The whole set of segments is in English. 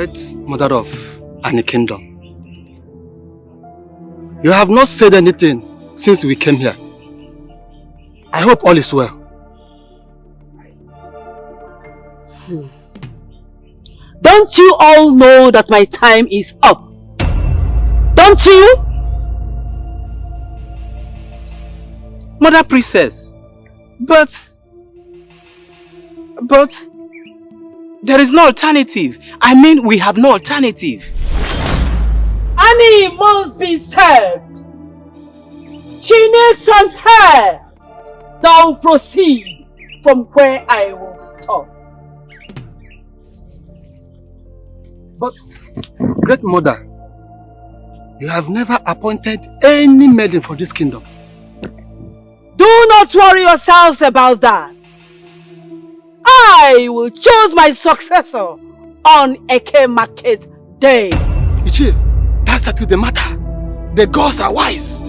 great mother of any kingdom. You have not said anything since we came here. I hope all is well. Don't you all know that my time is up? Don't you? Mother Princess, but there is no alternative. I mean, we have no alternative. Annie must be served. She needs some hair. Now proceed from where I will stop. But, great mother, you have never appointed any maiden for this kingdom. Do not worry yourselves about that. I will choose my successor on Eke Market Day. Ichie, that's not with the matter. The gods are wise.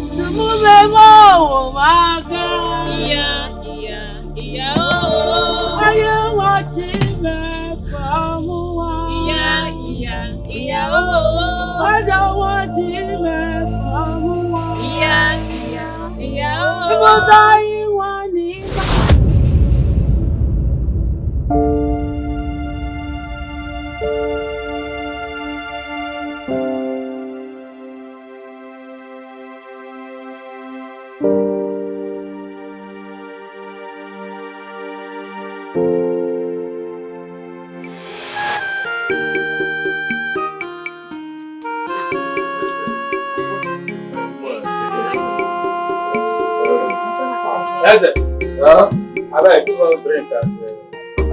That's it. Yeah? I like to go drink and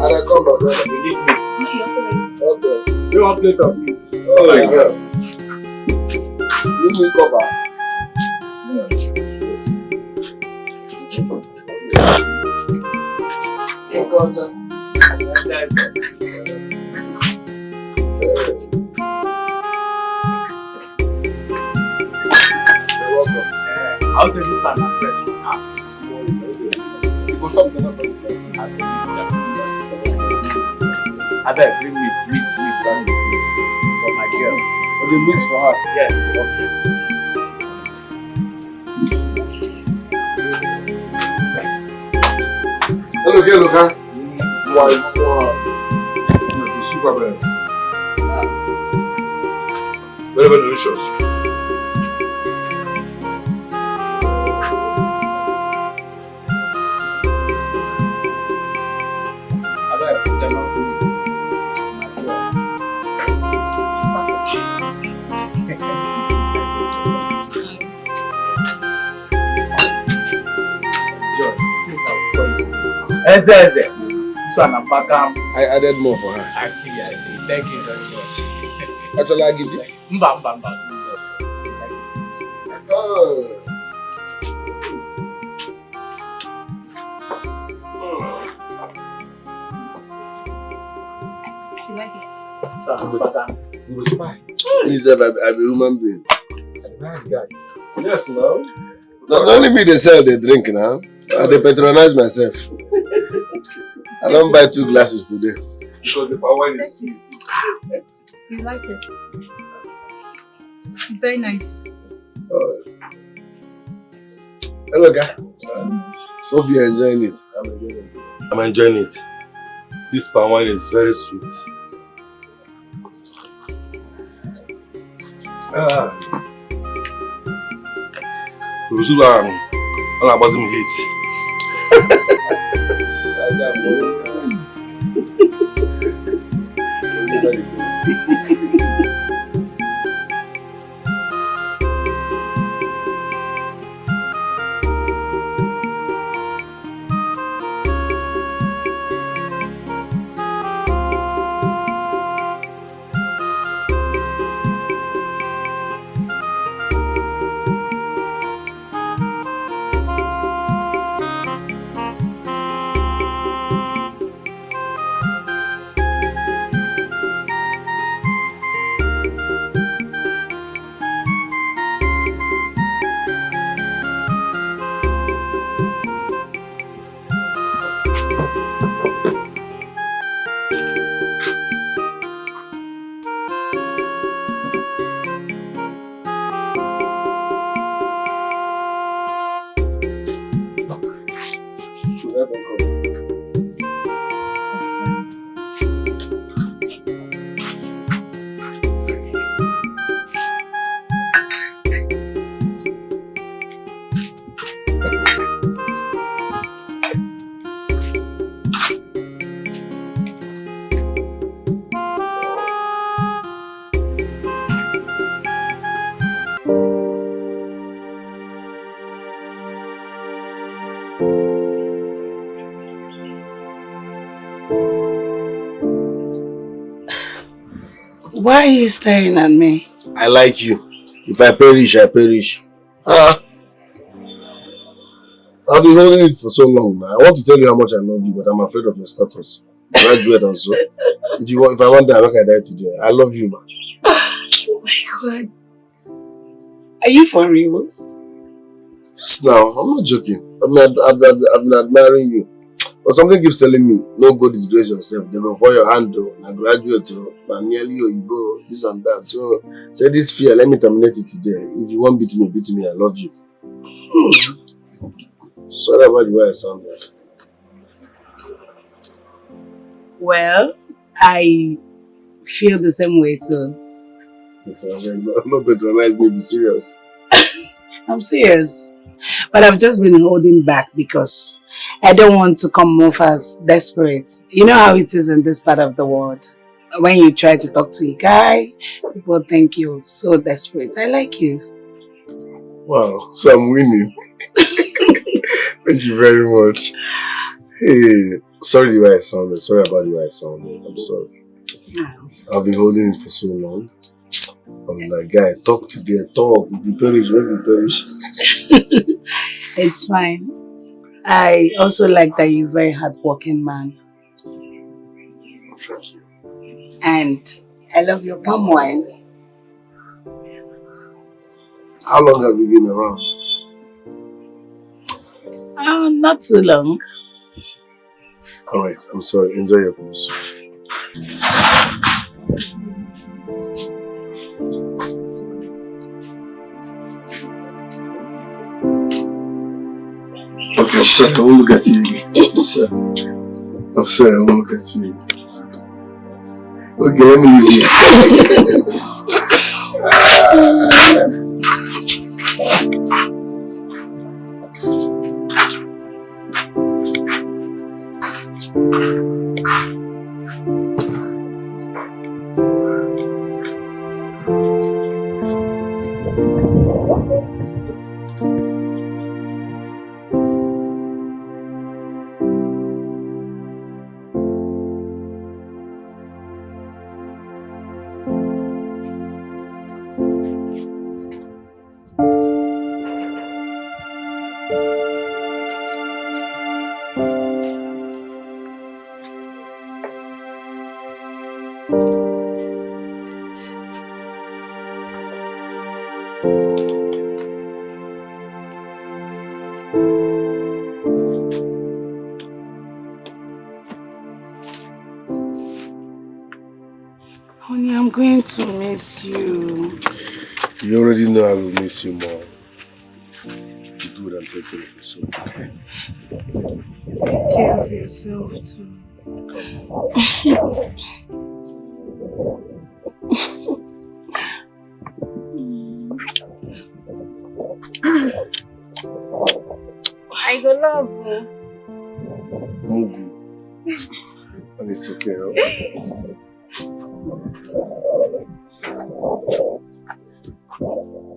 I come back. We need meat. No, you also like Okay. You want plate of meat? Oh my God. You need cover. I'll say this one fresh. This morning, you go talk to I beg, bring meat for my girl. For the meat for her? Yes, okay. Look, huh? Super bread. Very, very delicious. Eze. This one I'm back. I added more for her. I see. Thank you very much. Actually, I give you. Mba. Oh. you like it. So I'm back. You will spy. Please, I'm a human being. Yes, no. Not only me they sell the drink now. They patronize myself. I don't buy 2 glasses today. Because the wine is sweet. You like it. It's very nice. Hello, guy. Hope you're enjoying it. I'm enjoying it. This palm wine is very sweet. All about him hate. Why are you staring at me? I like you. If I perish, I perish. Ah, I've been holding it for so long now. I want to tell you how much I love you, but I'm afraid of your status. Graduate and so. If I want that, I die today. I love you, man. Oh my God. Are you for real? Yes, now. I'm not joking. I've been admiring you. But something keeps telling me, no go disgrace yourself. They go for your hand, though. I graduate, now nearly you go, this and that. So, say this fear, let me terminate it today. If you won't beat me. I love you. Sorry about the way I sound like. Well, I feel the same way too. I'm not patronized, maybe serious. I'm serious. But I've just been holding back because I don't want to come off as desperate. You know how it is in this part of the world. When you try to talk to a guy, people think you're so desperate. I like you. Wow, so I'm winning. Thank you very much. Hey, sorry the way I sounded. Sorry about the way I sounded. I'm sorry. I've been holding it for so long. I'm like, guy, talk today, talk. If you perish, when you perish. It's fine. I also like that you're a very hardworking man. Thank you. And I love your palm wine. How long have you been around? Not too long. Alright, I'm sorry. Enjoy your conversation. Okay, sure, I won't look at you again. Sure. I'm sorry, I won't look at you again. Okay, let me leave you. Honey, I'm going to miss you. You already know I will miss you more. Be good and take care of yourself, okay? Take care of yourself too. I go love you. Mugu. And it's okay, huh?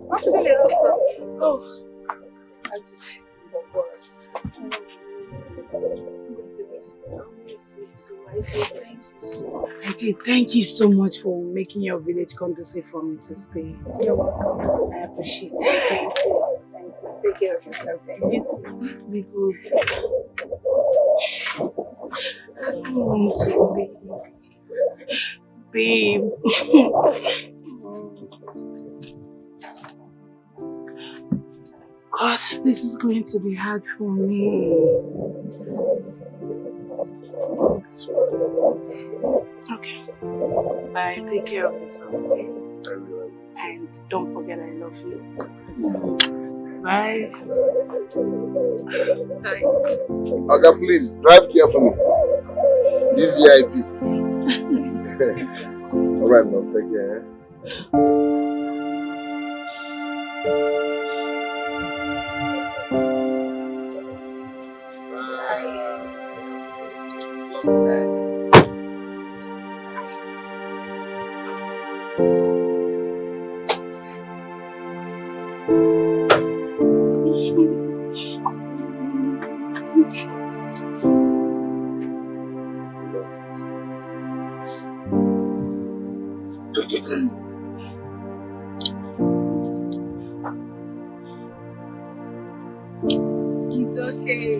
What's really awesome? Oh, I just thank you so much for making your village conducive for me to stay. You're welcome. I appreciate it. Thank you. Take care of yourself. And you too. Be good. I don't want to babe. God, this is going to be hard for me. Okay. Bye. Take care of yourself, okay? And don't forget I love you. Bye. Bye. Okay, please, drive carefully. VIP. Alright, love, take care. It's okay.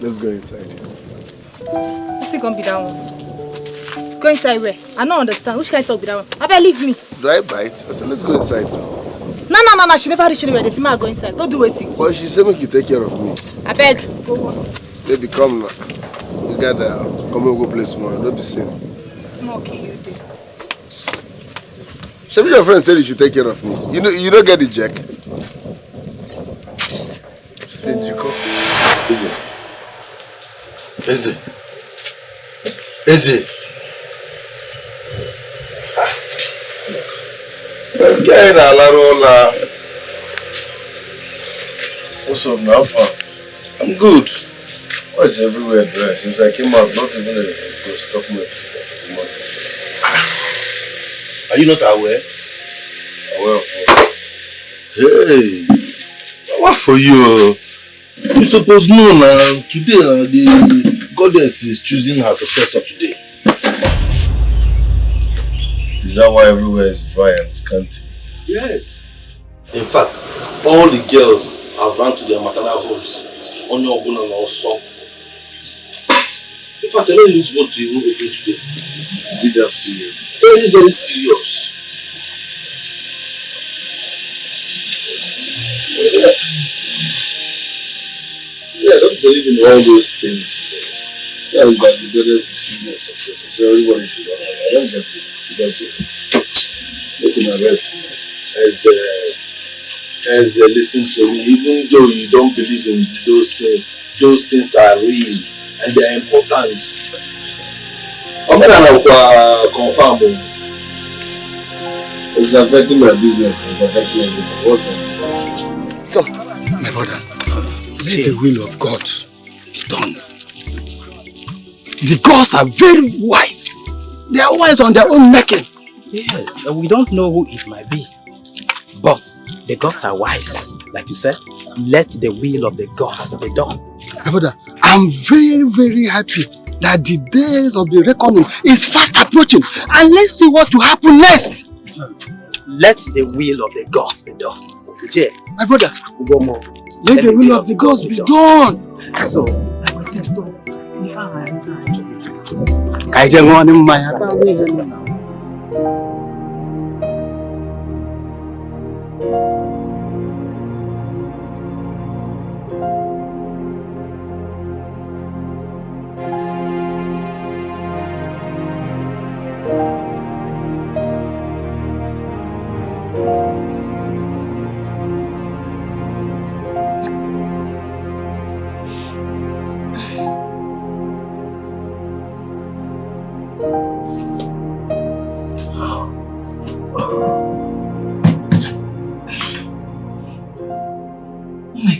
Let's go inside. What's it gonna be that one? Go inside where? I don't understand. Which kind of talk be that one? I better leave me. Do I bite? I said, let's go inside now. No. She never reach anywhere. They say, "Ma, go inside. Go do waiting." But she said, make you take care of me. I beg. Go on. Baby, come now. You got come and go play small. Don't be seen. Smoke you do. Should your friend said you should take care of me. You don't get the jack. Stingy co. Eze. Okay, now, What's up now, pa? I'm good. Why is everywhere dry? Since I came out, not even a go stop me. Are you not aware? Aware of what? Hey, what for you? You supposed to know now. Today, the goddess is choosing her successor today. Is that why everywhere is dry and scanty? Yes. In fact, all the girls have run to their maternal homes. On your own and also. In fact, I know you're supposed to even open today. Is it that serious? Very, very serious. Yeah, I don't believe in all those things. Yeah, that the goddess is choosing a successor, so everybody should know. I don't get it. Because they can arrest me. Listen to me, even though you don't believe in those things are real and they are important. I'm gonna confirm. It's affecting my business, it's affecting everything. What then? Come, my brother. Let the will of God be done. The gods are very wise. They are wise on their own making. Yes, we don't know who it might be. But the gods are wise. Like you said, let the will of the gods be done. My brother, I'm very, very happy that the days of the reckoning is fast approaching. And let's see what will happen next. Let the will of the gods be done. Yeah. My brother, One more. let the will of the gods be done. So, like I said, so if I just want him, my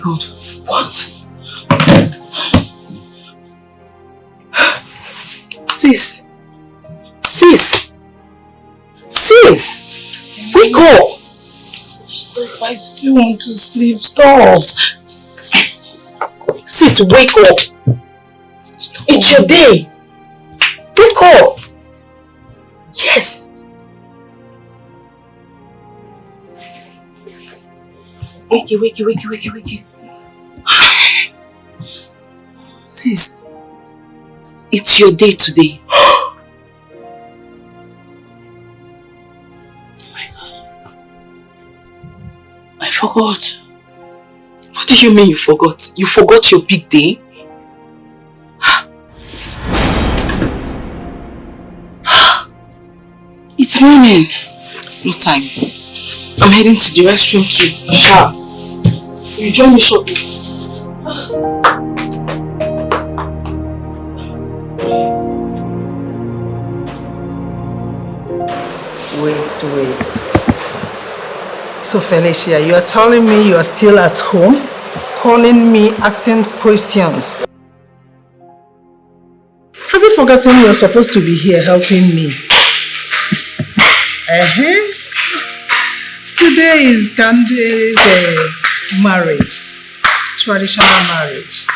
God. What? Sis! Sis! Sis! Wake up! Stop, I still want to sleep. Stop. Sis, wake up! Stop. It's your day! Wake up! Yes! Wakey. Sis, it's your day today. Oh my God. I forgot. What do you mean you forgot? You forgot your big day? It's raining. No time. I'm heading to the restroom to shower. You join me shortly. Wait. So Felicia, you are telling me you are still at home, calling me, asking questions. Have you forgotten you are supposed to be here helping me? Today is Candy's marriage, traditional marriage.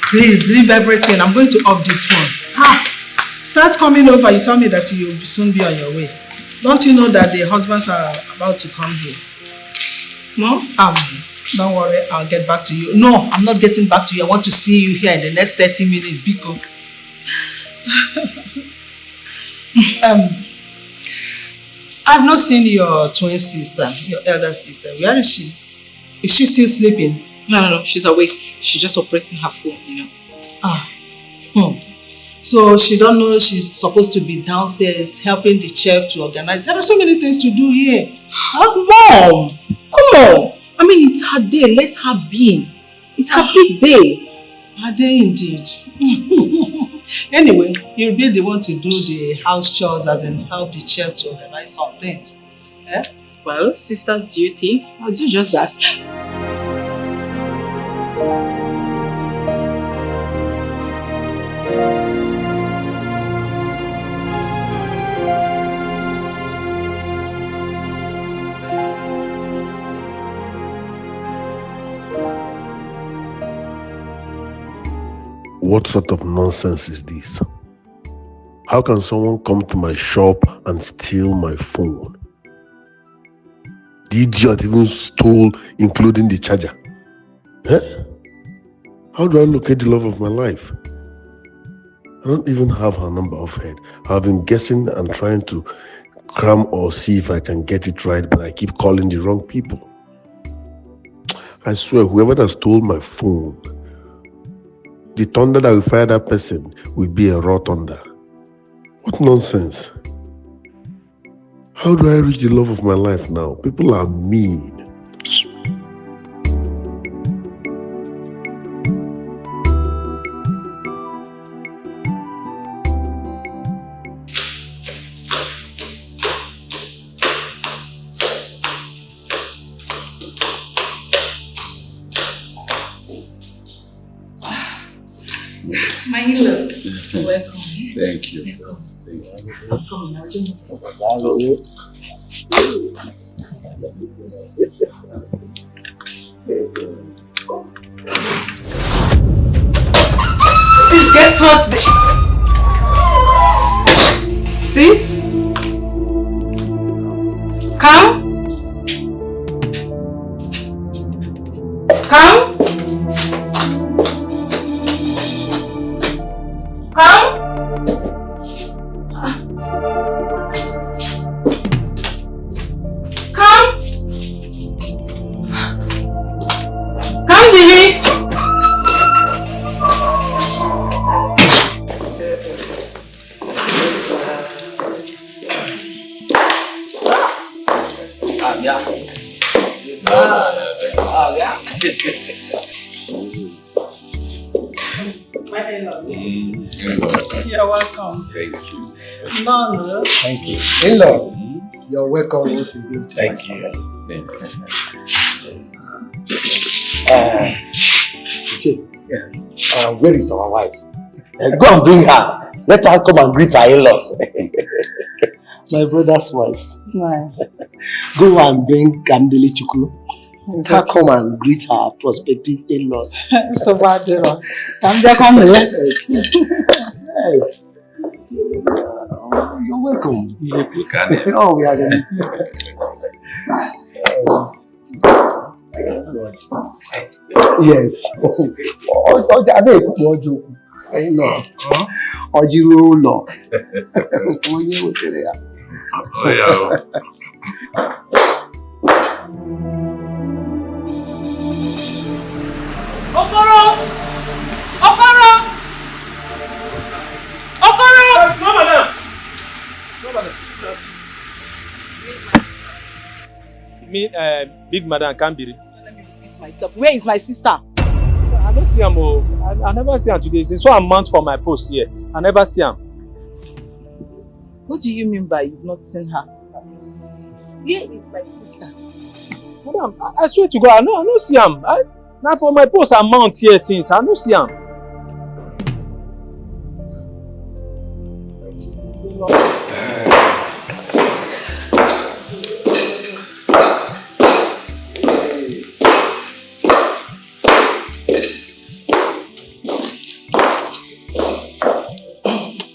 Please leave everything. I'm going to off this phone. Start coming over. You tell me that you will soon be on your way. Don't you know that the husbands are about to come here? No? Don't worry, I'll get back to you. No, I'm not getting back to you. I want to see you here in the next 30 minutes, Biko. I've not seen your twin sister, your elder sister. Where is she? Is she still sleeping? No, she's awake. She's just operating her phone, So she don't know she's supposed to be downstairs helping the chef to organize. There are so many things to do here. Mom, come on. I mean, it's her day. Let her be. It's her big day. Her day indeed. Anyway, you'll be the one to do the house chores as in help the chef to organize some things. Well, sister's duty. I'll do just that. What sort of nonsense is this? How can someone come to my shop and steal my phone? The idiot even stole including the charger. How do I locate the love of my life? I don't even have her number off head. I've been guessing and trying to cram or see if I can get it right, but I keep calling the wrong people. I swear, whoever that stole my phone, the thunder that will fire that person will be a raw thunder. What nonsense. How do I reach the love of my life now? People are mean. My in-laws, welcome. Thank you. Welcome. Thank you. Come now, Sis, guess what? Sis? Come? Come? Come? Come? Come, Vivi. You're welcome. Thank you. No. Thank you. In-law, you're welcome once again. Thank you. Where is our wife? Go and bring her. Let her come and greet her in-laws. My brother's wife. Why? Go and bring Kandeli Chukwu. Let her come and greet her prospective in-laws. So bad, come here. Yes. You're welcome. Oh, we are going. Yes. I know. Ojiro. Okoro! Yes, no, madam. Where is my sister? You mean big madam Kambiri? Let me repeat myself. Where is my sister? I don't see her. I never see her today. Since 1 month for my post here, I never see her. What do you mean by you've not seen her? Where is my sister? Madam, I swear to God, I no see am. Now for my post I mount here since, I no see am.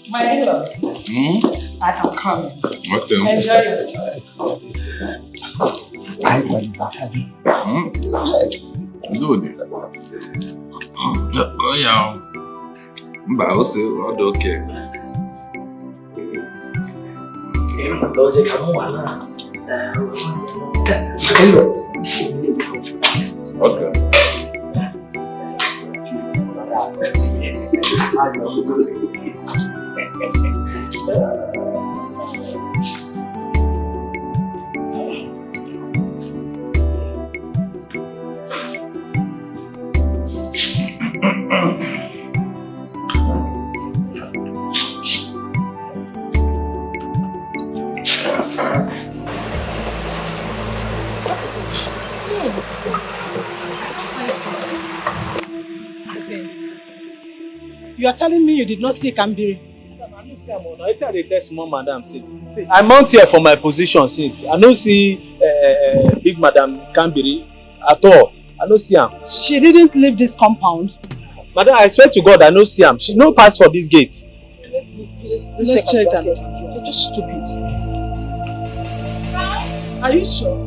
My in-laws, I am coming. Okay. Enjoy yourself. I went back. Yes. Good. Oh yeah. Mba ose ọ dị okay. Okay. You are telling me you did not see Kambiri? I no see am. I tell the test small madam says. See, I mount here for my position since. I no see big madam Kambiri at all. I no see am. She didn't leave this compound. Madam, I swear to God, I no see am. She no pass for this gate. Let's check her. You're just stupid. Are you sure?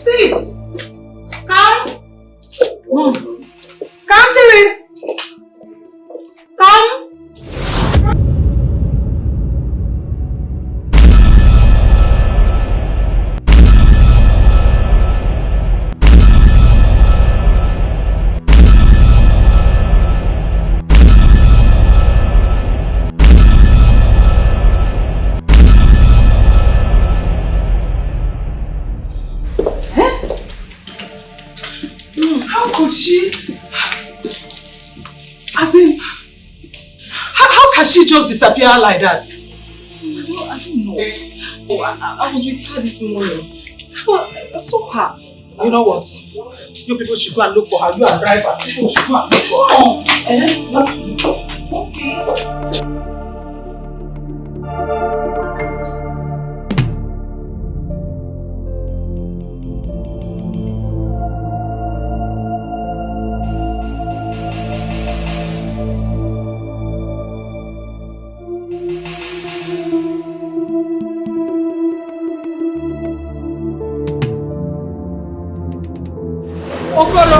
Sis! Come! Come to me! Come! How could she? As in, how can she just disappear like that? Well, I don't know. Oh, I was with her this morning. Well, I saw her. You know what? You people should go and look for her. You and driver. People should go and look for her. Okay. Okoro!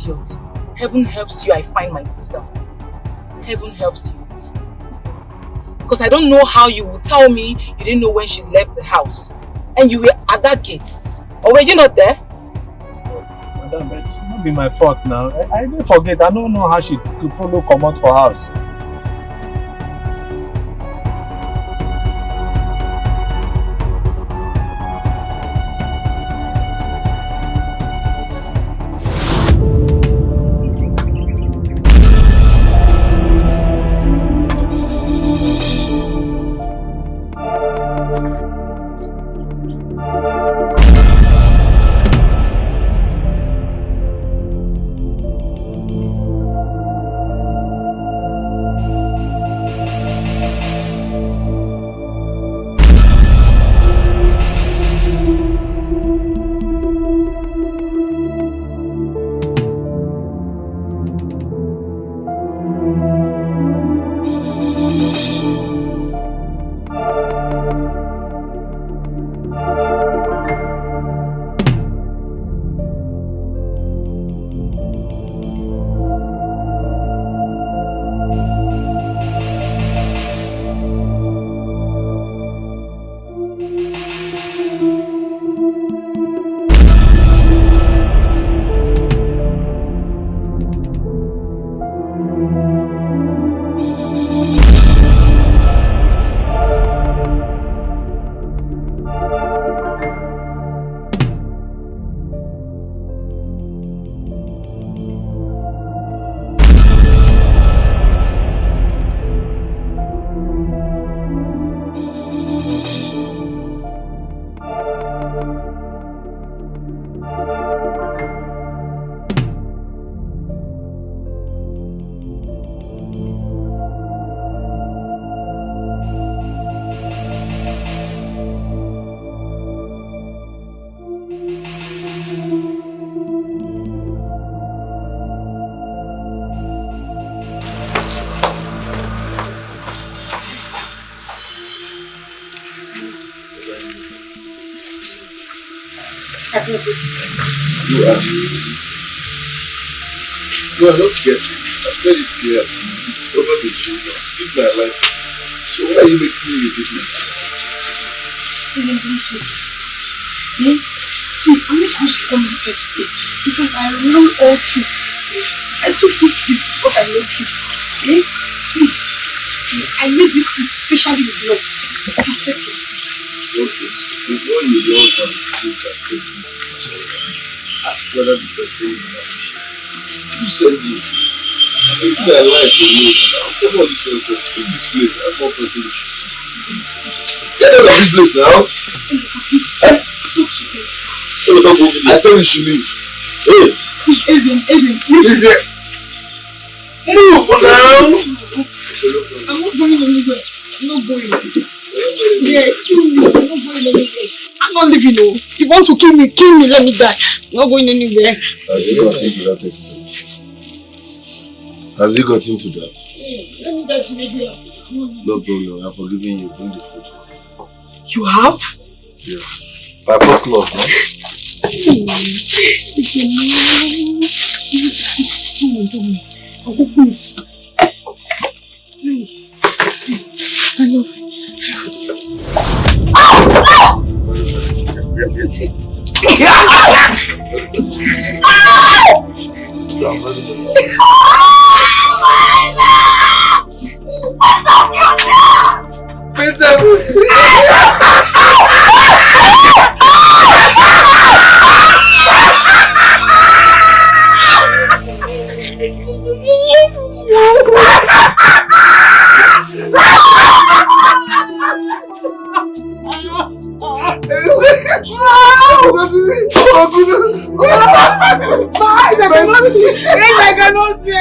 idiot. Heaven helps you, I find my sister. Heaven helps you. Because I don't know how you would tell me you didn't know when she left the house. And you were at that gate. Or were you not there? Madam, it not be my fault now. I didn't forget. I don't know how she could follow come out for house. I've heard this. You asked me. No, I don't get it. I've heard it clear as you. It's over the children. Live my life. So why are you making me a business? Don't say this. Eh? See, I'm not supposed to come myself today. In fact, I ran all through this place. I took this risk because I love you. Eh? Please. I made this food specially with love. Accept it, please. Okay. Before you log on, you can take this question. Ask whether the person you appreciate. You said it. I think my life for you now. Come on, this nonsense. Leave this place. I'm more person to see. Get out of this place now. Please. Eh? Talk to me. Hey, don't go. I said we should leave. Hey. Ezin, Leave here. Move now. I'm not going anywhere. I'm not going. Yes, kill me. I'm not going anywhere. I'm not leaving. No. If you want to kill me, let me die. I'm not going anywhere. Has he got into that extent? Has he got into that? Let me die today. No problem. I've forgiven you. Bring the food. You have? Yes. My first love, no? I'll go please. I love you. I cannot see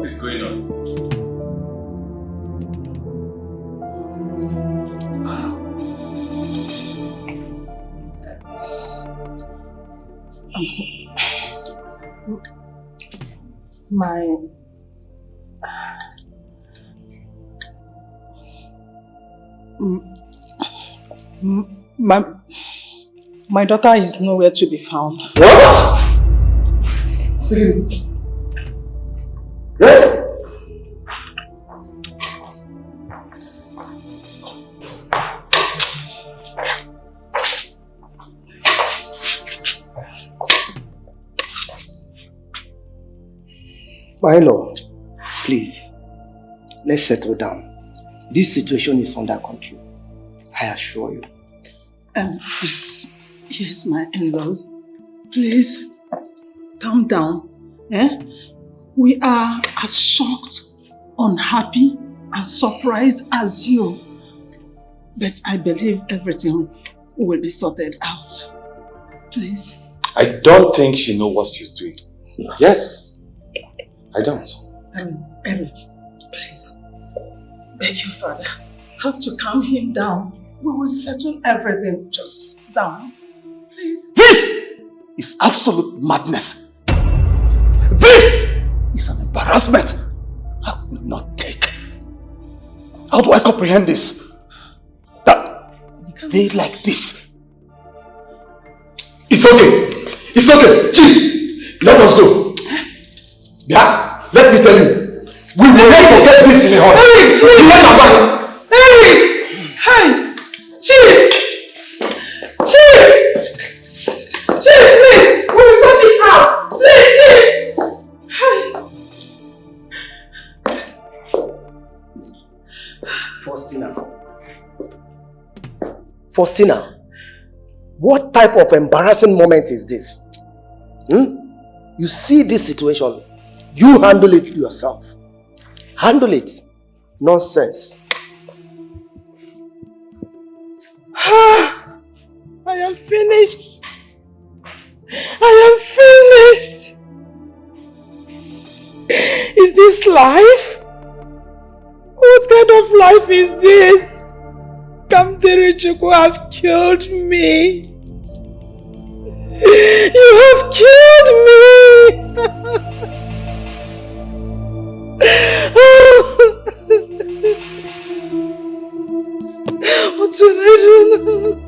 What is going on? My daughter is nowhere to be found. What? See? Yeah? My lord, please, let's settle down. This situation is under control. I assure you. Yes, my in-laws. Please, calm down. We are as shocked, unhappy, and surprised as you. But I believe everything will be sorted out. Please. I don't think she knows what she's doing. Yes, I don't. Eric, please. Beg you, Father. Have to calm him down. We will settle everything. Just sit down. Please. This is absolute madness. This is an embarrassment I will not take. How do I comprehend this? That they like this. It's okay. It's okay. Chief, let us go. Yeah, let me tell you. We will not forget this in a hurry. Eric, Chief! Eric! Hey! Chief! Chief! Chief, please! We will sort it out! Please, Chief! Hey! Faustina, what type of embarrassing moment is this? You see this situation, you handle it yourself. Handle it. Nonsense. I am finished. I am finished. Is this life? What kind of life is this? Kamdirichuku have killed me. You have killed me. What will I do now?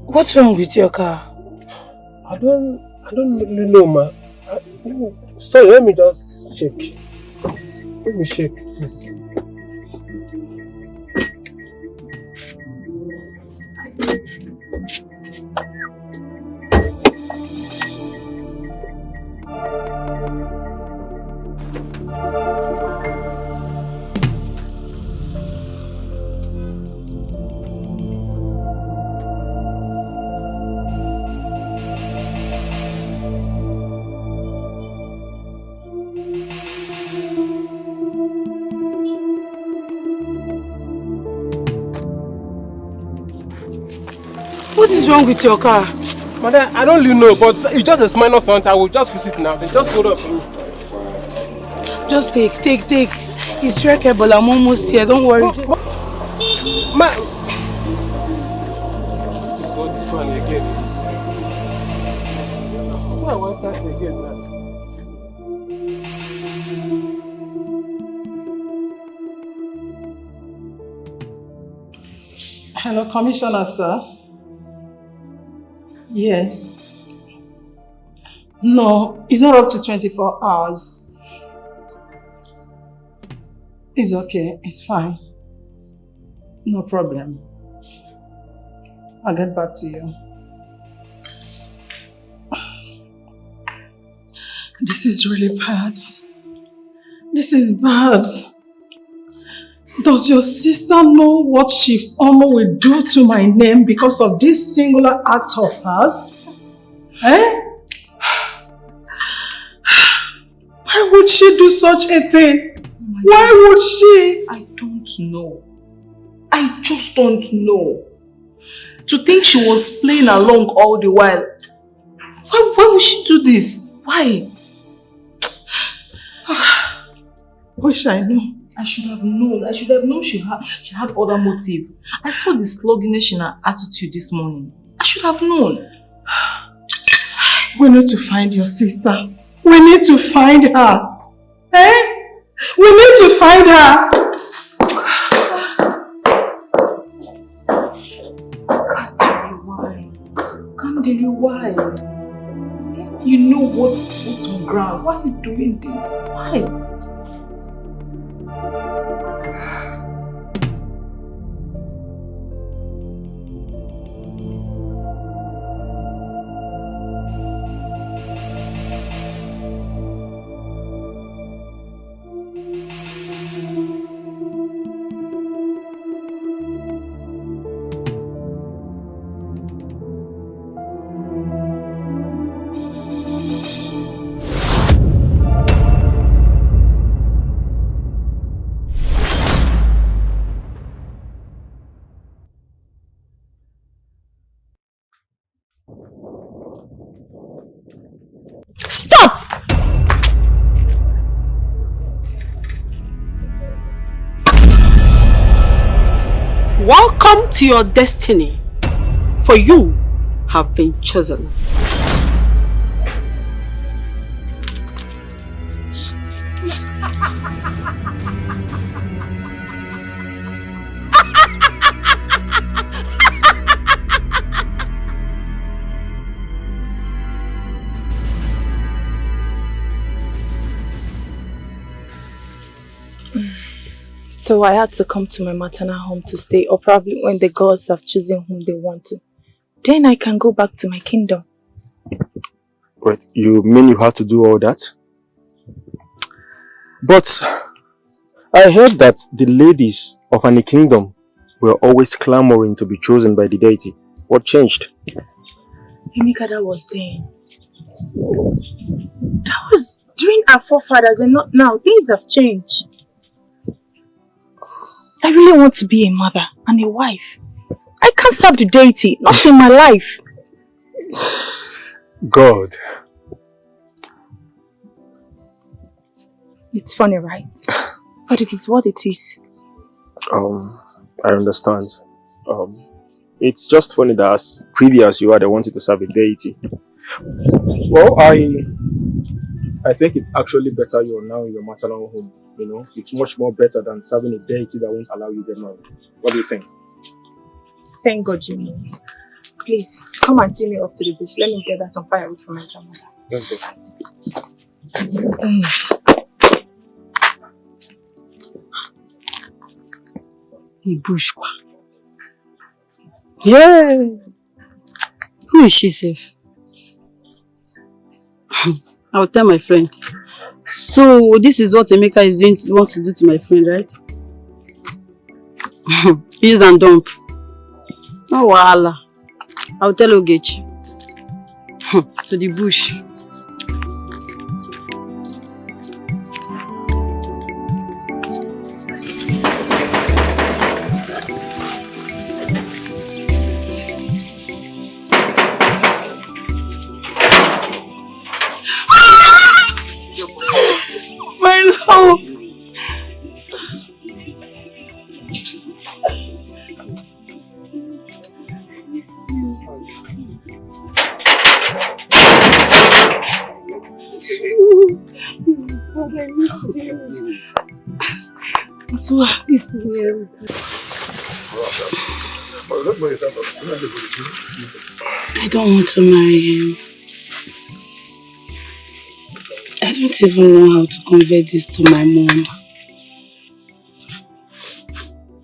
What's wrong with your car? I don't really know, ma. Sorry, let me just check. Let me check, please. What is wrong with your car? Madam, I don't really know, but it's just a minor something. I will just fix it now. They just hold on for me. Just take. It's trackable. I'm almost here. Don't worry. This one again. Why I want to start again now? Hello, Commissioner, sir. Yes. No, it's not up to 24 hours. It's okay. It's fine. No problem. I'll get back to you. This is really bad. This is bad. Does your sister know what Chief Omo will do to my name because of this singular act of hers? Eh? Why Why would she do such a thing? Why would she? I don't know. I just don't know. To think she was playing along all the while. Why would she do this? Why? Wish I knew. I should have known. I should have known she had other motive. I saw the sluggishness in her attitude this morning. I should have known. We need to find your sister. We need to find her. Eh? We need to find her. Kandiri, why? You know what's on ground. Why are you doing this? Why? Welcome to your destiny, for you have been chosen. So I had to come to my maternal home to stay, or probably when the gods have chosen whom they want to. Then I can go back to my kingdom. Wait, you mean you had to do all that? But I heard that the ladies of any kingdom were always clamoring to be chosen by the deity. What changed? Emeka, that was then. That was during our forefathers and not now. Things have changed. I really want to be a mother and a wife. I can't serve the deity, not in my life. God. It's funny, right? But it is what it is. I understand. It's just funny that as greedy as you are, they wanted to serve a deity. Well, I think it's actually better you're now in your maternal home. You know, it's much more better than serving a deity that won't allow you to get married. What do you think? Thank God you know. Please, come and see me off to the beach. Let me get some firewood for my grandmother. Let's go. The bushwa. Yeah. Who is she, safe? I'll tell my friend. So this is what Emeka is wants to do to my friend, right? Use and dump. No wahala. I'll tell Ogechi. To the bush. My love. I missed you. I'm so happy to be here with you. I don't want to marry him. I don't even know how to convey this to my mom.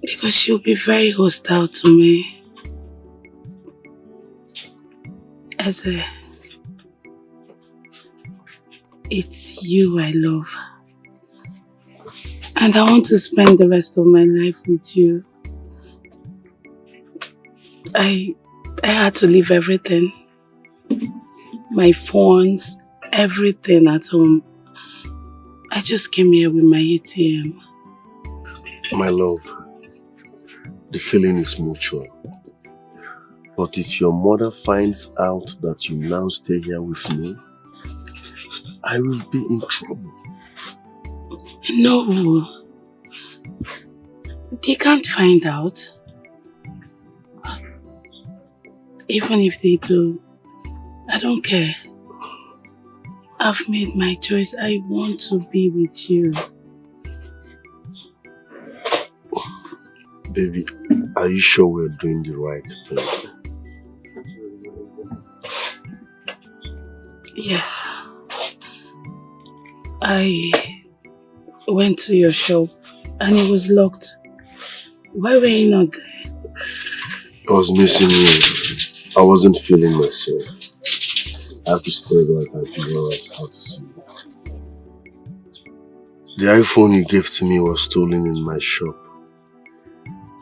Because she'll be very hostile to me. It's you I love. And I want to spend the rest of my life with you. I had to leave everything. My phones, everything at home. I just came here with my ATM. My love, the feeling is mutual. But if your mother finds out that you now stay here with me, I will be in trouble. No. They can't find out. Even if they do, I don't care. I've made my choice. I want to be with you. Baby, are you sure we're doing the right thing? Yes. I went to your shop and it was locked. Why were you not there? I was missing you. I wasn't feeling myself. I have to stay back and figure out how to see you. The iPhone you gave to me was stolen in my shop.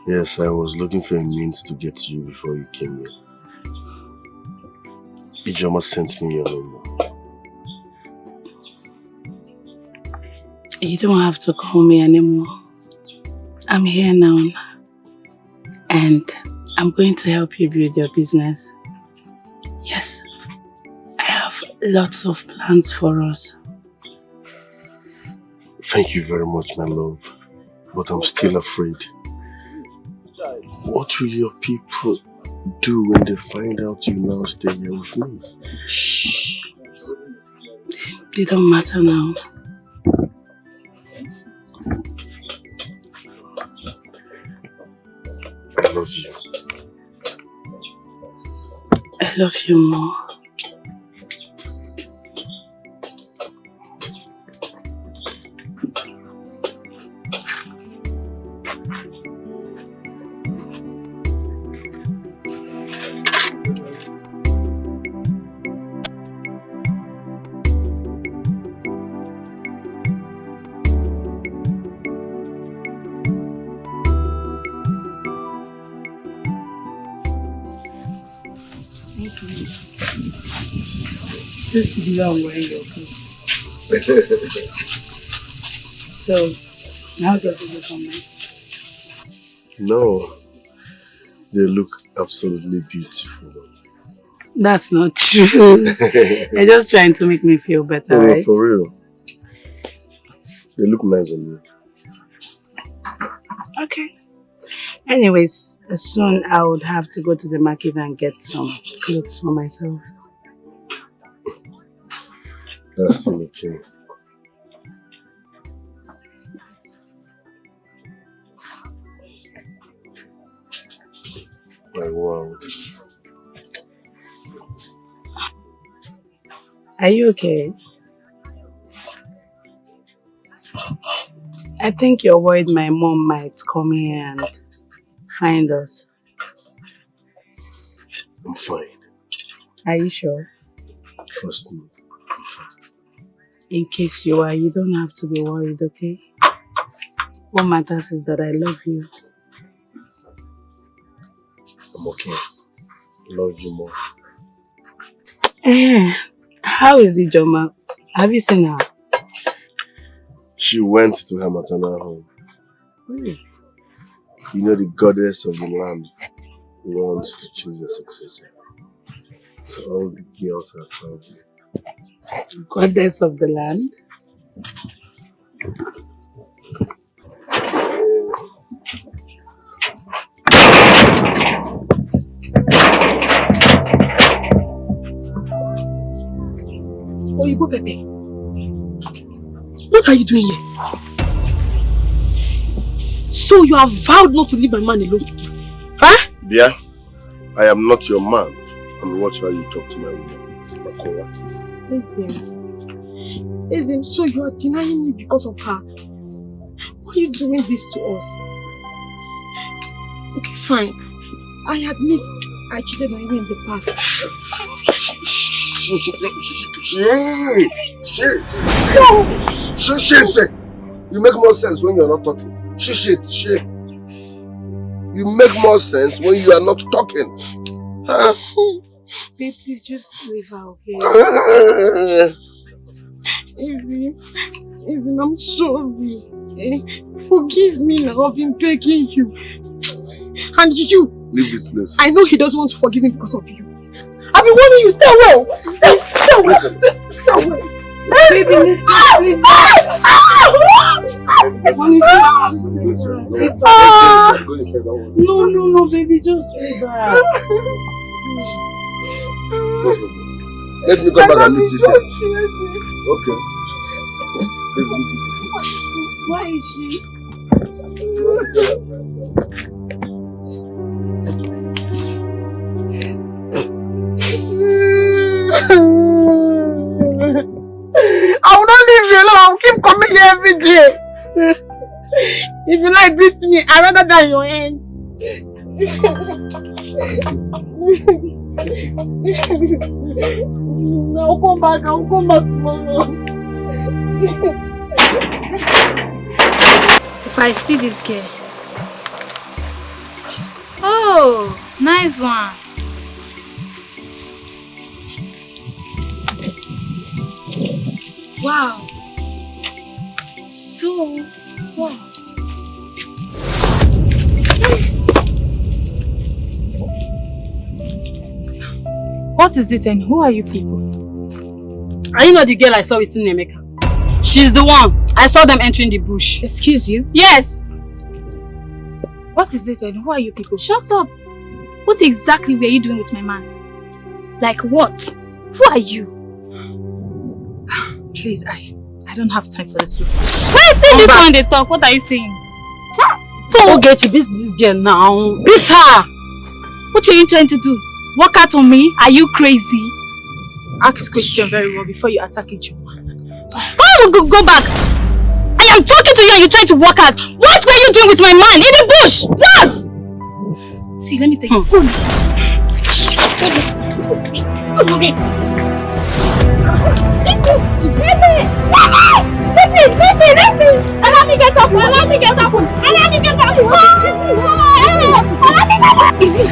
Yes, I was looking for a means to get to you before you came here. Ijoma sent me your number. You don't have to call me anymore. I'm here now. And I'm going to help you build your business. Yes, I have lots of plans for us. Thank you very much, my love. But I'm still afraid. What will your people do when they find out you now stay here with me? Shh. They don't matter now. I love you. I love you more. This is the one wearing your clothes. So, how does it look on me? No, they look absolutely beautiful. That's not true. You're just trying to make me feel better, No, right? for real. They look nice on you. Okay. Anyways, soon I would have to go to the market and get some clothes for myself. That's still okay. My world. Are you okay? I think you're worried my mom might come here and find us. I'm fine. Are you sure? Trust me. In case you are, you don't have to be worried, okay? What matters is that I love you. I'm okay. Love you more. How is Ijoma? Have you seen her? She went to her maternal home. Really? You know, the goddess of the land wants to choose a successor. So all the girls are traveling. Goddess of the land? Oyibo Pepe, what are you doing here? So you have vowed not to leave my man alone? Huh? Bia, I am not your man. And watch how you talk to my woman. Makola. Ezim, so you are denying me because of her? Why are you doing this to us? Okay, fine. I admit I cheated on you in the past. Shit. You make more sense when you are not talking. Shit. You make more sense when you are not talking. Huh? Babe, please just leave her, okay? Easy. Listen, I'm sorry. Forgive me now, I've been begging you. And you. Leave this place. I know he doesn't want to forgive me because of you. I've been warning you, stay away. Stay away. Stay away. Baby, just leave her. No, baby, just leave her. Let me come back and meet you there. Okay. Why is she? I will not leave you alone. I will keep coming here every day. If you like beat me, I'd rather die in your hands. I'll come back tomorrow. If I see this girl. Oh, nice one. Wow. So, wow. What is it and who are you people? Are you not the girl I saw with Nemeka? She's the one. I saw them entering the bush. Excuse you? Yes. What is it and who are you people? Shut up. What exactly were you doing with my man? Like what? Who are you? Please, I don't have time for this. Wait, see this one they talk. What are you saying? So Ogechi, beat this girl now. Beat her! What were you trying to do? Walk out on me? Are you crazy? Ask question very well before you attack each one. Why don't you go back? I am talking to you and you're trying to walk out. What were you doing with my man in the bush? What? See, let me take you. Okay. Let me! Allow me get up! It's me!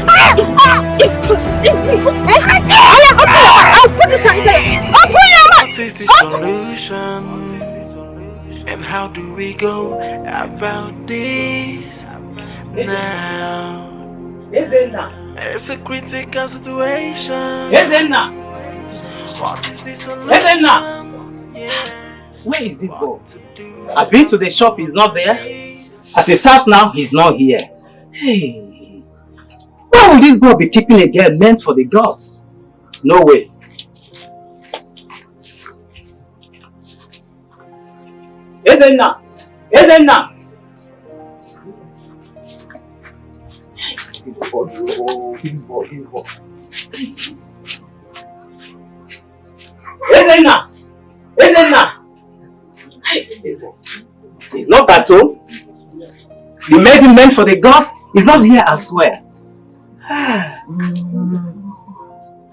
I'll put this on there! Open your mouth! What is the solution? And how do we go about this now? It's a critical situation. What is the solution? Where is this boy? I've been to the shop, he's not there. At his house now, he's not here. Hey, why would this boy be keeping a girl meant for the gods? No way. Ezenna! This boy. Ezenna! He's not at home. The maiden meant for the gods is not here as well.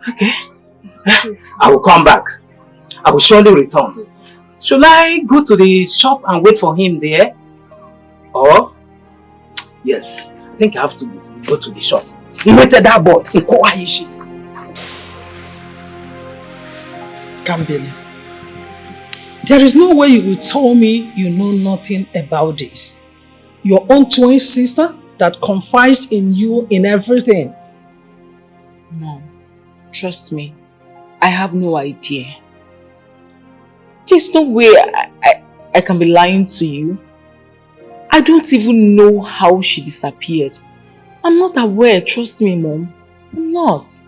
Okay. I will come back. I will surely return. Should I go to the shop and wait for him there? Or? Yes, I think I have to go to the shop. He waited that boy. Kambele, there is no way you will tell me you know nothing about this. Your own twin sister that confides in you in everything. Mom, trust me, I have no idea. There's no way I can be lying to you. I don't even know how she disappeared. I'm not aware, trust me, Mom. I'm not.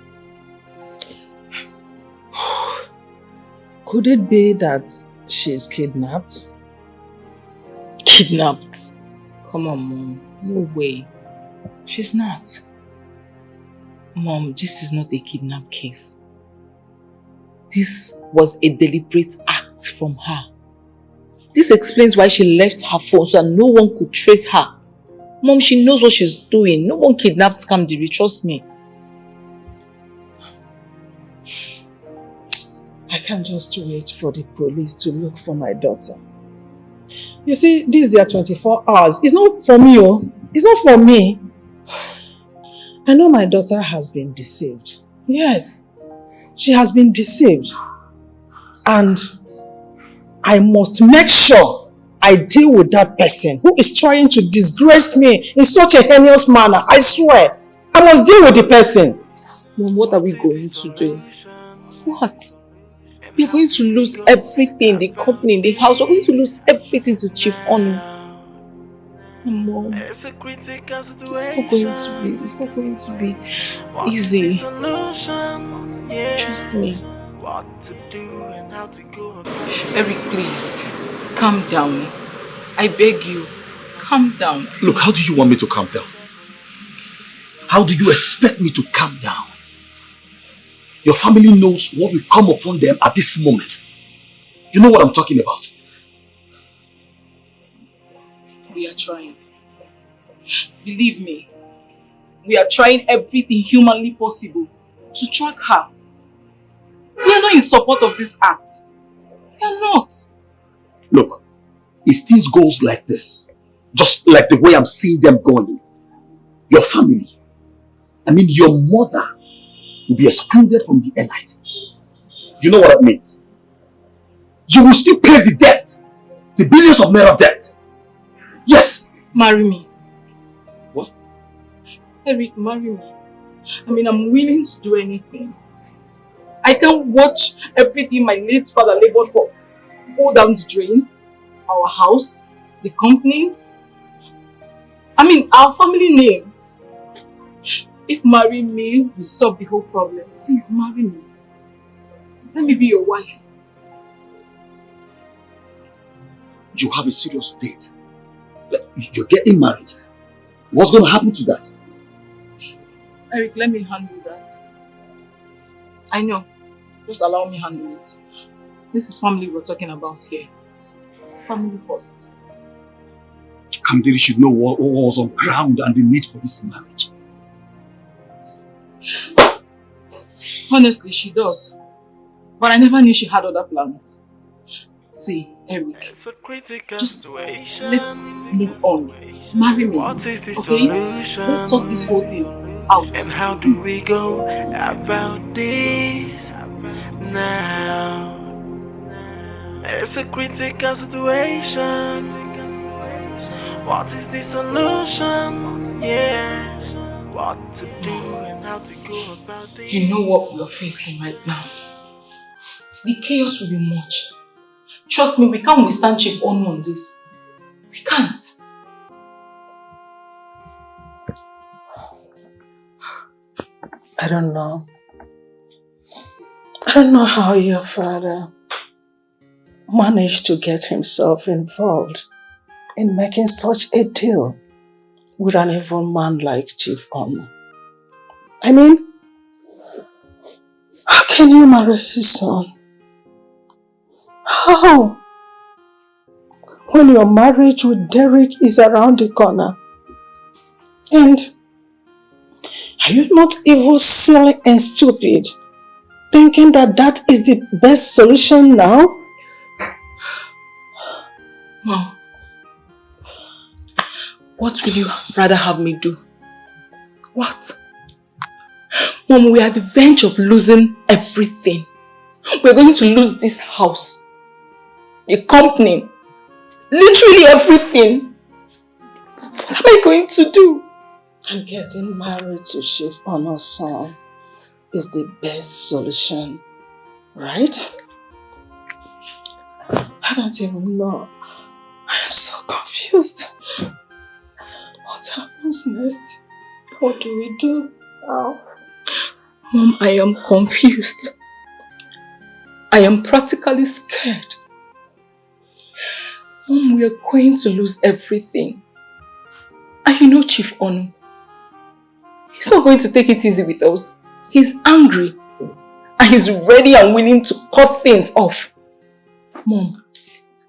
Could it be that she's kidnapped? Kidnapped? Come on, Mom. No way. She's not. Mom, this is not a kidnap case. This was a deliberate act from her. This explains why she left her phone so that no one could trace her. Mom, she knows what she's doing. No one kidnapped Kamdiri, trust me. I can't just wait for the police to look for my daughter. You see, this is their 24 hours. It's not for me, oh. It's not for me. I know my daughter has been deceived. Yes, she has been deceived. And I must make sure I deal with that person who is trying to disgrace me in such a heinous manner. I swear. I must deal with the person. Mom, what are we going to do? What? We are going to lose everything, the company, the house. We're going to lose everything to Chief Onu. Mom, it's not going to be easy. Trust me. Eric, please, calm down. I beg you, calm down. Please. Look, how do you want me to calm down? How do you expect me to calm down? Your family knows what will come upon them at this moment. You know what I'm talking about. We are trying. Believe me, we are trying everything humanly possible to track her. We are not in support of this act. We are not. Look, if this goes like this, just like the way I'm seeing them going, your family, I mean your mother, will be excluded from the elite. You know what that means? You will still pay the debt, the billions of naira debt. Yes. Marry me. What? Eric, marry me. I mean, I'm willing to do anything. I can't watch everything my late father labored for go down the drain. Our house, the company, I mean, our family name. If marrying me will solve the whole problem, please marry me. Let me be your wife. You have a serious date. You're getting married. What's going to happen to that? Eric, let me handle that. I know. Just allow me handle it. This is family we're talking about here. Family first. Kamdiri should know what was on ground and the need for this marriage. Honestly, she does. But I never knew she had other plans. See, Eric, just let's move on. Marry me, okay? Let's sort this whole thing out. And how do we go about this now? It's a critical situation. What is the solution? Yeah. What to do and how to go about this. You know what we're facing right now. The chaos will be much. Trust me, we can't withstand Chief Onu on this. We can't. I don't know. I don't know how your father managed to get himself involved in making such a deal with an evil man like Chief Onu. I mean, how can you marry his son? How? When your marriage with Derek is around the corner. And are you not evil, silly and stupid, thinking that that is the best solution now? Mom, what will you rather have me do? What? Mom, we are at the verge of losing everything. We're going to lose this house, the company, literally everything. What am I going to do? And getting married to Chief Onu's son is the best solution, right? I don't even know. I am so confused. What happens next? What do we do now? Mom, I am confused. I am practically scared. Mom, we are going to lose everything. And you know Chief Onu. He's not going to take it easy with us. He's angry. And he's ready and willing to cut things off. Mom,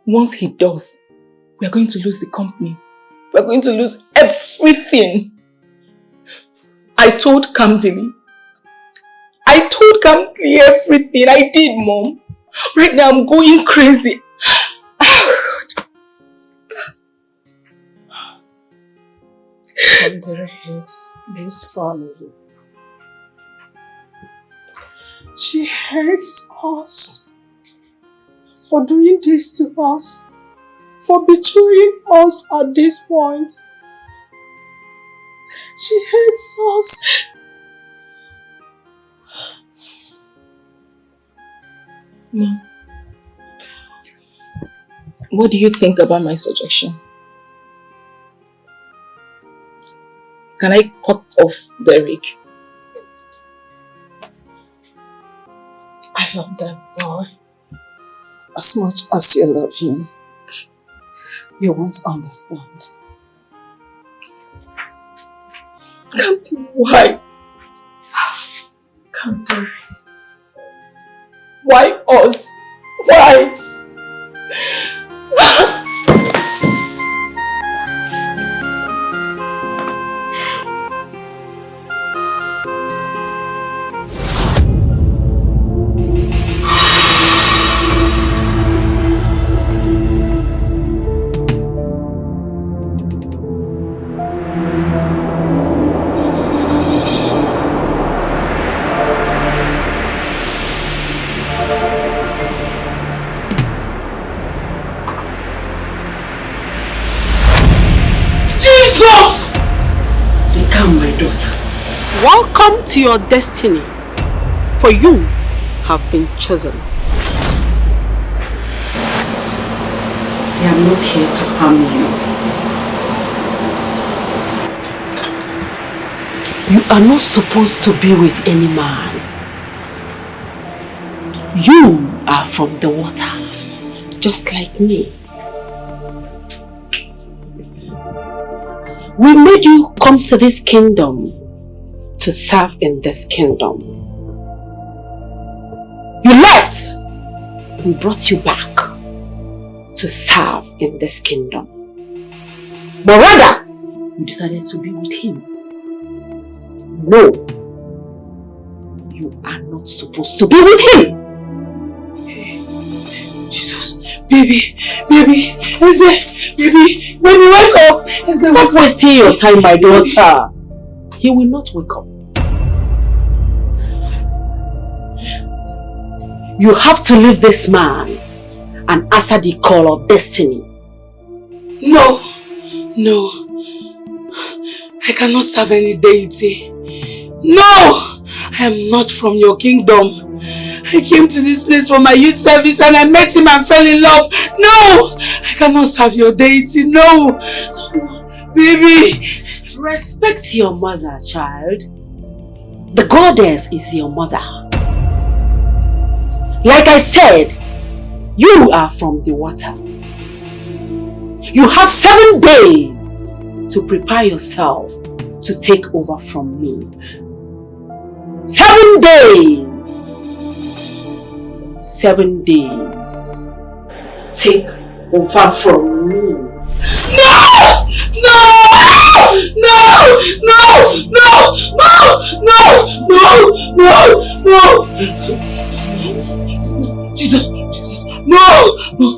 once he does, we are going to lose the company. We are going to lose everything. I told Kamdili. I told Kamdili everything. I did, Mom. Right now I'm going crazy. Kamdili hates this family. She hates us for doing this to us, for betraying us at this point. She hates us. Mom, what do you think about my suggestion? Can I cut off Derek? I love that boy as much as you love him. You won't understand. Can't do. Why? Can't do. Why us? Why? Welcome to your destiny, for you have been chosen. I am not here to harm you. You are not supposed to be with any man. You are from the water, just like me. We made you come to this kingdom to serve in this kingdom. You left. We brought you back to serve in this kingdom. But rather, you decided to be with him. No, you are not supposed to be with him. Jesus, baby, baby, baby, wake up. Stop wasting your time, my daughter. He will not wake up. You have to leave this man and answer the call of destiny. No, no. I cannot serve any deity. No! I am not from your kingdom. I came to this place for my youth service and I met him and fell in love. No! I cannot serve your deity. No! Baby! Respect your mother, child. The goddess is your mother. Like I said, you are from the water. You have 7 days to prepare yourself to take over from me. 7 days. 7 days. Take over from me. No! No! No! No! No! No! No! No! No! Jesus! No! No!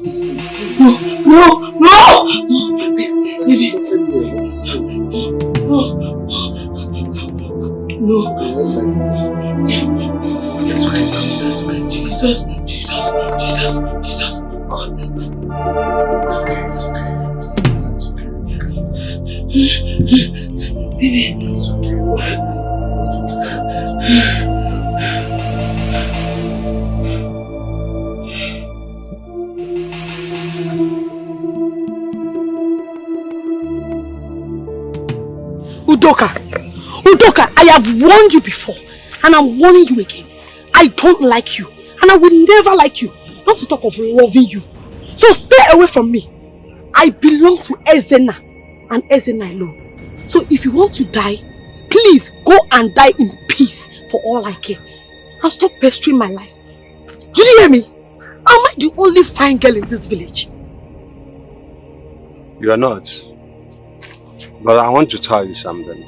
No! No! Baby! No! It's okay. Jesus! Jesus! Jesus! Jesus! God! It's okay. It's okay. It's okay. Baby! It's okay. Udoka, I have warned you before and I'm warning you again. I don't like you and I will never like you, not to talk of loving you. So stay away from me. I belong to Ezenna and Ezenna alone. So if you want to die, please go and die in peace for all I care. And stop pestering my life. Do you hear me? Am I the only fine girl in this village? You are not. But I want to tell you something.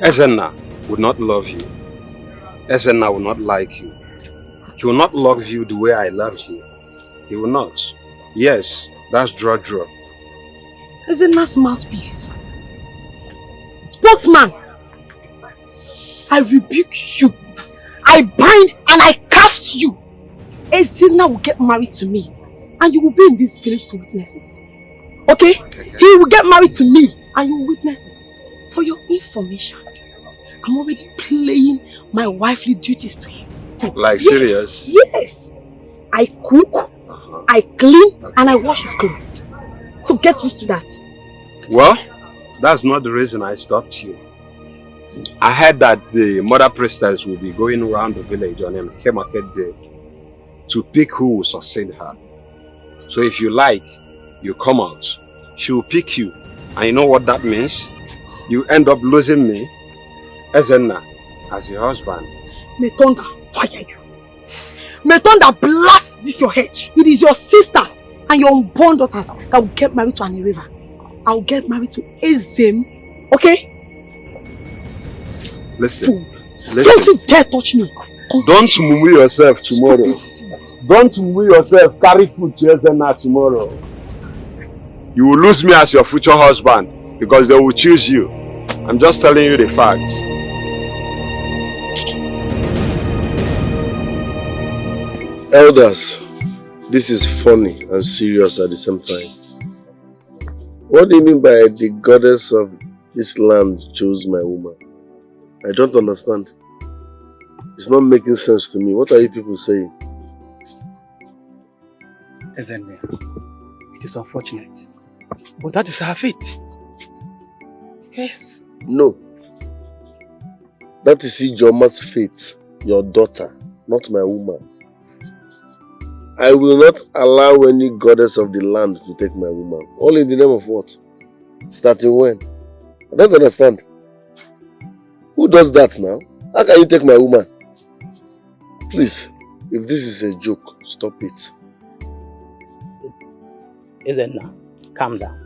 Ezenna would not love you. Ezenna will not like you. He will not love you the way I love you. He will not. Yes, that's draw. Ezenna's mouthpiece. Sportsman, I rebuke you. I bind and I cast you Ezina will get married to me. And you will be in this village to witness it. Okay? He will get married to me and you will witness it. For your information, I'm already playing my wifely duties to him. Like yes, serious? Yes. I cook, I clean, and I wash his clothes. So get used to that. Well, that's not the reason I stopped you. I heard that the mother priestess will be going around the village on a market day to pick who will succeed her. So if you like, you come out. She will pick you. And you know what that means? You end up losing me, Ezenna, as your husband. May thunder fire you. May thunder blast this your head. It is your sisters and your unborn daughters that will get married to Annie River. I will get married to Ezem. Okay? Listen. Don't you dare touch me. Don't move yourself tomorrow. Don't move yourself. Carry food to Ezenna tomorrow. You will lose me as your future husband because they will choose you. I'm just telling you the facts. Elders, this is funny and serious at the same time. What do you mean by the goddess of this land chose my woman? I don't understand. It's not making sense to me. What are you people saying? Ezenna, it is unfortunate, but that is her fate. Yes. No. That is Ijoma's fate, your daughter, not my woman. I will not allow any goddess of the land to take my woman. All in the name of what? Starting when? I don't understand. Who does that now? How can you take my woman? Please, if this is a joke, stop it. Ezenna, calm down.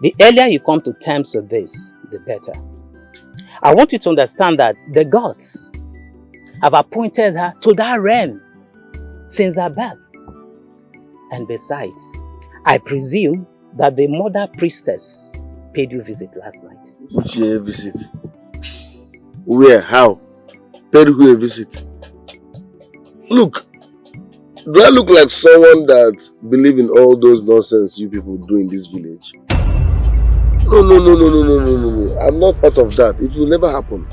The earlier you come to terms with this, the better. I want you to understand that the gods have appointed her to that realm since her birth. And besides, I presume that the mother priestess paid you a visit last night. Which visit? Where? How? Paid who a visit? Look, do I look like someone that believes in all those nonsense you people do in this village? No. I'm not part of that. It will never happen.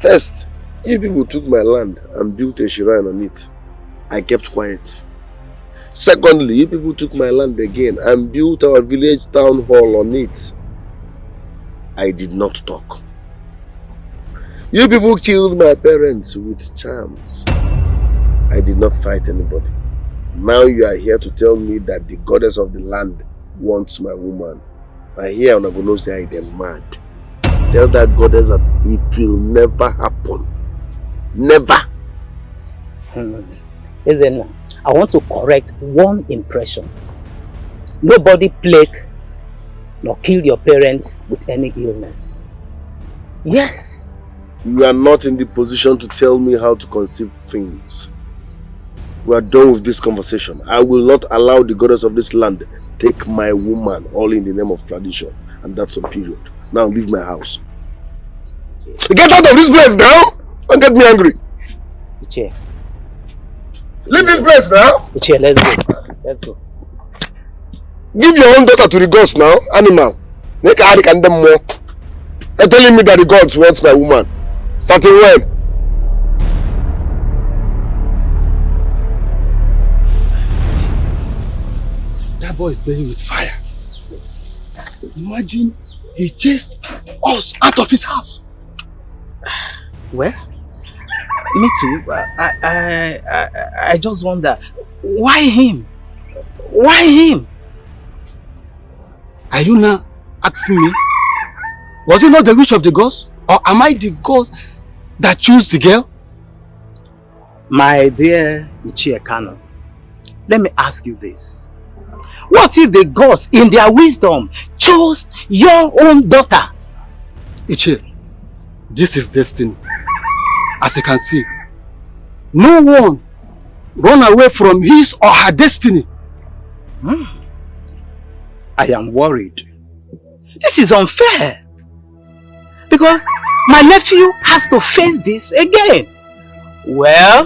First, you people took my land and built a shrine on it. I kept quiet. Secondly, you people took my land again and built our village town hall on it. I did not talk. You people killed my parents with charms. I did not fight anybody. Now you are here to tell me that the goddess of the land wants my woman. I hear I'm going to say I am mad. Tell that goddess that it will never happen. Never. Ezenna, I want to correct one impression. Nobody plagued nor killed your parents with any illness. Yes. You are not in the position to tell me how to conceive things. We are done with this conversation. I will not allow the goddess of this land take my woman, all in the name of tradition. And that's a period. Now leave my house. Get out of this place now! Don't get me angry. Uche. Leave this place now! Uche, let's go. Let's go. Give your own daughter to the gods now, animal. Make her condemn more. They're telling me that the gods want my woman. Starting when? That boy is playing with fire. Imagine he chased us out of his house. Well, me too. I just wonder, why him? Why him? Are you now asking me? Was it not the wish of the gods? Or am I the gods that choose the girl? My dear Ichie Kano, let me ask you this. What if the gods, in their wisdom, chose your own daughter? Ichie, this is destiny. As you can see, no one run away from his or her destiny. I am worried. This is unfair. Because my nephew has to face this again. Well,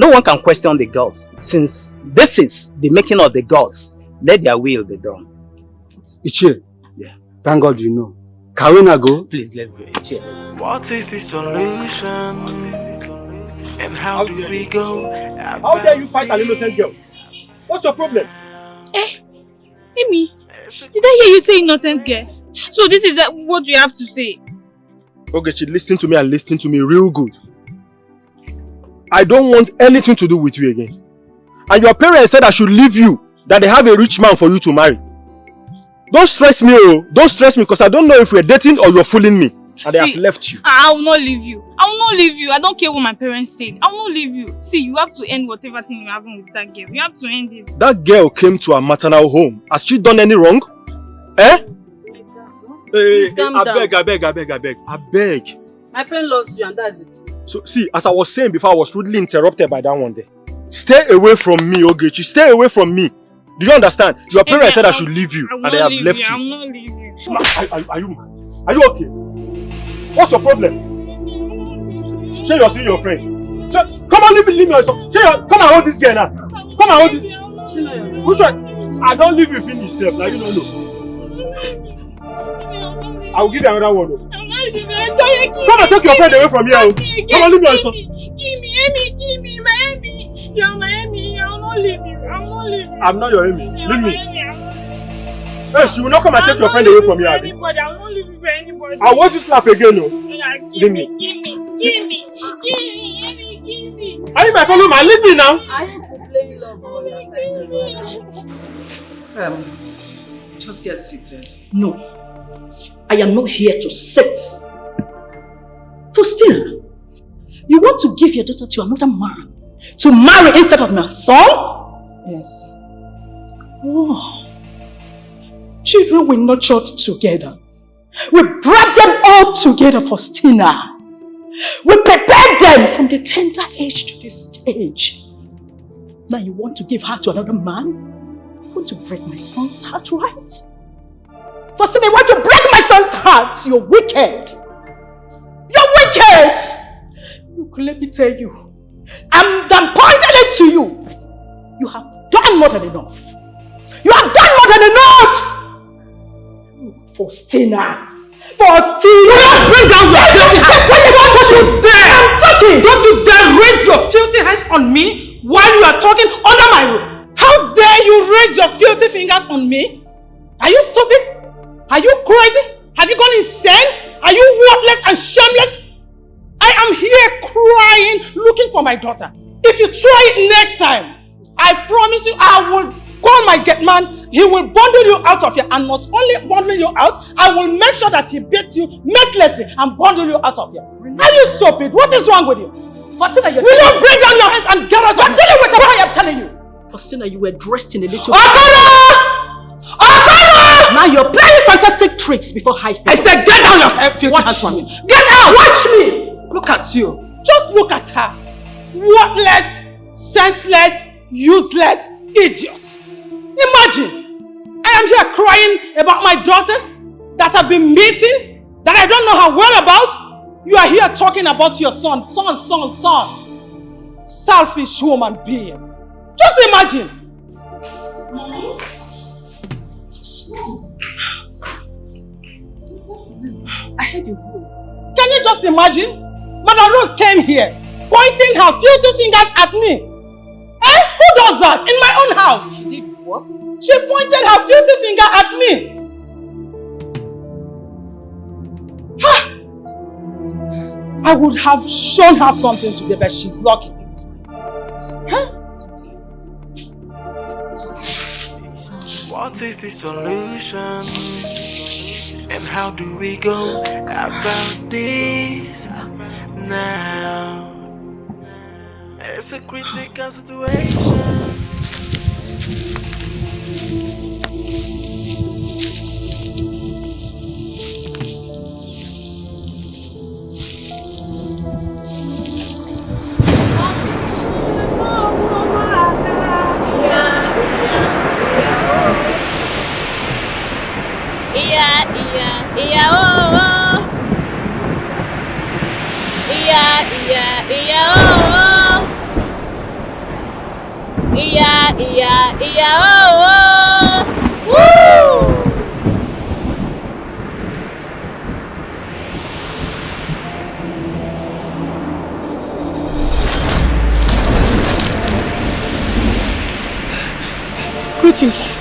No one can question the gods. Since this is the making of the gods, let their will be done. Ichie. Yeah. Thank God you know. Can we not go? Please, let's go. Ichie. What is the solution? And how do we go? How dare you fight an innocent girl? What's your problem? Amy, did I hear you say innocent girl? So this is what you have to say? Ogechi, listen to me and listen to me real good. I don't want anything to do with you again. And your parents said I should leave you, that they have a rich man for you to marry. Don't stress me, oh. Don't stress me because I don't know if we're dating or you're fooling me. And they have left you. I will not leave you. I will not leave you. I don't care what my parents said. I will not leave you. See, you have to end whatever thing you're having with that girl. You have to end it. That girl came to our maternal home. Has she done any wrong? Eh? Please calm down. I beg. My friend loves you and that's it. So, see, as I was saying before, I was rudely interrupted by that one day. Stay away from me, Ogechi. Stay away from me. Do you understand? Your parents said I should leave you and they have left you. I'm not leaving you. Are you mad? Are you okay? What's your problem? Say you're seeing your friend. Come on, leave me yourself. Come and hold this girl now. Come and hold this. Which one? I don't leave you finish yourself. Now you don't know. I will give you another one. Come and take your friend away from here. Come on, leave me yourself. Give me, my Amy. You're my Amy. I will not leave you. I'm not your Amy. Leave me. Yes, you will not come and take your friend away from here, Abby. I will not leave you for anybody. I want you to slap again, no? Give me. Are you my fellow man? Leave me now. I have to play love all your time. Just get seated. No, I am not here to sit. Faustina, you want to give your daughter to another man to marry instead of my son? Yes. Oh. Children were nurtured together. We brought them all together, Faustina. We prepared them from the tender age to this stage. Now you want to give her to another man? You want to break my son's heart, right? Faustina, you want to break my son's heart? You're wicked. You're wicked! Look, let me tell you. I'm pointing it to you. You have done more than enough. You have done more than enough! Faustina! Faustina! Bring down your filthy hands! Don't you dare! I'm talking! Don't you dare raise your filthy hands on me while you are talking under my roof! How dare you raise your filthy fingers on me? Are you stupid? Are you crazy? Have you gone insane? Are you worthless and shameless? I am here crying, looking for my daughter. If you try it next time, I promise you I will call my gate man. He will bundle you out of here, and not only bundle you out, I will make sure that he beats you mercilessly and bundle you out of here. Are you stupid? What is wrong with you? Faustina, will you bring down your hands and get out of here? I'm telling you what I'm telling you. Faustina, you were dressed in a little... Okoro! Now you're playing fantastic tricks before high people. I said get down your filthy hands from me. Get out! Watch me! Look at you. Just look at her. Worthless, senseless, useless idiot. Imagine, I am here crying about my daughter that have been missing, that I don't know her whereabouts. You are here talking about your son. Selfish human being. Just imagine. What is it? I heard your voice. Can you just imagine? Madam Rose came here, pointing her filthy fingers at me. Eh? Who does that in my own house? She did what? She pointed her filthy finger at me. I would have shown her something today, but she's lucky. What is the solution? And how do we go about this now? It's a critical situation. Iya, iya, iya, oh, oh. Woo! Greetings.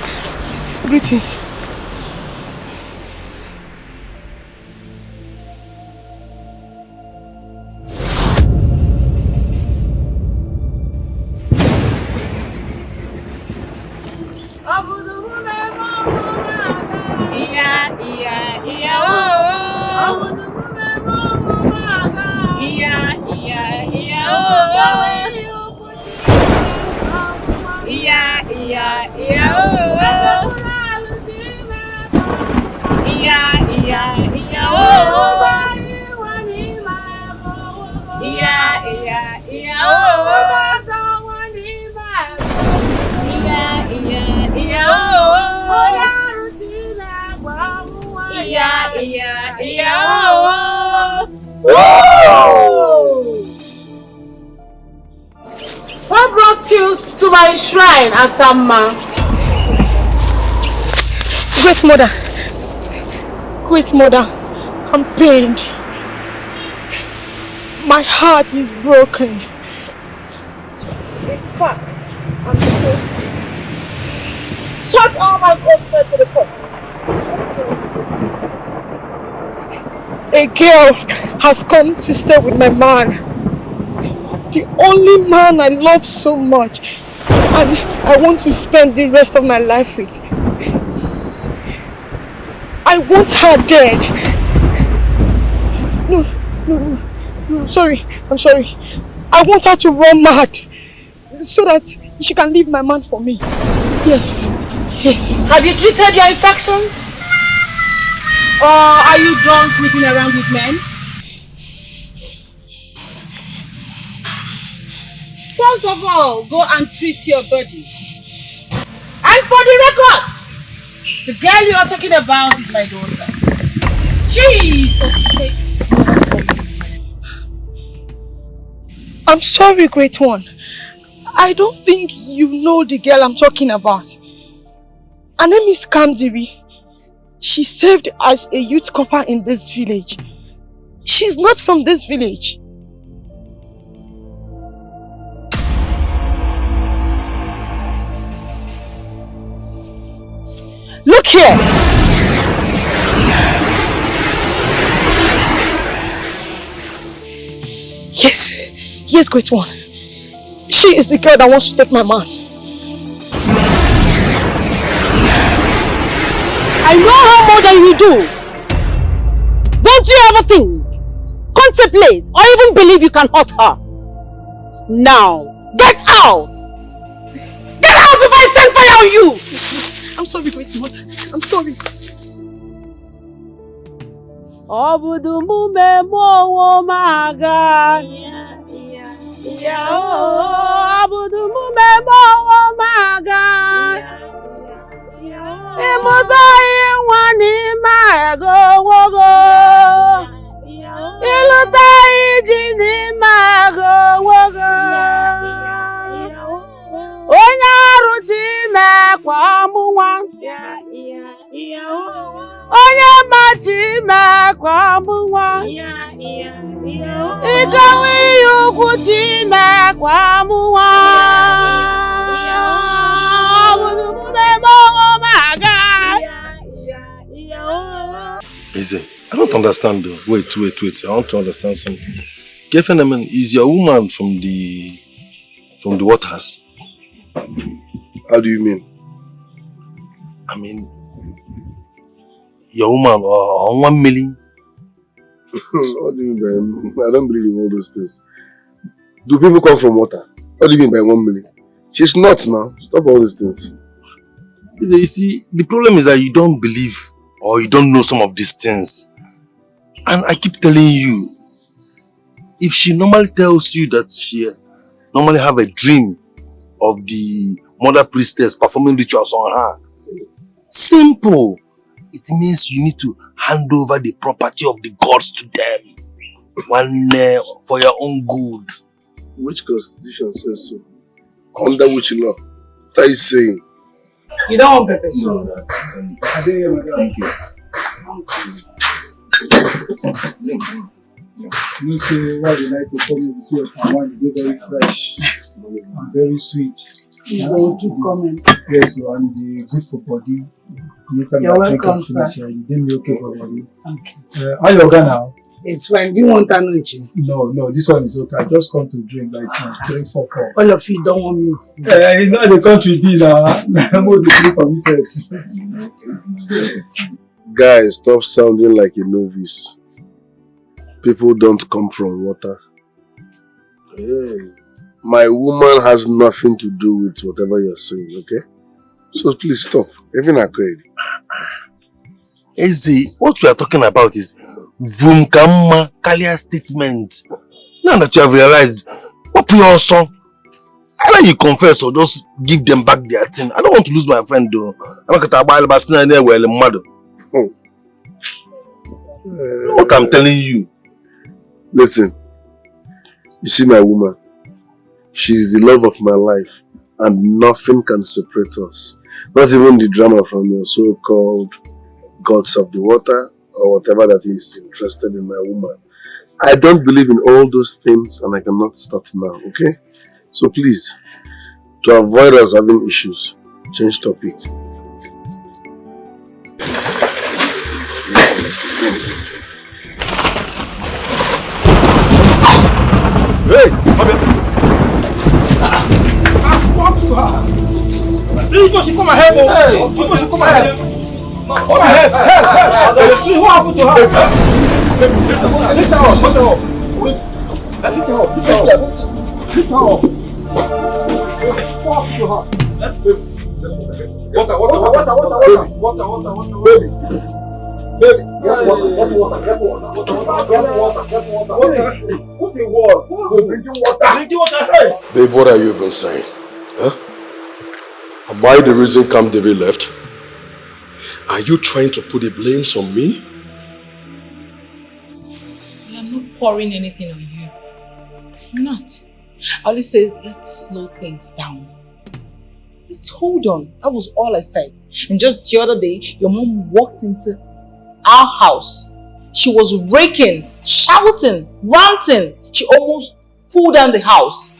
Greetings. Iya, iya, iya, oh. Iya, iya, iya, oh. Iya, iya, iya, oh. Iya, iya, iya, oh. Iya, iya, iya, oh. Iya, iya, iya, oh. Iya, iya, iya, oh. Woo! What brought you to my shrine, Asamma? Great mother. Great mother. I'm pained. My heart is broken. In fact, I'm so pissed. Shut up and go straight to the point. A girl has come to stay with my man. The only man I love so much and I want to spend the rest of my life with. I want her dead. No, I'm sorry. I want her to run mad so that she can leave my man for me. Yes. Have you treated your infection? Or are you done sleeping around with men? First of all, go and treat your body. And for the records, the girl you are talking about is my daughter. She is to take care of you. I'm sorry, Great One. I don't think you know the girl I'm talking about. Her name is Kamdiri. She served as a youth corper in this village. She's not from this village. Look here! Yes, Great One. She is the girl that wants to take my man. I know her more than you do. Don't you ever think, contemplate, or even believe you can hurt her? Now, get out! Get out before I send fire on you! I'm sorry, Great Mother. I'm sorry. Obudumume mo maga. Obudumume mo maga. Imuta iwani mago wogo. Iluta ijini mago wogo. Onyaru chime kwa muwa. Onye machi me kwa muwa. Ikawi yuku chi me kwa muwa. Eze, I don't understand though. Wait. I want to understand something. Gefenemen, is your woman from the waters? How do you mean? I mean, your woman or 1 million? What do you mean by, I don't believe in all those things. Do people come from water? What do you mean by 1 million? She's not now. Stop all these things. You see, the problem is that you don't believe or you don't know some of these things. And I keep telling you, if she normally tells you that she normally have a dream of the mother priestess performing rituals on her, simple. It means you need to hand over the property of the gods to them. One for your own good. Which constitution says so? Under which law? What are you saying? You don't want pepper soup? No. I didn't hear, madam. Thank you. You say why you like to come and see your palm they're very fresh and very sweet. You keep coming. Yes, so and they're good for body. You're welcome, sir. They me okay for body. Okay. How you organ now? It's fine. Do you want an uchi? No, this one is okay. I just come to drink like drink for cup. All of you don't want meat. You know the country be now. I'm going to sleep on me first. Guys, stop sounding like a novice. People don't come from water. Hey. My woman has nothing to do with whatever you're saying, okay? So please stop. Even afraid. Eze, what we are talking about is Vumkama Kalia statement. Now that you have realized, what your song? Either you confess or just give them back their thing. I don't want to lose my friend though. I'm not going to what I'm telling you. Listen, you see my woman, she is the love of my life and nothing can separate us. Not even the drama from your so-called gods of the water or whatever that is interested in my woman. I don't believe in all those things and I cannot start now, okay? So please, to avoid us having issues, change topic. Hey, Please, she come ahead, oh. Hey, she come ahead. Come ahead. Please, what happened to her? Lift her up. Lift her up. Lift her up. Lift her up. What happened to her? Water. Baby. Baby, get water. What the water? Drinking water. Hey. Babe, what are you even saying? Huh? Am I the reason Camp David left? Are you trying to put the blame on me? I'm not pouring anything on you. I'm not. I only say let's slow things down. Let's hold on. That was all I said. And just the other day, your mom walked into our house. She was raking, shouting, ranting. She almost pulled down the house.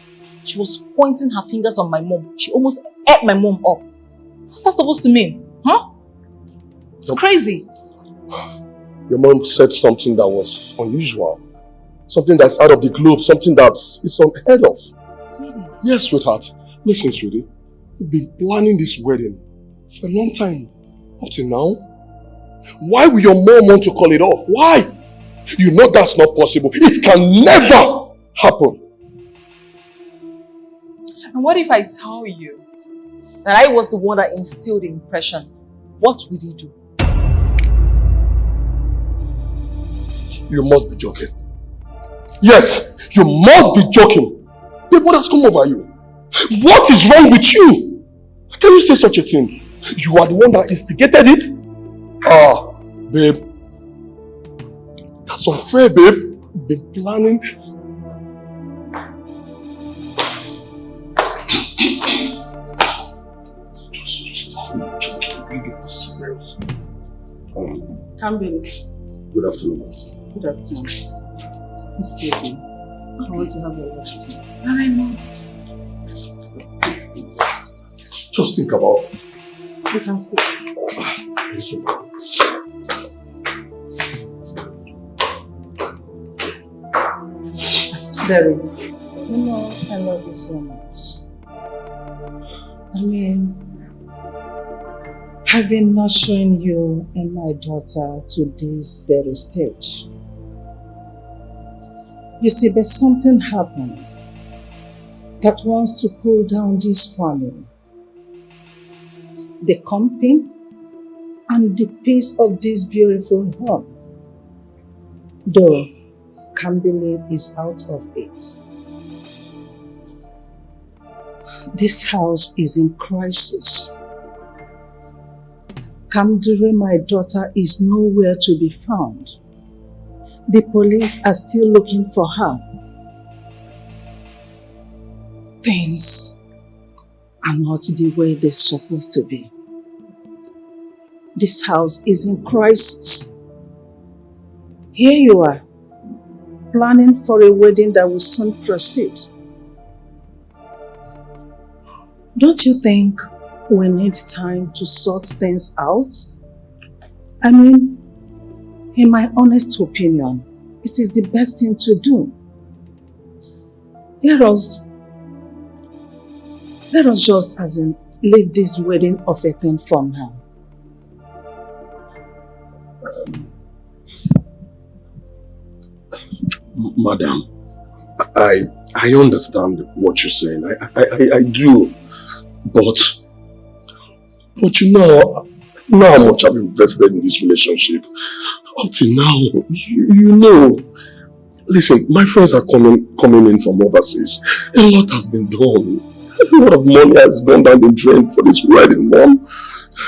She was pointing her fingers on my mom. She almost ate my mom up. What's that supposed to mean? Huh? It's crazy. Your mom said something that was unusual. Something that's out of the globe. Something that's unheard of. Really? Yes, sweetheart. Listen, sweetie. We've been planning this wedding for a long time. Up to now. Why will your mom want to call it off? Why? You know that's not possible. It can never happen. And what if I tell you that I was the one that instilled the impression? What will you do? You must be joking. Yes, you must be joking. Babe, what has come over you? What is wrong with you? How can you say such a thing? You are the one that instigated it? Ah, babe. That's unfair, babe. You've been planning. Campbell. Good afternoon. Good afternoon. Excuse me. I want to have a word with you. Hi, Mom. Just think about it. You can sit. Thank you. Derry, you know I love you so much. I mean, I've been nurturing you and my daughter to this very stage. You see, but something happened that wants to pull down this family. The company and the peace of this beautiful home. Though Campbell is out of it. This house is in crisis. Kamdure, my daughter, is nowhere to be found. The police are still looking for her. Things are not the way they're supposed to be. This house is in crisis. Here you are, planning for a wedding that will soon proceed. Don't you think we need time to sort things out? I mean, in my honest opinion, it is the best thing to do. Let us just leave this wedding of a thing for now. Madam, I understand what you're saying. I do. But you know how much I've invested in this relationship. Up till now, you know. Listen, my friends are coming in from overseas. A lot has been done. A lot of money has gone down the drain for this wedding, Mom.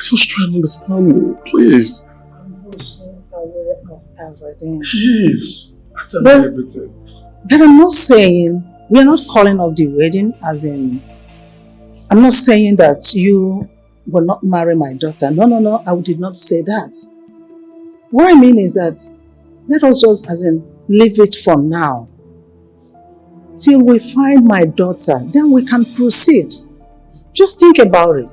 Just try and understand me, please. I'm also aware of everything. Please, tell me everything. But I'm not saying, we are not calling off the wedding as in, I'm not saying that you will not marry my daughter. No, I did not say that. What I mean is that let us just leave it for now. Till we find my daughter, then we can proceed. Just think about it.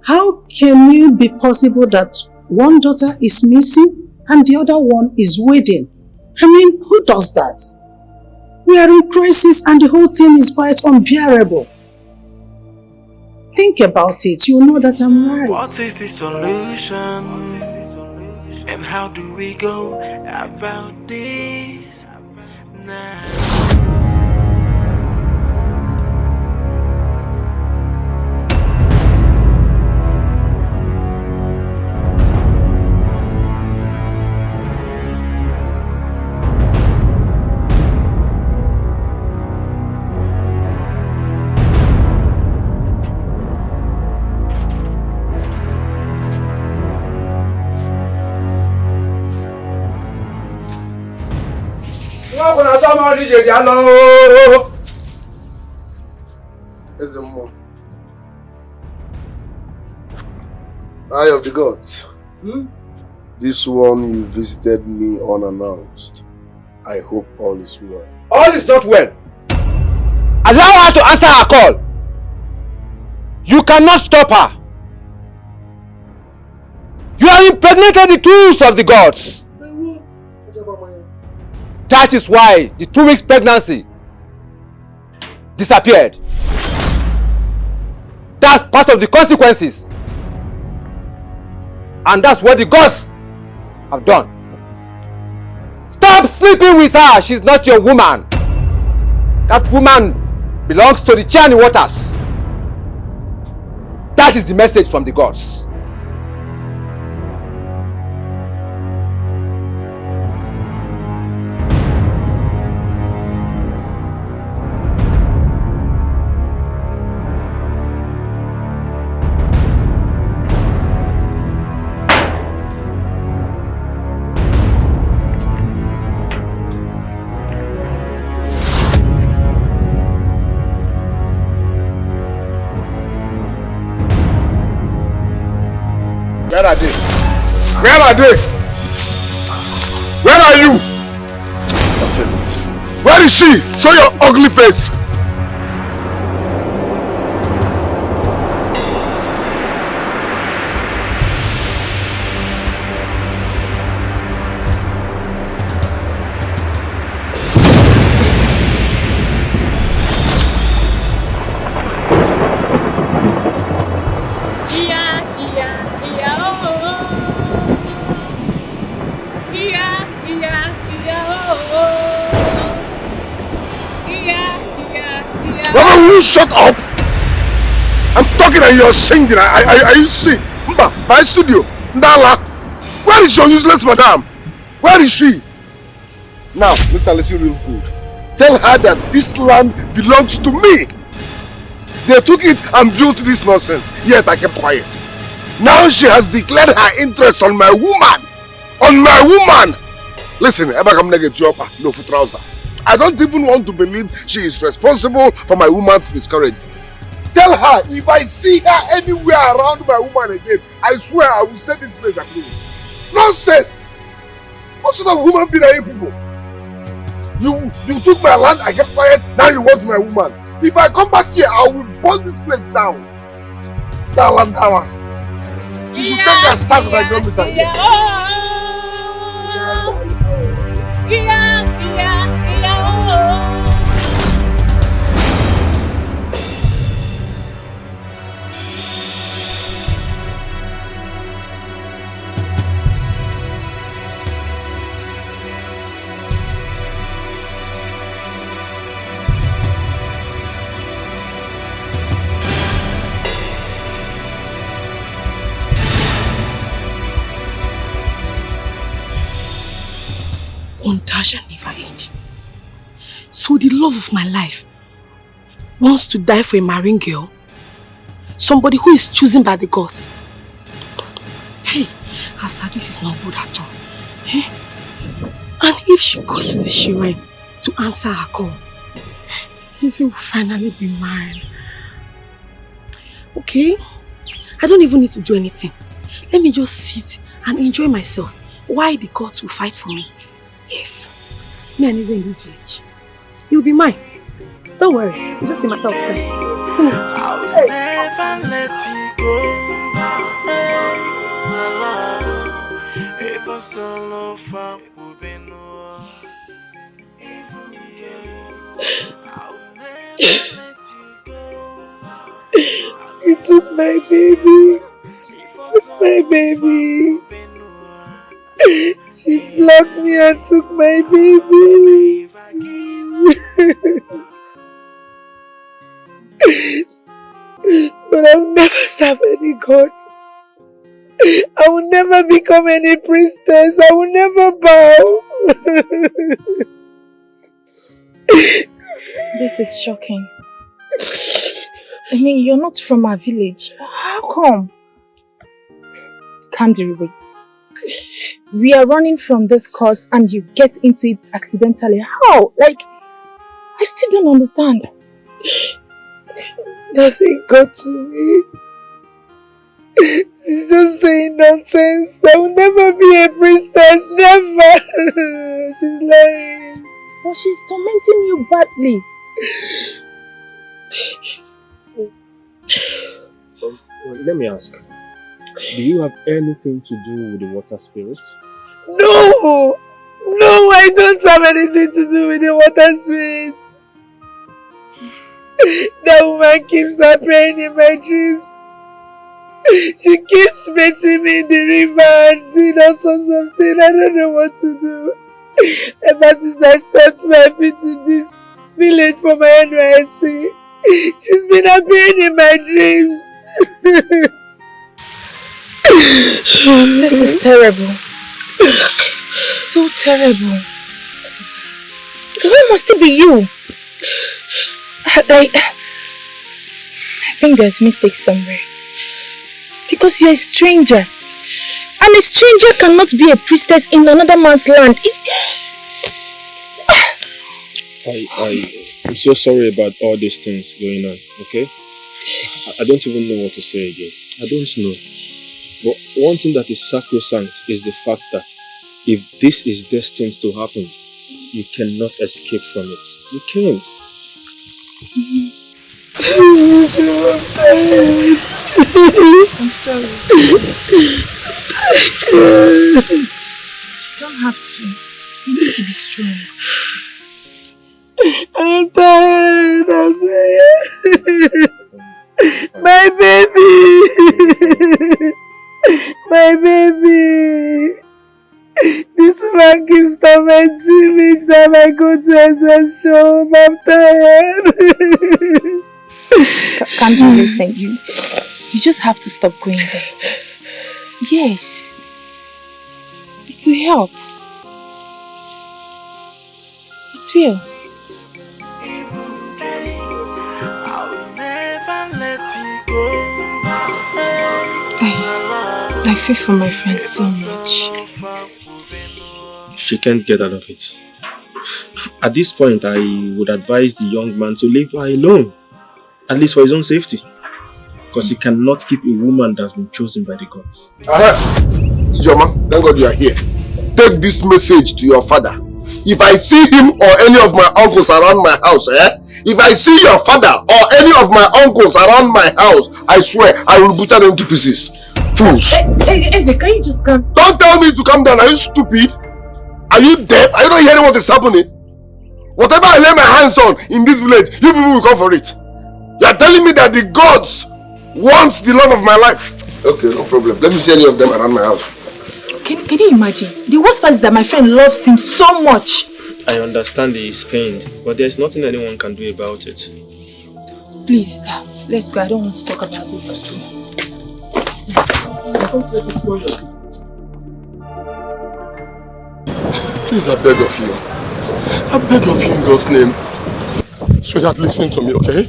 How can it be possible that one daughter is missing and the other one is waiting? I mean, who does that? We are in crisis and the whole thing is quite unbearable. Think about it, you know that I'm right. What is the solution? And how do we go about this now? Eye of the gods. This one you visited me unannounced. I hope all is well. All is not well. Allow her to answer her call. You cannot stop her. You have impregnated the tools of the gods. That is why the 2 weeks pregnancy disappeared. That's part of the consequences. And that's what the gods have done. Stop sleeping with her. She's not your woman. That woman belongs to the Chani waters. That is the message from the gods. Where are they? Where are they? Where are you? Where is she? Show your ugly face. Shut up! I'm talking and you're singing. Are you sick? Mba, my studio. Ndala. Where is your useless madam? Where is she? Now, Mr. Listen real good. Tell her that this land belongs to me. They took it and built this nonsense, yet I kept quiet. Now she has declared her interest on my woman. On my woman! Listen, no for trouser. I don't even want to believe she is responsible for my woman's miscarriage. tell her if I see her anywhere around my woman again, I swear I will set this place ablaze. Nonsense! What sort of human being are you people? You took my land, I kept quiet, now you want my woman. If I come back here, I will burn this place down. That land, that one. You should take their staff that I don't meet her here. Wonder shall never end. So the love of my life wants to die for a marine girl? Somebody who is chosen by the gods? Hey, Asa, this is not good at all. Hey? And if she goes to the shrine to answer her call, Izzy will finally be mine. Okay? I don't even need to do anything. Let me just sit and enjoy myself while the gods will fight for me. Yes. Me and Izzy in this village. You'll be mine. Don't worry. It's just a matter of time. I'll never let you go. Hey, my love. If I solo far, we'll be no. I'll never let you go. You took my baby. You took my baby. She flogged me and took my baby. But I'll never serve any god. I will never become any priestess. I will never bow. This is shocking. I mean, you're not from our village. How come? Can't wait. We are running from this course and you get into it accidentally. How? Like, I still don't understand. Nothing got to me. She's just saying nonsense. I will never be a priestess. Never. She's lying. But she's tormenting you badly. Let me ask. Do you have anything to do with the water spirits? No! No, I don't have anything to do with the water spirits. That woman keeps appearing in my dreams. She keeps meeting me in the river and doing all sorts of things. I don't know what to do. Ever since I stepped my feet in this village for my NYSC, she's been appearing in my dreams. This is terrible. So terrible. Why must it be you? I think there's mistake somewhere. Because you're a stranger. And a stranger cannot be a priestess in another man's land. I'm so sorry about all these things going on, okay? I don't even know what to say again. I don't know. But one thing that is sacrosanct is the fact that if this is destined to happen, you cannot escape from it. You can't. I'm sorry. You don't have to. You need to be strong. I'm tired. My baby. My baby. This man keeps tormenting me each time I go to SS show. I'm tired. Can't you listen? You just have to stop going there. Yes. It will help. It will. I'll never let you go. I feel for my friend so much. She can't get out of it. At this point, I would advise the young man to leave her alone. At least for his own safety. Because he cannot keep a woman that's been chosen by the gods. Ijoma, thank God you are here. Take this message to your father. If I see him or any of my uncles around my house, if I see your father or any of my uncles around my house, I swear I will butcher them to pieces. Fools. Hey, can you just come? Don't tell me to calm down. Are you stupid? Are you deaf? Are you not hearing what is happening? Whatever I lay my hands on in this village, you people will come for it. You are telling me that the gods want the love of my life. Okay, no problem. Let me see any of them around my house. Can you imagine? The worst part is that my friend loves him so much. I understand he is pained, but there's nothing anyone can do about it. Please, let's go. I don't want to talk about this. Let's go. Please, I beg of you. I beg of you in God's name. Sweetheart, listen to me, okay?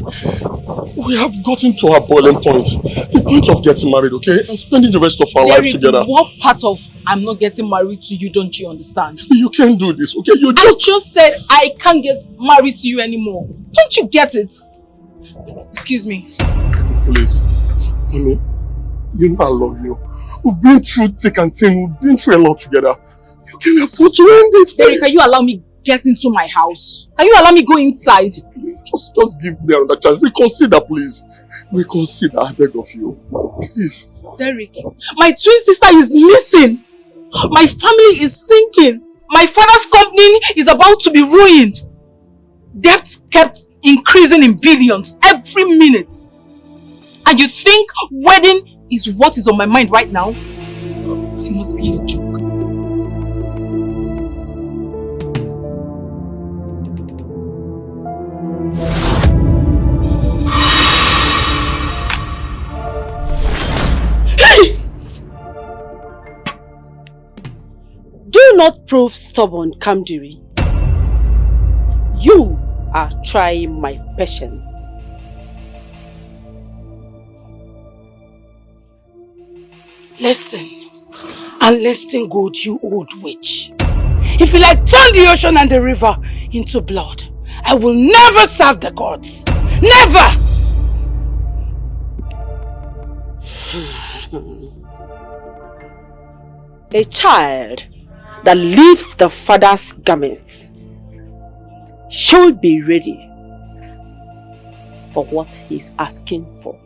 We have gotten to our boiling point. The point of getting married, okay? And spending the rest of our life together. What part of I'm not getting married to you don't you understand? You can't do this, okay? I just said I can't get married to you anymore. Don't you get it? Excuse me. Please, honey, you know I love you. We've been through thick and thin. We've been through a lot together. You can afford to end it, please. Derek, can you allow me get into my house? Can you allow me go inside? Just give me another chance. Reconsider, please. Reconsider, I beg of you. Please. Derek, my twin sister is missing. My family is sinking. My father's company is about to be ruined. Debts kept increasing in billions every minute. And you think wedding is what is on my mind right now? It must be a joke. Do not prove stubborn, Kamdiri. You are trying my patience. Listen, and listen good, you old witch. If you like turn the ocean and the river into blood, I will never serve the gods. Never! A child that leaves the father's garments should be ready for what he's asking for.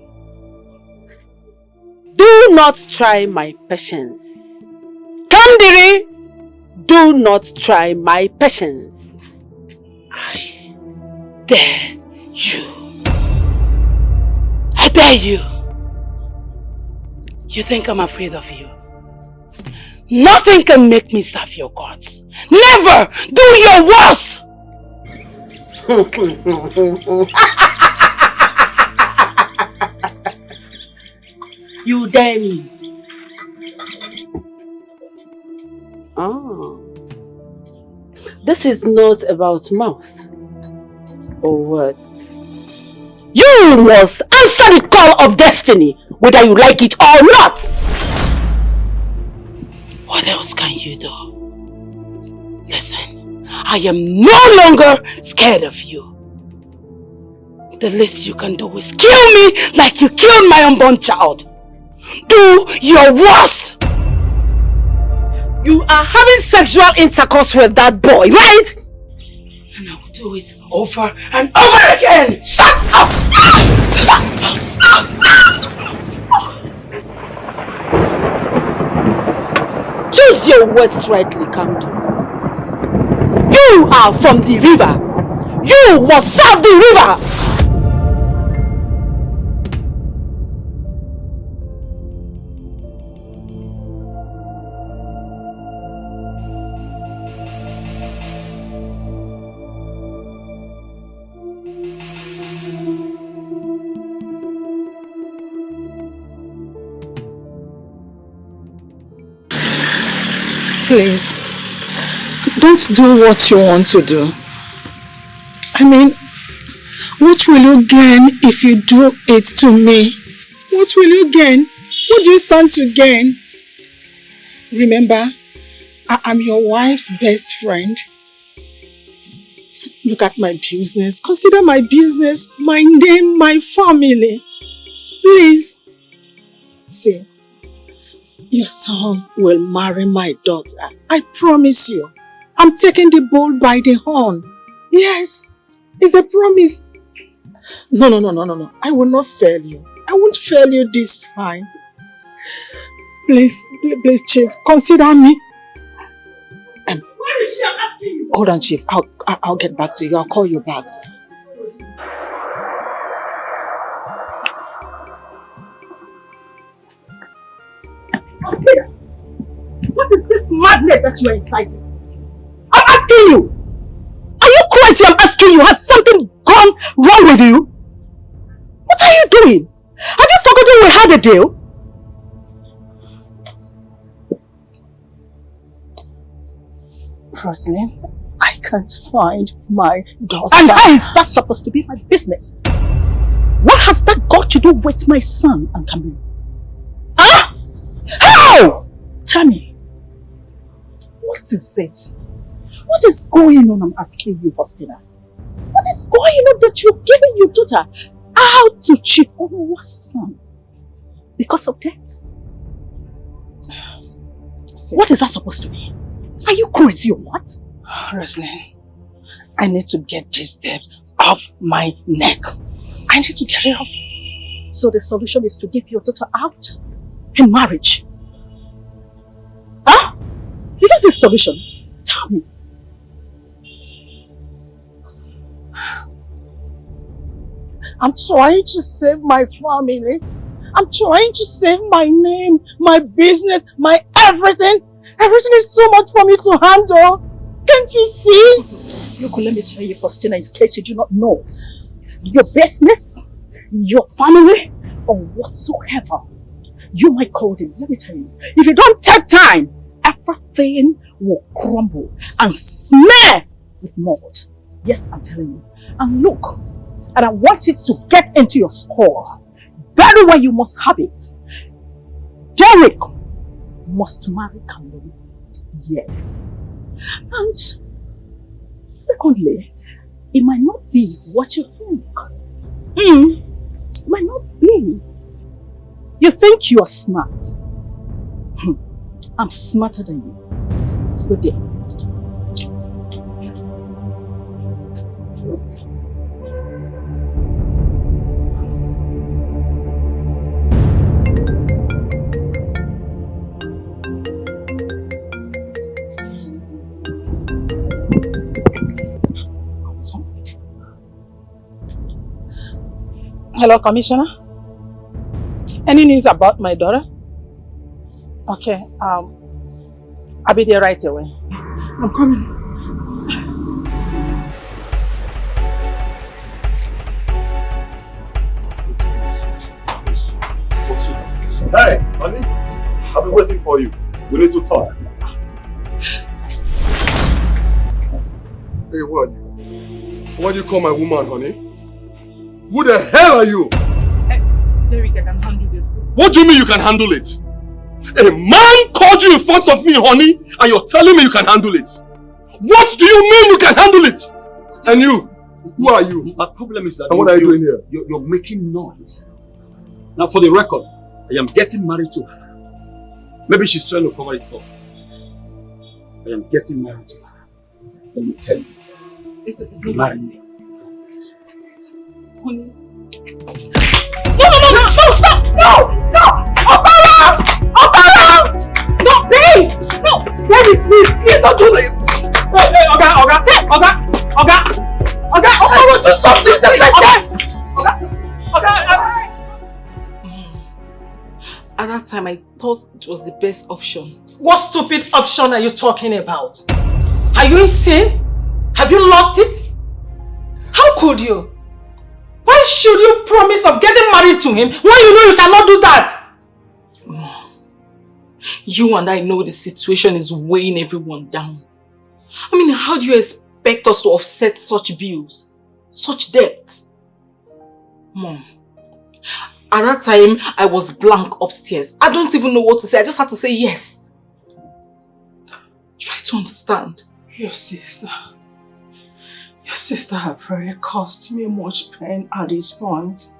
Do not try my patience. Kamdiri, do not try my patience. I dare you. I dare you. You think I'm afraid of you? Nothing can make me serve your gods. Never! Do your worst! You dare me. Oh. This is not about mouth. Or words. You must answer the call of destiny, whether you like it or not! What else can you do? Listen, I am no longer scared of you. The least you can do is kill me like you killed my unborn child. Do your worst! You are having sexual intercourse with that boy, right? And I will do it over and over again! Shut up! Choose your words rightly, Kamdi. You are from the river. You must serve the river! Please, don't do what you want to do. I mean, what will you gain if you do it to me? What will you gain? What do you stand to gain? Remember, I am your wife's best friend. Look at my business. Consider my business, my name, my family. Please. See, your son will marry my daughter. I promise you. I'm taking the bull by the horn. Yes, it's a promise. No. I will not fail you. I won't fail you this time. Please, Chief, consider me. Where is she? I'm asking you. Hold on, Chief. I'll get back to you. I'll call you back. What is this madness that you are inciting? I'm asking you! Are you crazy? I'm asking you. Has something gone wrong with you? What are you doing? Have you forgotten we had a deal? Roslyn, I can't find my daughter. And how is that supposed to be my business? What has that got to do with my son and Camille? Huh? How? Tell me. What is it? What is going on? I'm asking you, Faustina. What is going on that you're giving your daughter out to Chief Onowa's son? Because of that? What is that supposed to be? Are you crazy or what? Roslyn, I need to get this debt off my neck. I need to get it off. So the solution is to give your daughter out in marriage? Huh? Is that the solution? Tell me. I'm trying to save my family. I'm trying to save my name, my business, my everything. Everything is too much for me to handle. Can't you see? Look, let me tell you, Faustina, in case you do not know. Your business, your family, or whatsoever you might call them, let me tell you, if you don't take time, everything will crumble and smear with mud. Yes, I'm telling you. And look, and I want you to get into your score. Very well, you must have it. Derek must marry Camille. Yes. And secondly, it might not be what you think. It might not be. You think you're smart. I'm smarter than you. Good day. Hello, Commissioner. Any news about my daughter? Okay, I'll be there right away. I'm coming. Hey, honey, I've been waiting for you. We need to talk. Hey, what? Why do you call my woman, honey? Who the hell are you? Derek, I can handle this. What do you mean you can handle it? A man called you in front of me, honey, and you're telling me you can handle it. What do you mean you can handle it? And you? Who are you? My problem is that and what are you doing here? You're making noise. Now, for the record, I am getting married to her. Maybe she's trying to cover it up. I am getting married to her. Let me tell you. It's not marry me. Honey. No, stop! No! Opera! No, babe! No! Baby, please don't do it! Hey, Oga! Do something like that! At that time, I thought it was the best option. What stupid option are you talking about? Are you insane? Have you lost it? How could you? Why should you promise of getting married to him when you know you cannot do that? You and I know the situation is weighing everyone down. I mean, how do you expect us to offset such bills? Such debts? Mom, at that time, I was blank upstairs. I don't even know what to say. I just had to say yes. Try to understand. Your sister. Your sister have really caused me much pain at this point.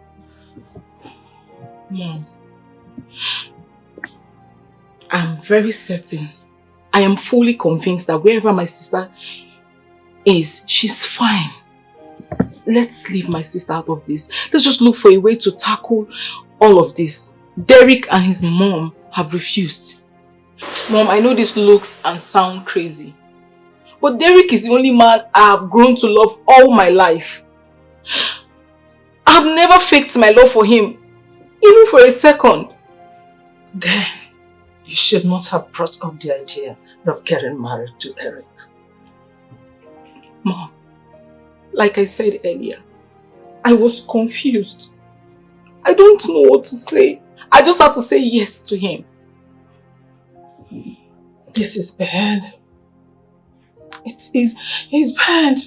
Mom, I'm very certain, I am fully convinced that wherever my sister is, she's fine. Let's leave my sister out of this. Let's just look for a way to tackle all of this. Derek and his mom have refused. Mom, I know this looks and sound crazy, but Derek is the only man I have grown to love all my life. I've never faked my love for him, even for a second. Then you should not have brought up the idea of getting married to Eric. Mom, like I said earlier, I was confused. I don't know what to say. I just had to say yes to him. This is bad. It's bad.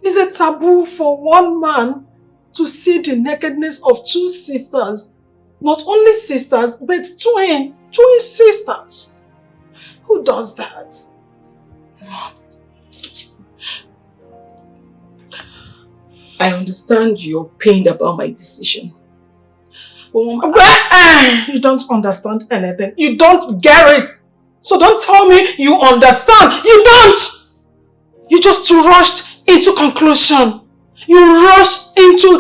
It's a taboo for one man to see the nakedness of two sisters. Not only sisters, but twin sisters. Who does that? Mom, I understand you're pained about my decision. Mom, you don't understand anything. You don't get it. So don't tell me you understand. You don't. You just rushed into conclusion. You rushed into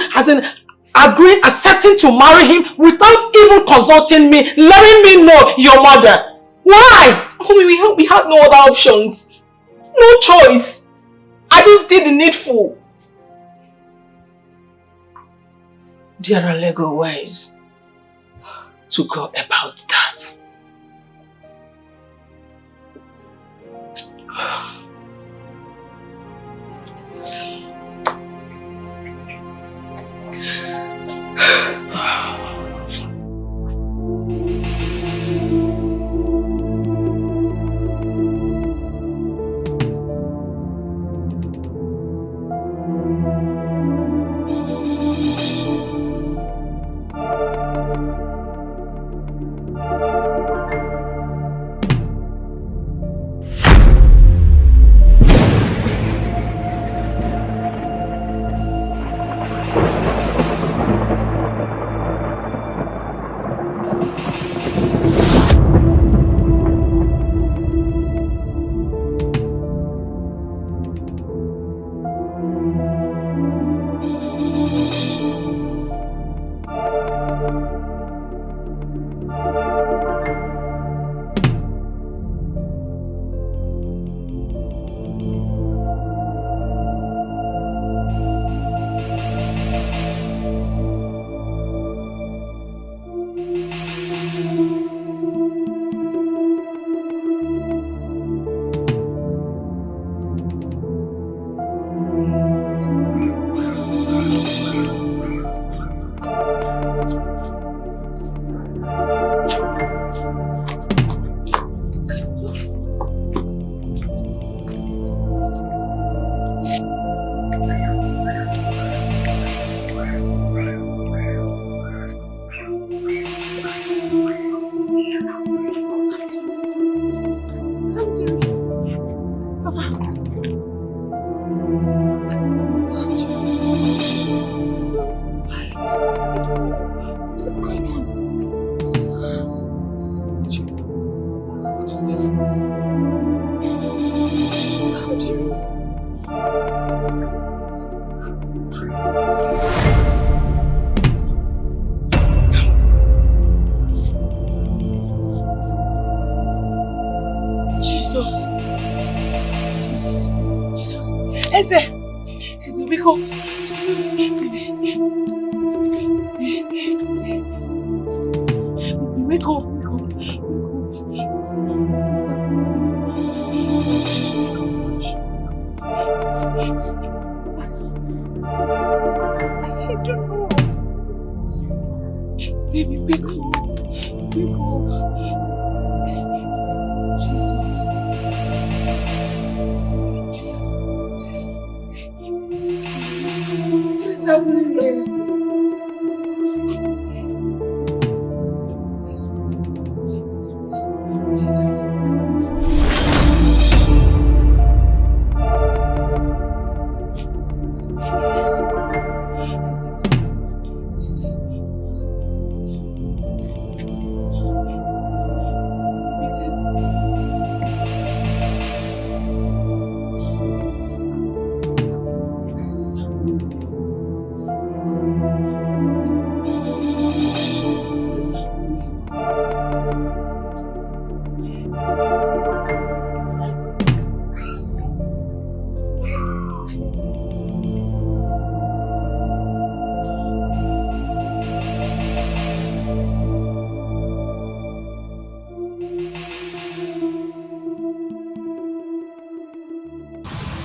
accepting to marry him without even consulting me, letting me know your mother. Why? Mommy, we had no other options. No choice. I just did the needful. There are legal ways to go about that.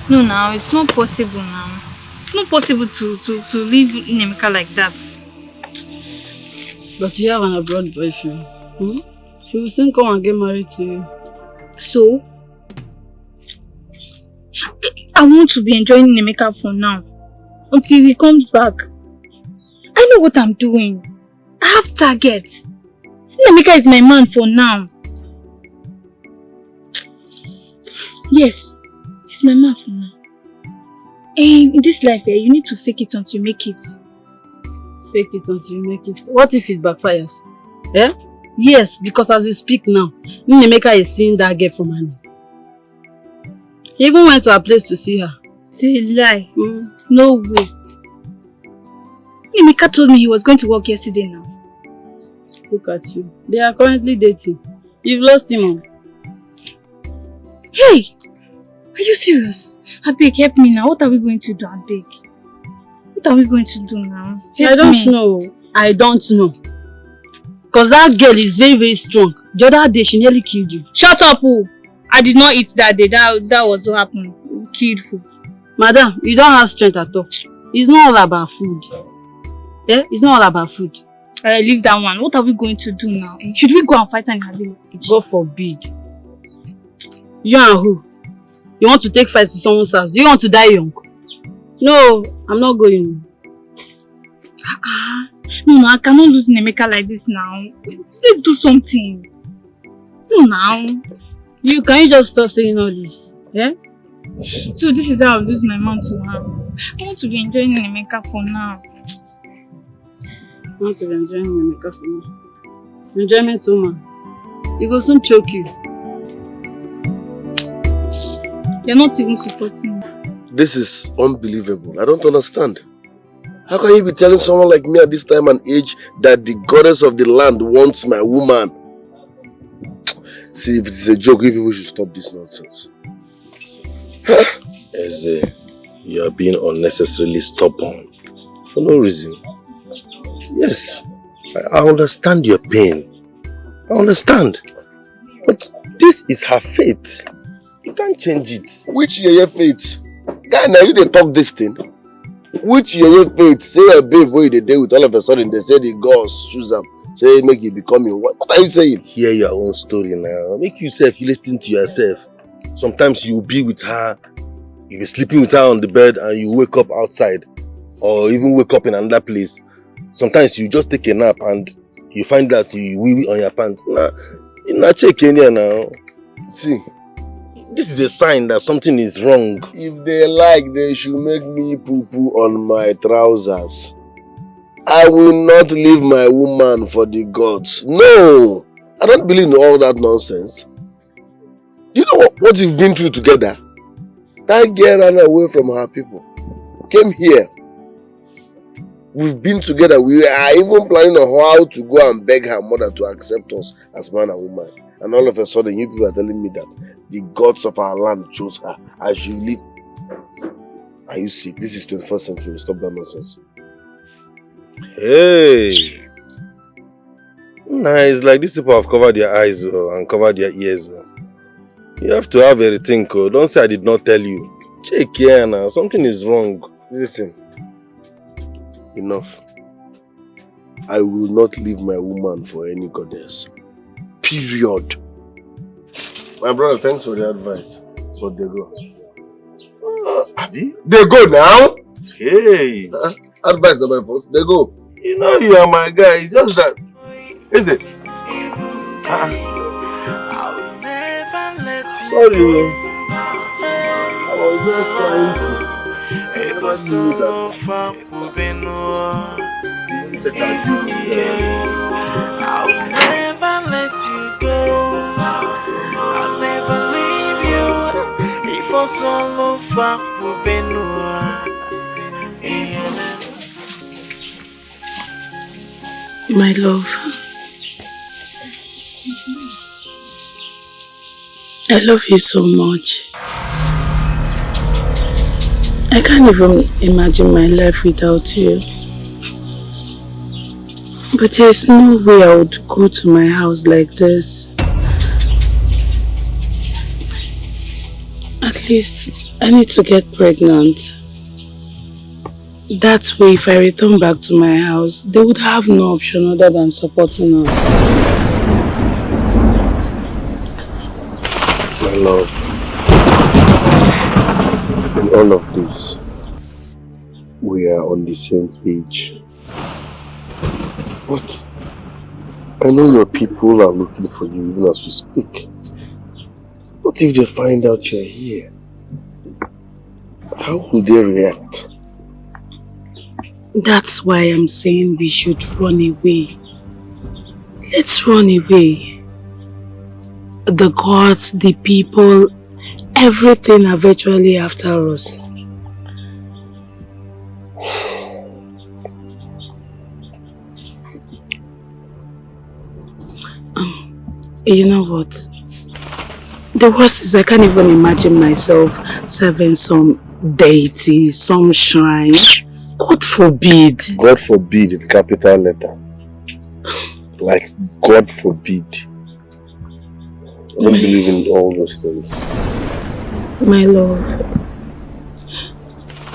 No, now it's not possible now. It's not possible to leave Nemeka like that. But you have an abroad boyfriend. He will soon come and get married to you. So? I want to be enjoying Nemeka for now. Until he comes back. I know what I'm doing. I have targets. Nemeka is my man for now. Yes, he's my man for now. In this life, you need to fake it until you make it. Fake it until you make it. What if it backfires? Yeah? Yes, because as we speak now, Nemeka is seeing that girl from Annie. He even went to her place to see her. Say a lie. No way. Nemeka told me he was going to work yesterday now. Look at you. They are currently dating. You've lost him. Hey! Are you serious? Abeg, help me now. What are we going to do, Abeg? What are we going to do now? I don't know. I don't know. Because that girl is very, very strong. The other day, she nearly killed you. Shut up, oh! I did not eat that day. That was what happened. Killed food. Madam, you don't have strength at all. It's not all about food. Yeah? It's not all about food. Leave that one. What are we going to do now? Should we go and fight and have it? God forbid. You and who? You want to take fight to someone's house? Do you want to die young? No, I'm not going. No, I cannot lose Nemeka like this now. Let's do something. No, now. Can you just stop saying all this? Yeah? So this is how I'll lose my man to her. I want to be enjoying Nemeka for now. I want to be enjoying Nemeka for now. Enjoyment too, man. He will soon choke you. You're not even supporting me. This is unbelievable. I don't understand. How can you be telling someone like me at this time and age that the goddess of the land wants my woman? See, if it's a joke, you people should stop this nonsense. Eze, you are being unnecessarily stubborn. For no reason. Yes, I understand your pain. I understand. But this is her fate. You can't change it. Which your fate? Guy, now you dey talk this thing. Which your fate? Say a babe where you dey with all of a sudden they say the gods choose up. Say make you becoming what? What are you saying? Hear your own story now. Make yourself listen to yourself. Sometimes you'll be with her, you'll be sleeping with her on the bed and you wake up outside. Or even wake up in another place. Sometimes you just take a nap and you find that you wee on your pants. Nah, you're not checking here now. See, this is a sign that something is wrong. If they like, they should make me poo-poo on my trousers. I will not leave my woman for the gods. No! I don't believe in all that nonsense. Do you know what you've been through together? That girl ran away from her people. Came here. We've been together. We are even planning on how to go and beg her mother to accept us as man and woman. And all of a sudden, you people are telling me that the gods of our land chose her. I should leave. Are you sick? This is 21st century. Stop that nonsense. Hey! Nice. Like these people have covered their eyes and covered their ears. You have to have a rethink. Don't say I did not tell you. Check here now. Something is wrong. Listen. Enough. I will not leave my woman for any goddess. Period. My brother, thanks for the advice. But they go. Abi? They go now? Hey. Advice number 4. They go. You know you are my guy. It's just that. Is it? Sorry. I was just trying to. I'll never let you go. I'll never leave you. If I solo fuck my love, I love you so much. I can't even imagine my life without you. But there's no way I would go to my house like this. At least I need to get pregnant. That way, if I return back to my house, they would have no option other than supporting us. My love, in all of this, we are on the same page. But I know your people are looking for you even as we speak. What if they find out you're here? How will they react? That's why I'm saying we should run away. Let's run away. The gods, the people, everything are virtually after us. You know what? The worst is I can't even imagine myself serving some deity, some shrine. God forbid. God forbid in capital letter. Like, God forbid. I don't believe in all those things. My love,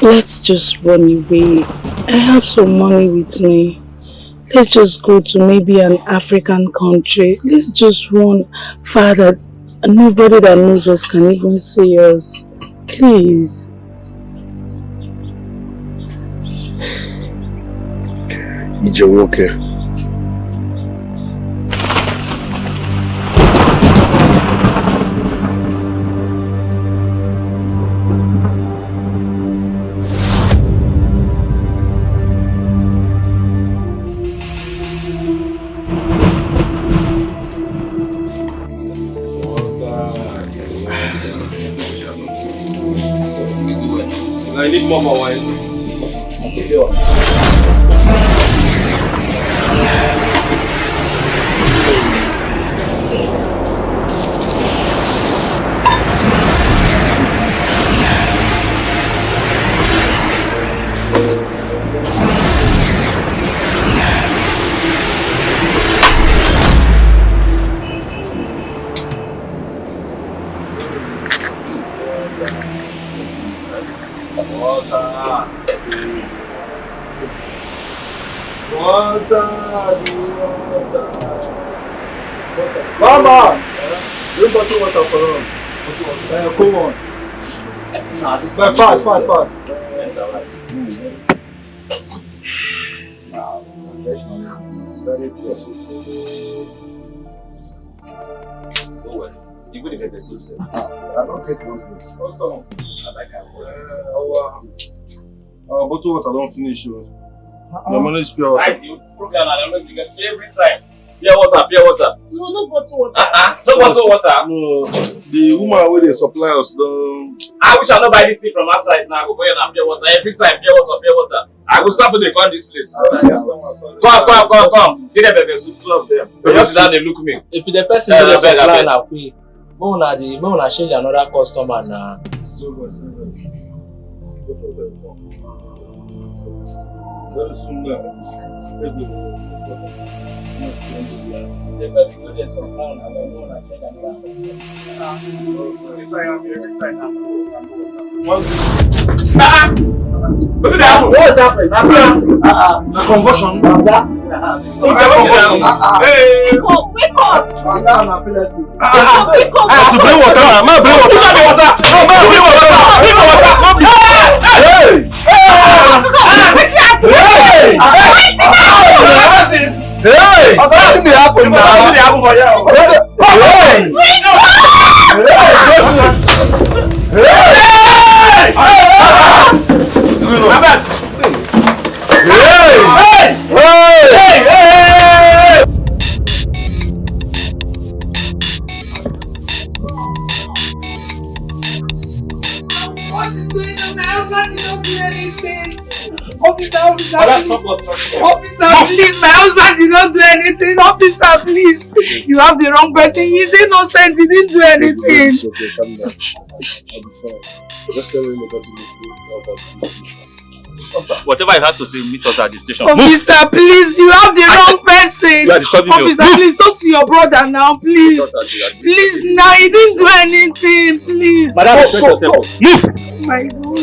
let's just run away. I have some money with me. Let's just go to maybe an African country. Let's just run farther. Nobody that knows us can even see us. Please. Ijewoke. I need more wine. Mama! Bring bottle water for us. Come on. Fast. Even if it's soup, I don't take nonsense. I like our bottle water don't finish. Your money is pure water. You program and I get every time. Pure water. No bottle water. No bottle water. No, the woman where they supply us don't. I wish I don't buy this thing from outside now. Go buy pure water every time. Pure water. I will start to call this place. Come. Get them soup, two of them. They just sit down and look at me. If the person is supply now, we will show you another customer now. So good. Very soon the person will get some down and then go and check What's happening? A conversion. Hey! Wake up! To bring water. Hey! What's happening What is going on? My husband did not do anything. Officer, please, my husband did not do anything. Officer, please. You have the wrong person. He's innocent. He didn't do anything. It's okay, calm down. I'll be fine. Just tell him about the Officer, whatever you have to say, meet us at the station. Officer, please, you have the wrong person. You are disturbing me. Officer, please, talk to your brother now, please. Please, now, he didn't do anything, please. Madam, go. Move! My God,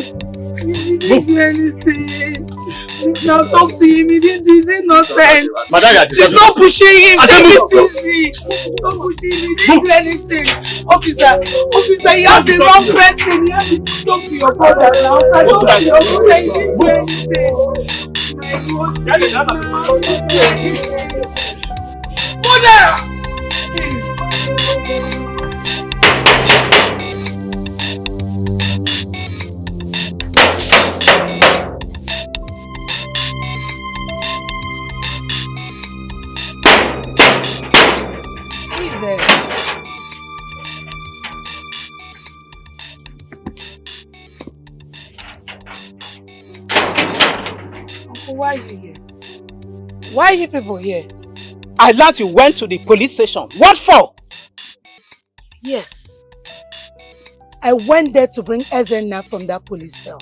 he didn't do anything. Please, now talk to him, he didn't do anything. He's innocent. Madam, please, stop pushing him. Take it easy. Stop pushing him, he didn't do anything. Officer, you have the wrong person. You have to talk to your brother now. Talk to your brother, he didn't do anything. Mother! Who is there? Uncle, why are you here? Why are you people here? At last you went to the police station. What for? Yes. I went there to bring Ezenna from that police cell.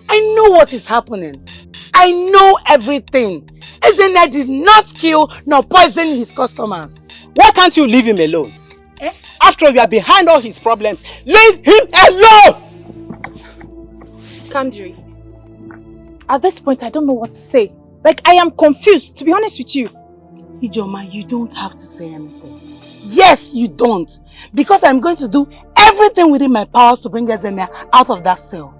I know what is happening. I know everything. Ezenna did not kill nor poison his customers. Why can't you leave him alone? After all, you are behind all his problems. Leave him alone! Kandri, at this point, I don't know what to say. Like, I am confused, to be honest with you. Ijoma, you don't have to say anything. Yes, you don't. Because I'm going to do everything within my powers to bring Ezenna out of that cell.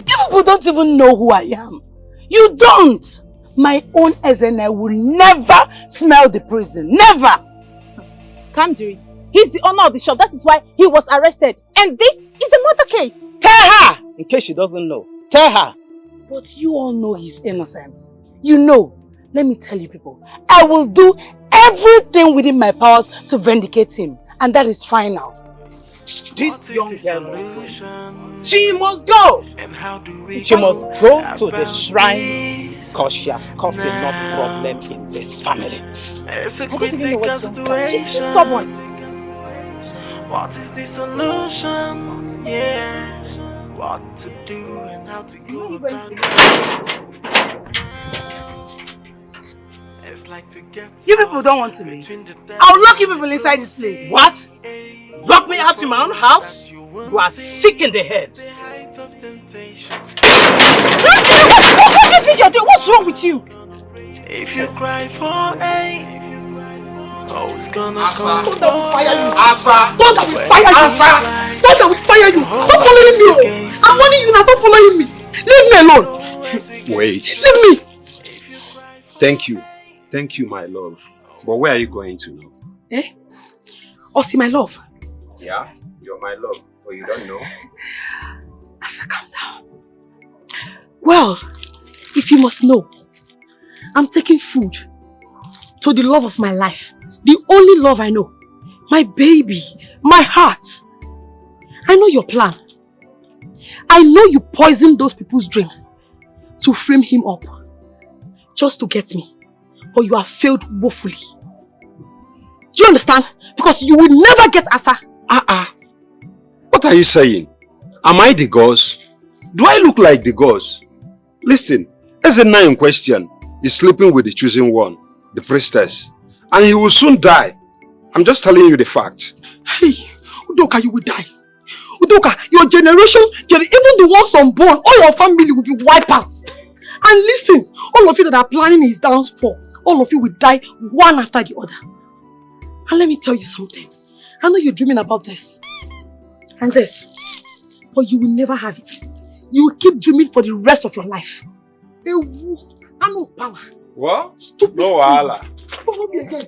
You people don't even know who I am. You don't. My own Ezenna will never smell the prison. Never. Kandri, he's the owner of the shop. That is why he was arrested. And this is a murder case. Tell her! In case she doesn't know. Tell her. But you all know he's innocent. You know. Let me tell you people, I will do everything within my powers to vindicate him. And that is final. This young girl must go. She must go. She must go to the shrine because she has caused enough problem in this family. It's a I don't even know critical what's going on. She's situation. stubborn. What is the solution? Yeah. What to do and how to go about it. It's like to get You people don't want to leave. I'll lock you people inside this place. What? Lock me out in my own house? You are sick in the head. What do you think you're doing? What's wrong with you? If you cry for aid, oh, it's gonna come Don't for fire you. Asa. Don't fire you. Don't fire you. Stop following me. I'm warning you now. Stop following me. Leave me alone. Wait. Leave me. Thank you, my love. But where are you going to now? Osi, my love. Yeah, you're my love. But you don't know. Asa, calm down. Well, if you must know, I'm taking food to the love of my life. The only love I know. My baby. My heart. I know your plan. I know you poisoned those people's drinks to frame him up. Just to get me. But you have failed woefully. Do you understand? Because you will never get Asa. What are you saying? Am I the ghost? Do I look like the ghost? Listen, Ezenna in question is sleeping with the chosen one, the priestess. And he will soon die. I'm just telling you the fact. Hey, Udoka, you will die. Udoka, your generation, even the ones unborn, all your family will be wiped out. And listen, all of you that are planning his downfall, all of you will die one after the other. And let me tell you something. I know you're dreaming about this. And this. But you will never have it. You will keep dreaming for the rest of your life. What? Stupid. No wahala. Follow me again.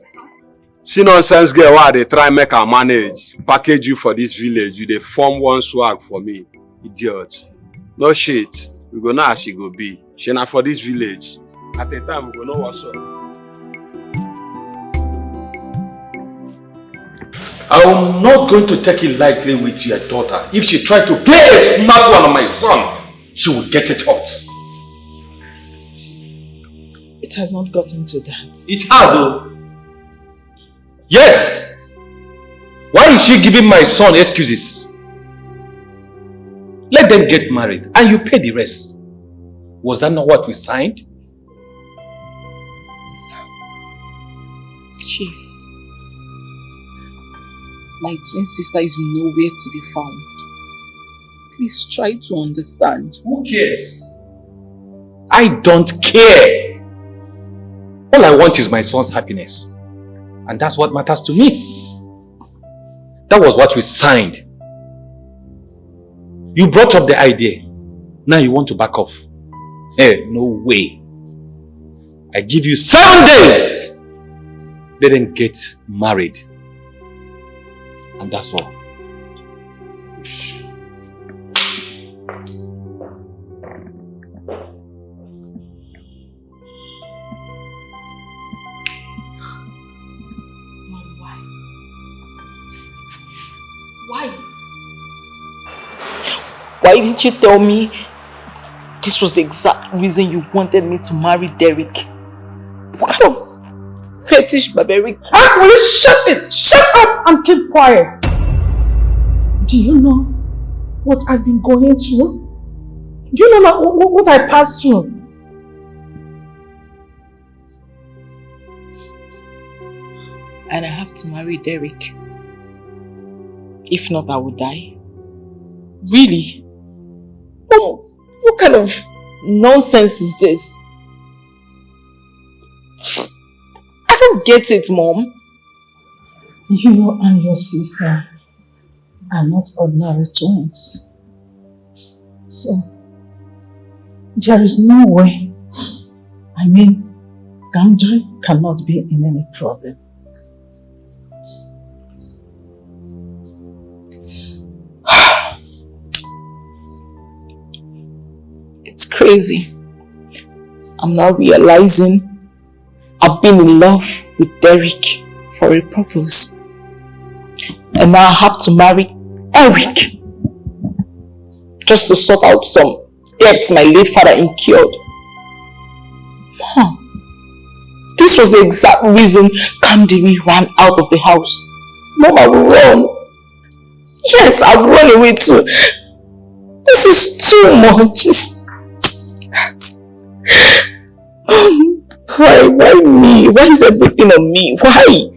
See nonsense girl, why they try make her manage. Package you for this village. You they form one swag for me. Idiot. No shit. We go know how she go be. She not for this village. At the time, we go know what's up. I'm not going to take it lightly with your daughter. If she tried to play a smart one on my son, she will get it hot. It has not gotten to that. It has, oh. Yes! Why is she giving my son excuses? Let them get married and you pay the rest. Was that not what we signed? Chief, my twin sister is nowhere to be found. Please try to understand. Who cares? I don't care. All I want is my son's happiness. And that's what matters to me. That was what we signed. You brought up the idea. Now you want to back off. Hey, no way. I give you 7 days. Let them get married. And that's all. Why didn't you tell me this was the exact reason you wanted me to marry Derek? What kind of fetish barbaric? Will you shut it? Shut up and keep quiet. Do you know what I've been going through? Do you know what I passed through? And I have to marry Derek. If not, I will die. Really? What kind of nonsense is this? I don't get it, Mom. You and your sister are not ordinary twins. So, there is no way. I mean, Gandri cannot be in any problem. It's crazy. I'm now realizing I've been in love with Derek for a purpose. And now I have to marry Eric just to sort out some debts my late father incurred. Mom, this was the exact reason Kandiri ran out of the house. Mom, I will run. Yes, I'll run away too. This is too much. Why me? Why is everything on me? Why?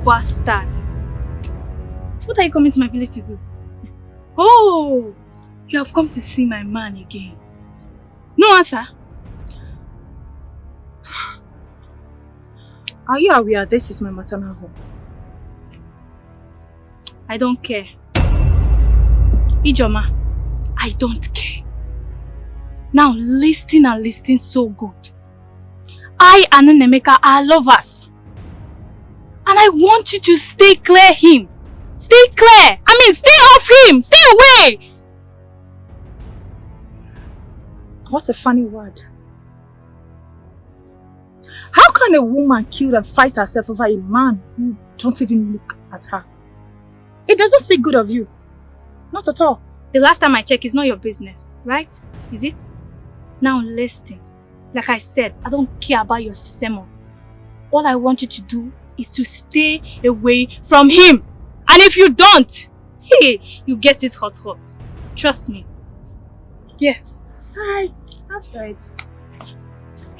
Bastard. What are you coming to my village to do? Oh, you have come to see my man again. No answer. Are you aware this is my maternal home? I don't care. Ijoma, I don't care. Now listen so good. I and Nemeka are lovers. And I want you to stay clear him. Stay clear. I mean, stay off him. Stay away. What a funny word. How can a woman kill and fight herself over a man who don't even look at her? It doesn't speak good of you. Not at all. The last time I checked, it's not your business, right? Is it? Now listen. Like I said, I don't care about your sermon. All I want you to do is to stay away from him. And if you don't, hey, you get it hot. Trust me. Yes. Hi. That's right.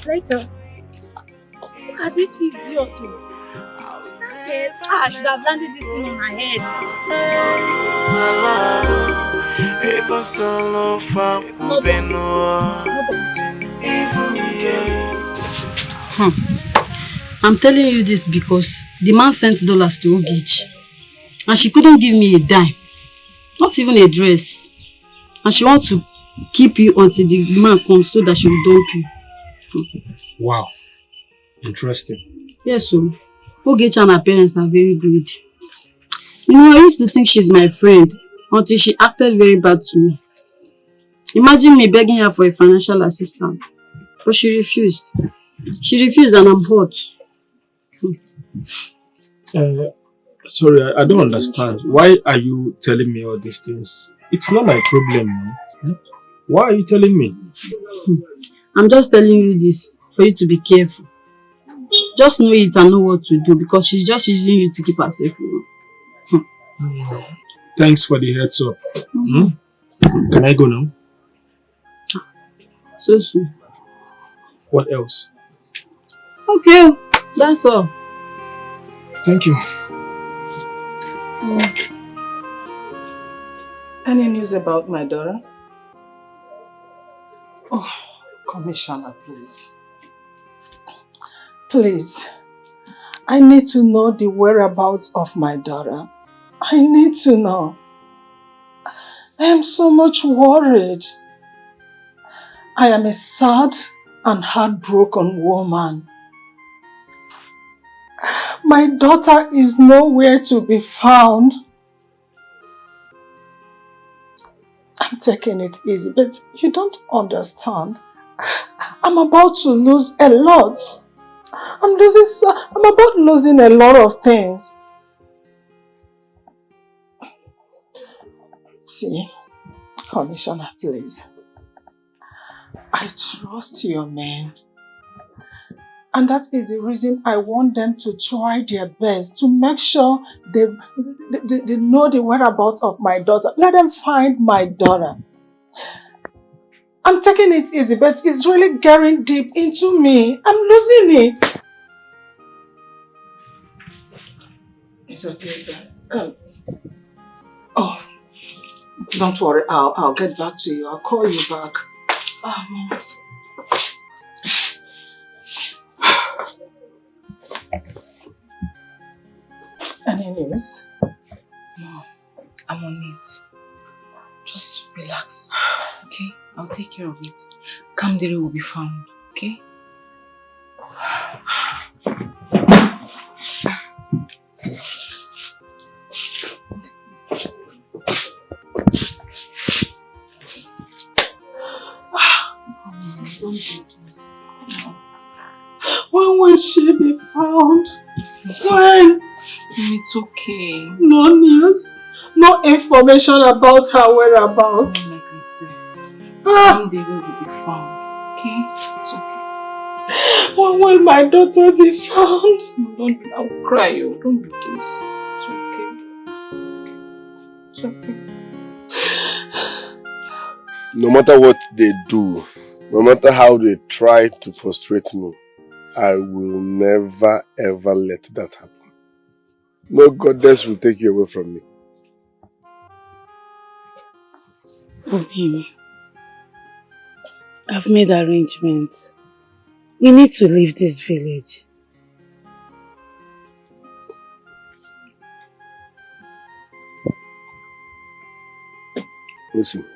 Later. Look at this idiot. I should have landed this thing on my head. I'm telling you this because the man sent dollars to Ogich and she couldn't give me a dime, not even a dress, and she wants to keep you until the man comes so that she will dump you. Wow, interesting. Yes, so Ogich and her parents are very good. You know, I used to think she's my friend, until she acted very bad to me. Imagine me begging her for a financial assistance. But she refused. She refused and I'm hurt. Sorry, I don't understand. Why are you telling me all these things? It's not my problem now. Why are you telling me? I'm just telling you this for you to be careful. Just know it and know what to do because she's just using you to keep her safe. Thanks for the heads up. Can I go now? So soon. What else? Okay, that's all. Thank you. Any news about my daughter? Oh, Commissioner, please. Please. I need to know the whereabouts of my daughter. I need to know. I am so much worried. I am a sad and heartbroken woman. My daughter is nowhere to be found. I'm taking it easy, but you don't understand. I'm about to lose a lot. I'm about losing a lot of things. See, Commissioner, please. I trust your men. And that is the reason I want them to try their best to make sure they know the whereabouts of my daughter. Let them find my daughter. I'm taking it easy, but it's really getting deep into me. I'm losing it. It's okay, sir. Oh, don't worry. I'll get back to you. I'll call you back. Any news? No, I'm on it. Just relax, okay? I'll take care of it. Kamdere will be found, okay? Don't do this. No. When will she be found? When? It's okay. No news? No information about her whereabouts? Like I said, Kamdere will be found, okay? It's okay. When will my daughter be found? No, I'll cry you. Don't do this. It's okay. It's okay. No matter what they do, no matter how they try to frustrate me, I will never ever let that happen. No goddess will take you away from me. Obim, I've made arrangements. We need to leave this village. Listen,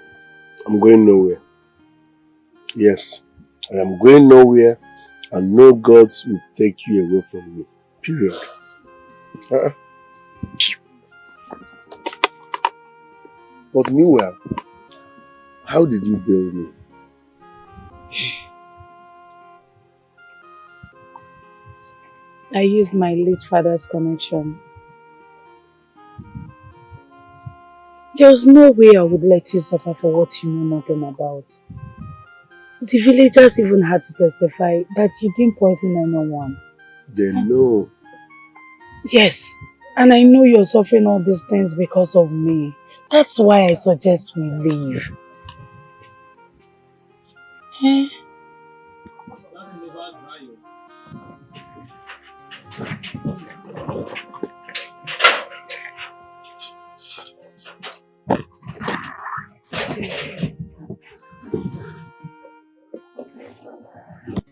I'm going nowhere. Yes, I am going nowhere and no gods will take you away from me. Period. But meanwhile, how did you build me? I used my late father's connection. There was no way I would let you suffer for what you know nothing about. The villagers even had to testify that you didn't poison anyone. They know. Yes, and I know you're suffering all these things because of me. That's why I suggest we leave. Eh?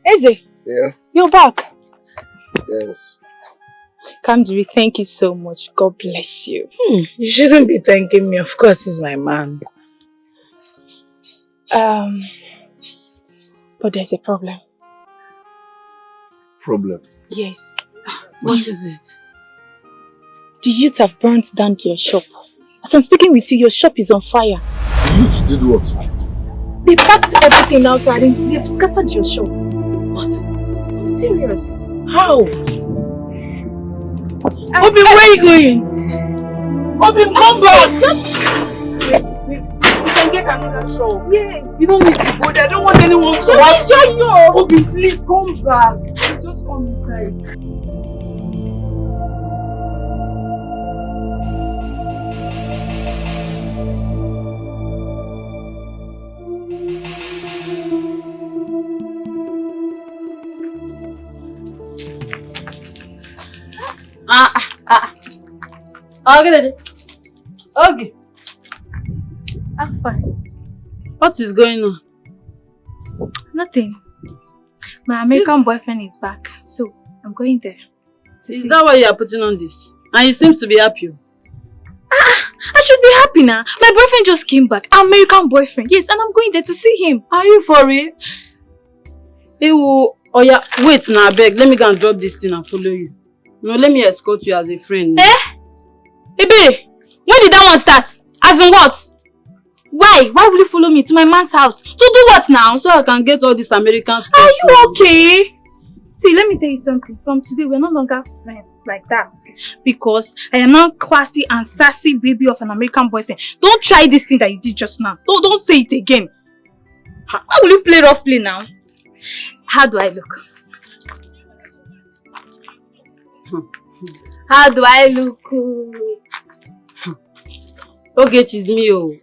Eze, Yeah? you're back. Yes. Kamdere, thank you so much. God bless you. You shouldn't be thanking me. Of course, he's my man. But there's a problem. Problem? Yes. What is it? The youths have burnt down your shop. As I'm speaking with you, your shop is on fire. The youth did what? They packed everything outside and they've scattered your shop. What? I'm serious. How? Obi, where are you going? Obi, come back! We can get another shop. Yes. You don't need to go there. I don't want anyone to watch you. Obi, please come back. Please just come inside. Okay. I'm fine. What is going on? Nothing. My American boyfriend is back, so I'm going there. Is that why you are putting on this? And he seems to be happy. I should be happy now. My boyfriend just came back. American boyfriend. Yes, and I'm going there to see him. Are you for real? Oh yeah, wait now, I beg. Let me go and drop this thing and follow you. No, let me escort you as a friend. Ebe, when did that one start? As in what? Why? Why will you follow me to my man's house? To do what now? So I can get all this American stuff. Are you okay? See, let me tell you something. From today, we're no longer friends like that. Because I am now classy and sassy baby of an American boyfriend. Don't try this thing that you did just now. Don't say it again. How will you play rough play now? How do I look? How do I look? Okay, it's me, oh.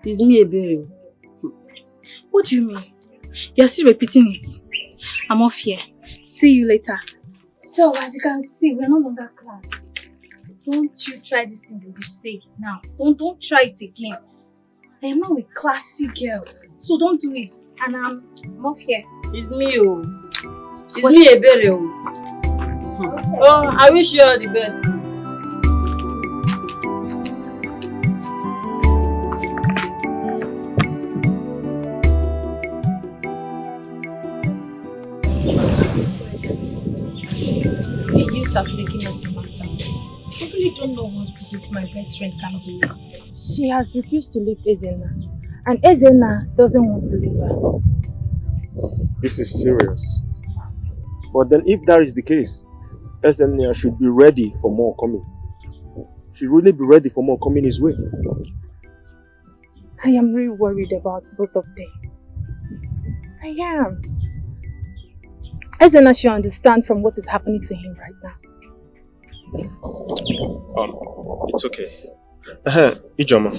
It's me, Ebere. What do you mean? You're still repeating it. I'm off here. See you later. So, as you can see, we're no longer class. Don't you try this thing that you say now. Don't try it again. I am not a classy girl. So don't do it. And I'm off here. It's me, oh. It's me, Ebere, oh. Okay. Oh, I wish you all the best. The youth have taken up the matter. I really don't know what to do for my best friend Kamdi. She has refused to leave Ezenna. And Ezenna doesn't want to leave her. This is serious. But then if that is the case, Ezenna should be ready for more coming. Should really be ready for more coming his way. I am really worried about both of them. I am. Ezenna should understand from what is happening to him right now. It's okay. Ijoma.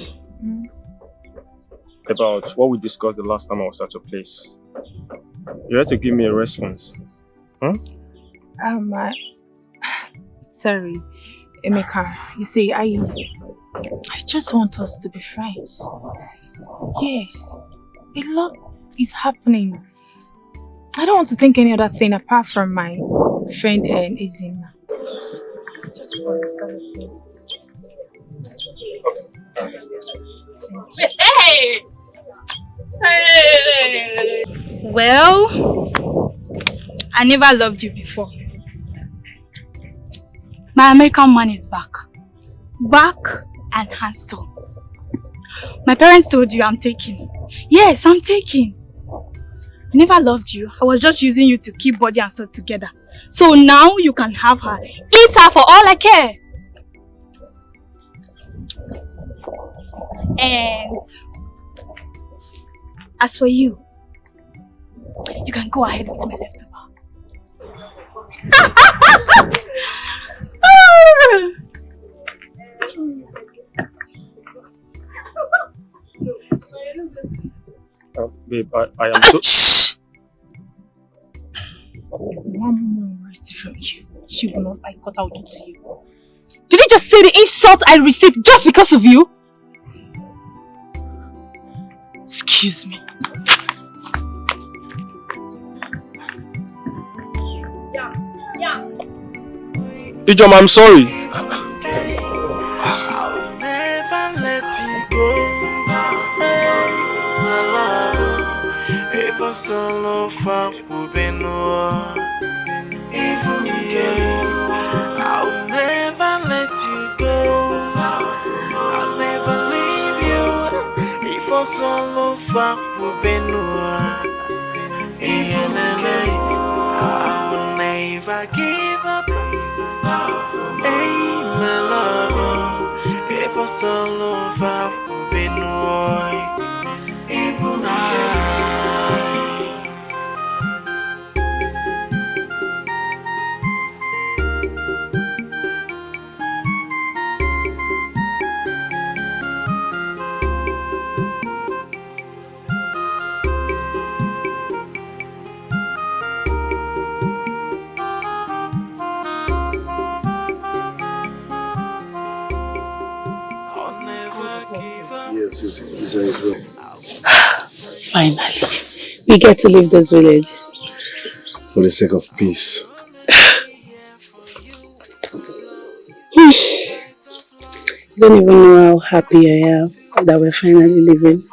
About what we discussed the last time I was at your place. You had to give me a response. Huh? Sorry, Emeka. You see, I just want us to be friends. Yes, a lot is happening. I don't want to think any other thing apart from my friend and Ezenna. Just understand it. Hey! Hey! Well, I never loved you before. My American man is back. Back and handsome. My parents told you I'm taking. Yes, I'm taking. I never loved you. I was just using you to keep body and soul together. So now you can have her. Eat her for all I care. And as for you, you can go ahead with my leftover. Babe, I am so... Shh! One more word from you. She will not like what I'll do to you. Did you just say the insult I received just because of you? Excuse me. Ijoma, I'm sorry. I'll never let you go. My love, if I solo fuck with no, I'll never let you go. was all over Benua. I will never give up. Hey, my love, it was all over Benua. Finally, we get to leave this village. For the sake of peace. I don't even know how happy I am that we're finally leaving.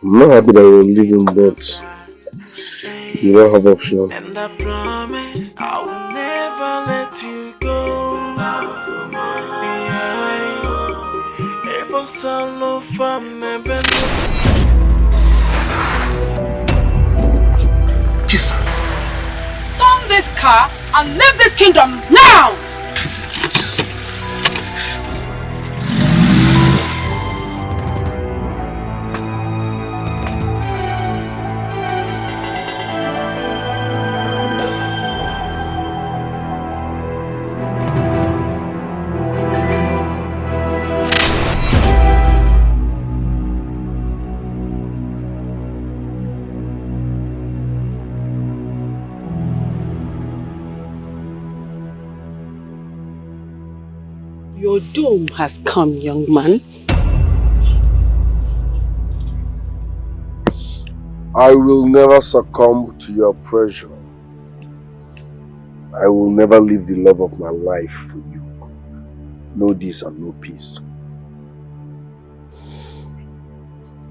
I'm not happy that we're leaving, but you don't have option. And I promise I will never let you go. If I solo for me, just turn this car and leave this kingdom now! Your doom has come, young man. I will never succumb to your pressure. I will never leave the love of my life for you. No this and no peace.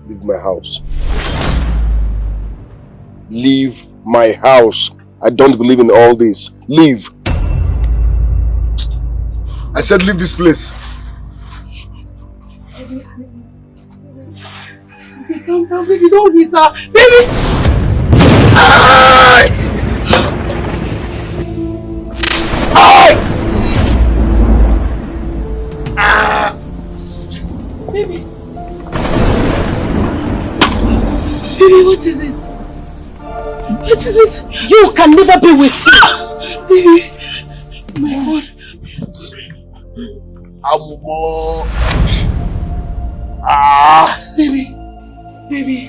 Leave my house. Leave my house. I don't believe in all this. Leave. I said leave this place. Baby, calm down, baby, don't hit her. Baby! Baby! Baby, what is it? What is it? You can never be with me! Baby! My God! Amumo. Baby, baby.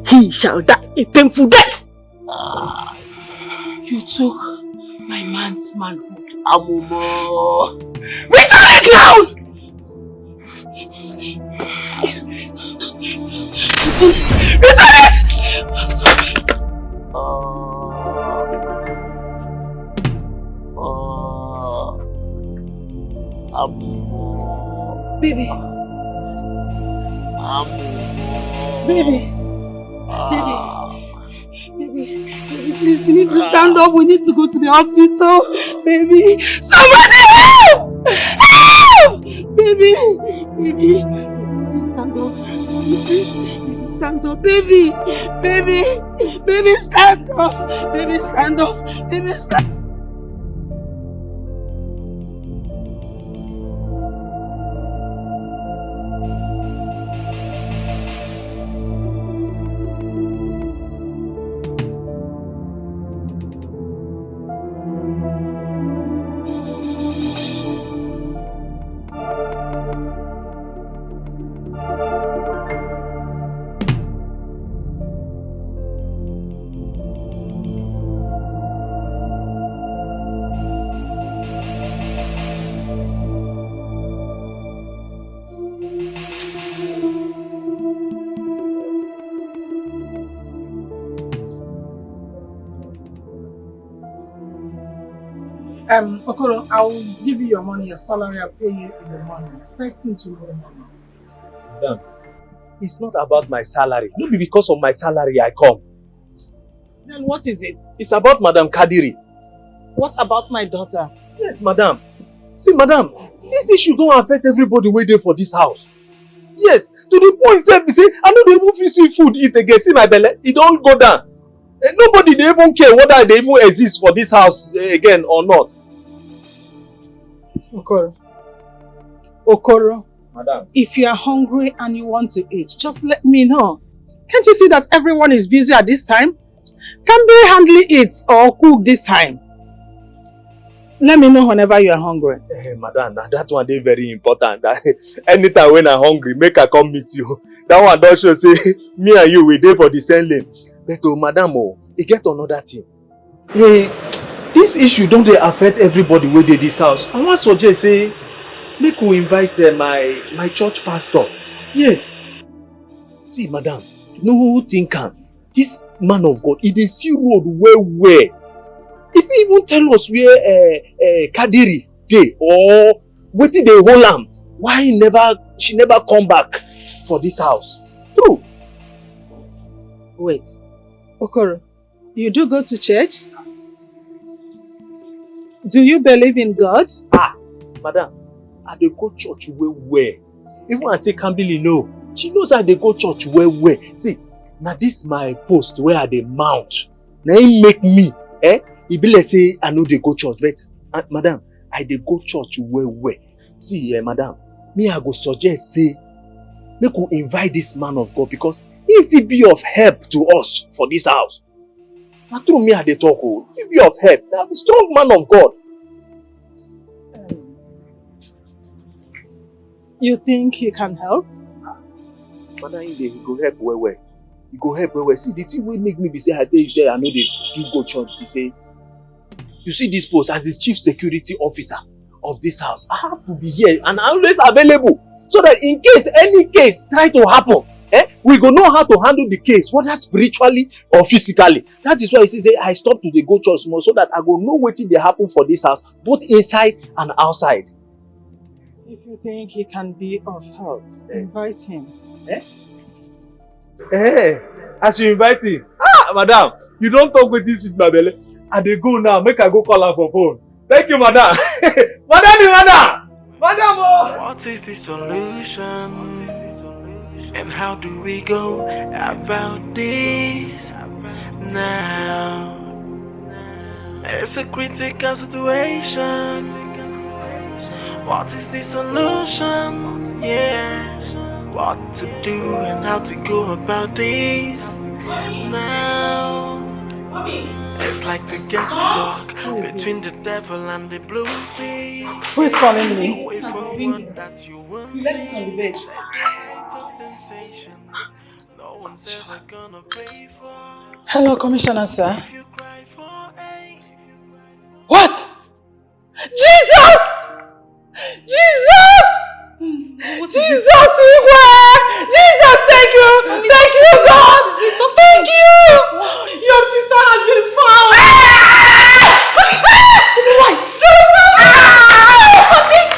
He shall die a painful death. You took my man's manhood. Amumo. Return it now! Return it! Baby. Baby. Baby, please, you need to stand up. We need to go to the hospital. Baby, somebody help! Help! Baby, baby, stand up. Baby, stand up. Baby, baby, stand up. Baby, stand up. Baby, stand up. Okoro, I will give you your money, your salary, I'll pay you in the morning. First thing tomorrow morning. Madam, it's not about my salary. Not be because of my salary I come. Then what is it? It's about Madam Kadiri. What about my daughter? Yes, madam. See, madam, this issue don't affect everybody waiting for this house. Yes, to the point say, I no dey even fit see food eat again. See my belly, it don't go down. Nobody dey even care whether they even exist for this house again or not. Okoro, Madam. if you are hungry and you want to eat, just let me know. Can't you see that everyone is busy at this time? Can they hardly eat or cook this time? Let me know whenever you are hungry. Madam, that one is very important. Anytime when I'm hungry, make I come meet you. That one don't show say me and you we dey for the same lane. But madam, it get another thing. Hey, this issue don't dey affect everybody wey dey this house. I want suggest say make we invite my church pastor. Yes. See, madam, no think am. This man of God, he dey see road well. If he even tell us where Kadiri dey or wetin dey hold am, why she never come back for this house? True. Wait, Okoro, you do go to church? Do you believe in God? Madam, I dey go church well. Even Auntie Kambili know. She knows I dey go church well. See, na this my post where I dey mount. Na him make me, e be like say I no dey go church, but madam, I dey go church well. See, madam, me I go suggest say make we invite this man of God because if he be of help to us for this house. Na true me I dey talk o. If he be of help, na strong man of God. You think he can help? Madam, he go help well. He go help well. See, the thing wey make me be say I tell you say I no dey do go church be say, you see this post as the chief security officer of this house, I have to be here and I'm always available so that in case any case try to happen, we go know how to handle the case, whether spiritually or physically. That is why you see say I stop to dey go church small so that I go know wetin dey happen for this house, both inside and outside. If you think he can be of help, invite him. As you invite him. Madam, you don't talk with this with my belly. I dey go now, make I go call her for phone. Thank you, madam. Madam! What is the solution? And how do we go about this now? It's a critical situation. What is the solution? Yeah. What to do and how to go about this now? It's like to get stuck between the devil and the blue sea. Who is calling me? Away forward that you won't see. There's the height of temptation. No one's ever gonna pay for. Hello, Commissioner, sir. What? Jesus! Jesus! Jesus, Igwe! Jesus, thank you! Thank you, God! Thank you! Your sister has been found! It's alive! Thank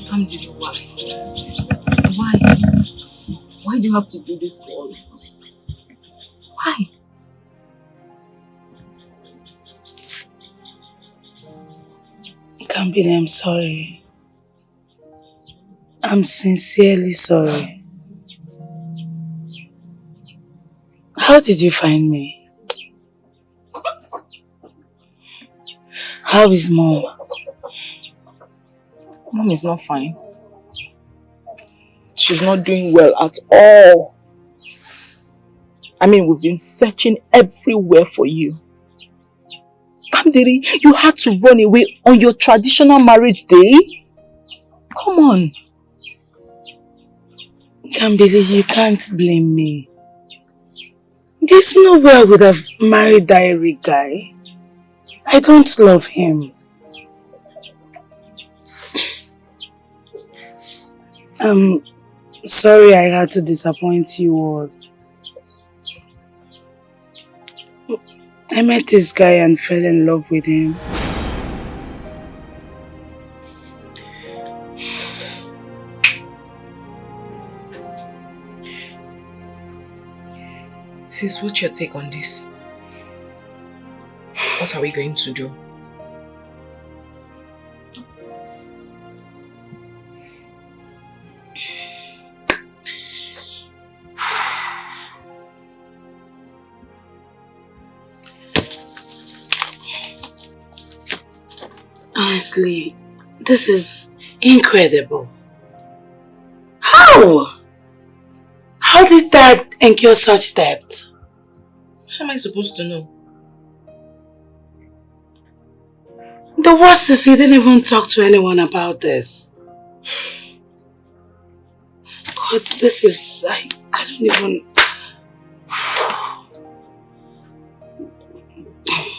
Alhamdulillah, why? Why do you have to do this to all of us? Why? Kambili, I'm sorry. I'm sincerely sorry. How did you find me? How is Mom? Mom is not fine. She's not doing well at all. I mean, we've been searching everywhere for you. Kamdiri, you had to run away on your traditional marriage day? Come on. Kambili, you can't blame me. There's no way I would have married that Eric guy. I don't love him. I'm sorry I had to disappoint you all. I met this guy and fell in love with him. Sis, what's your take on this? What are we going to do? Honestly, this is incredible. How? How did that incur such debt? How am I supposed to know? The worst is he didn't even talk to anyone about this. God, this is... I don't even...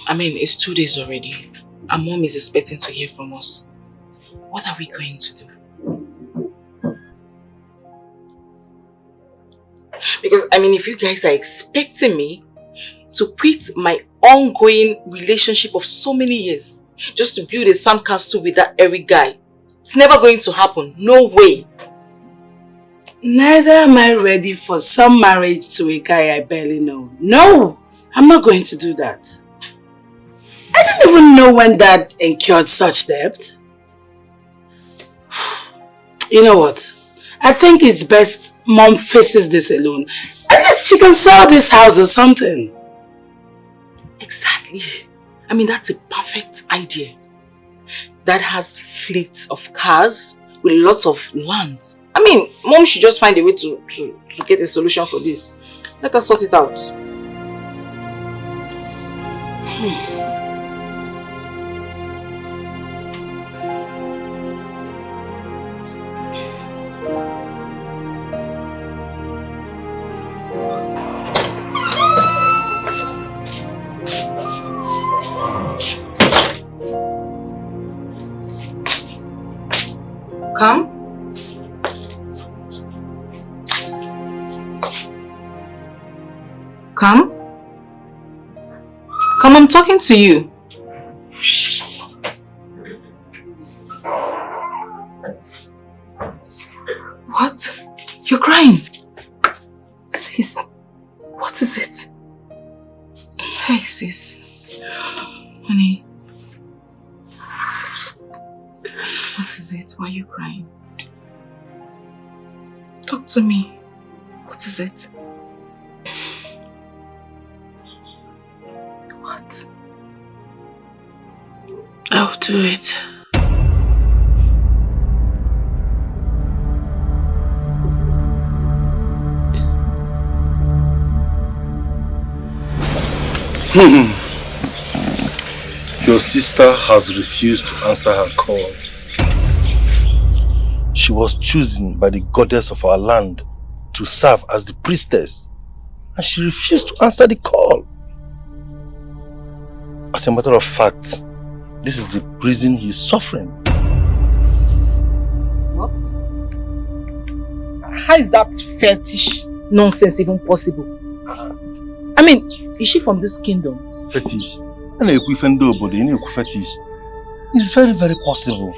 I mean, it's 2 days already. And Mom is expecting to hear from us. What are we going to do? Because, I mean, if you guys are expecting me to quit my ongoing relationship of so many years just to build a sandcastle with that Eric guy, it's never going to happen. No way. Neither am I ready for some marriage to a guy I barely know. No, I'm not going to do that. I didn't even know when Dad incurred such debt. You know what? I think it's best Mom faces this alone. At least she can sell this house or something. Exactly. I mean, that's a perfect idea. Dad has fleets of cars with lots of land. I mean, Mom should just find a way to get a solution for this. Let us sort it out. Come. Come. Come, I'm talking to you. What? You're crying. Sis, what is it? Hey, sis. Honey. What is it? Why are you crying? Talk to me. What is it? What? I'll do it. Your sister has refused to answer her call. She was chosen by the goddess of our land to serve as the priestess, and she refused to answer the call. As a matter of fact, this is the prison he is suffering. What? How is that fetish nonsense even possible? I mean, is she from this kingdom? Fetish? It's very, very possible.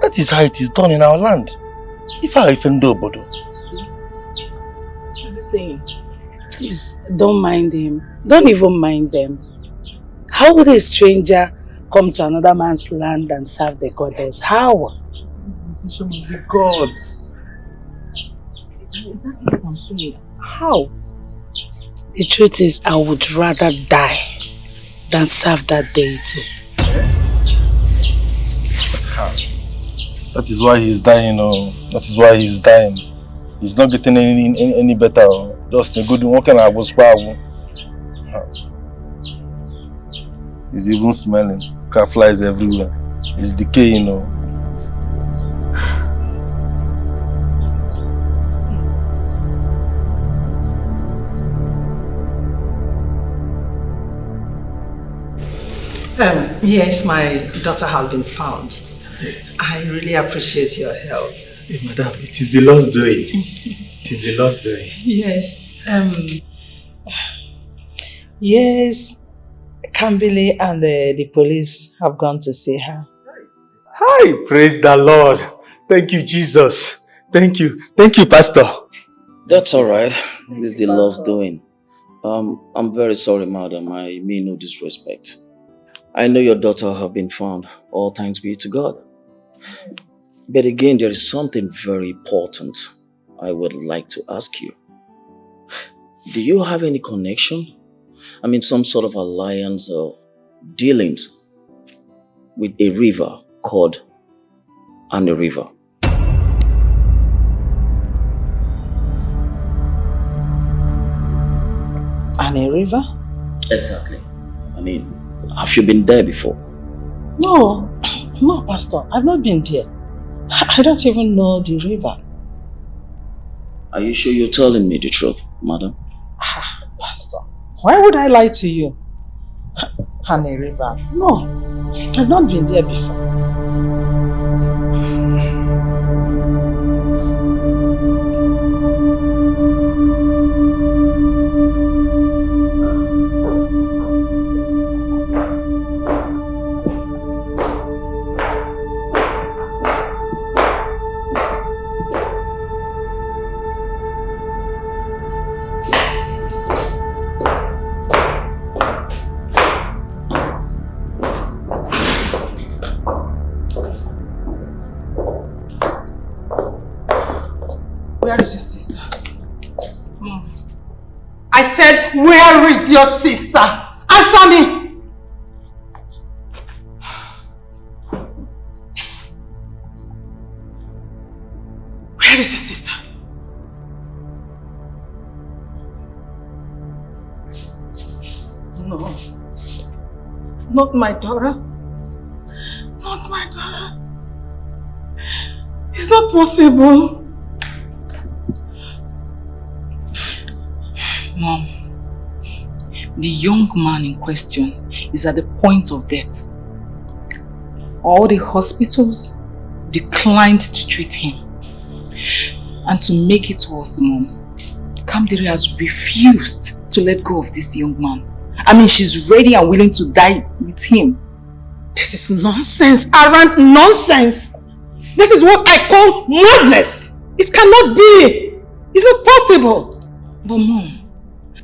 That is how it is done in our land. If I offend obodo. Sis, what is he saying? Please, don't mind him. Don't even mind them. How would a stranger come to another man's land and serve the goddess? How? The decision of the gods. Exactly what I'm saying. How? The truth is, I would rather die than serve that deity. That is why he is dying. That is why he is dying. He's not getting any better. Just a good one. He's even smelling. Cat flies everywhere. He's decaying. Sis. Yes, my daughter has been found. I really appreciate your help. Hey, madam, it is the Lord's doing. It is the Lord's doing. Yes. Yes, Kambili and the police have gone to see her. Hi, praise the Lord. Thank you, Jesus. Thank you. Thank you, Pastor. That's alright. It's the Lord's doing. I'm very sorry, madam. I mean no disrespect. I know your daughter have been found. All thanks be to God. But again, there is something very important I would like to ask you. Do you have any connection? I mean, some sort of alliance or dealings with a river called Annie River? Annie River? Exactly. I mean, have you been there before? No, Pastor. I've not been there. I don't even know the river. Are you sure you're telling me the truth, madam? Pastor, why would I lie to you? Annie River? No, I've not been there before. Where is your sister? I said, where is your sister? Answer me! Where is your sister? No. Not my daughter. Not my daughter. It's not possible. Mom, the young man in question is at the point of death. All the hospitals declined to treat him. And to make it worse, Mom, Kamdiri has refused to let go of this young man. I mean, she's ready and willing to die with him. This is nonsense, arrant nonsense. This is what I call madness. It cannot be. It's not possible. But Mom,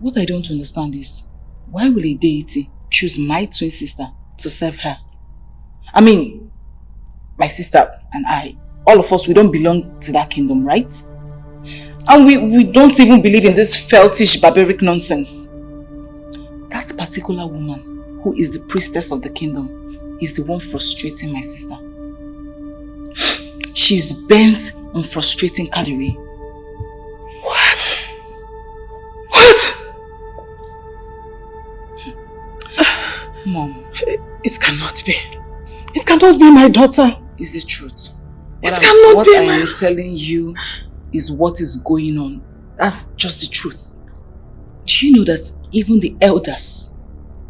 what I don't understand is, why will a deity choose my twin sister to serve her? I mean, my sister and I, all of us, we don't belong to that kingdom, right? And we don't even believe in this feltish, barbaric nonsense. That particular woman, who is the priestess of the kingdom, is the one frustrating my sister. She's bent on frustrating Kadiri. What? What? Mom. It cannot be. It cannot be my daughter. It's the truth. It cannot be What I am telling you is what is going on. That's just the truth. Do you know that even the elders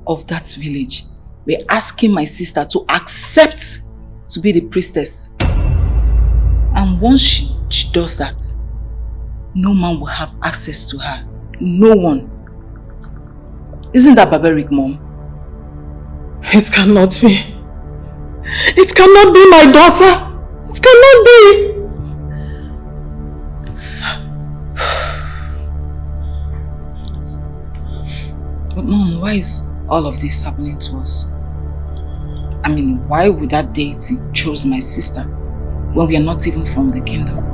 of that village were asking my sister to accept to be the priestess? And once she does that, no man will have access to her. No one. Isn't that barbaric, Mom? It cannot be. It cannot be my daughter. It cannot be. But Mom, why is all of this happening to us? I mean, why would that deity choose my sister when we are not even from the kingdom?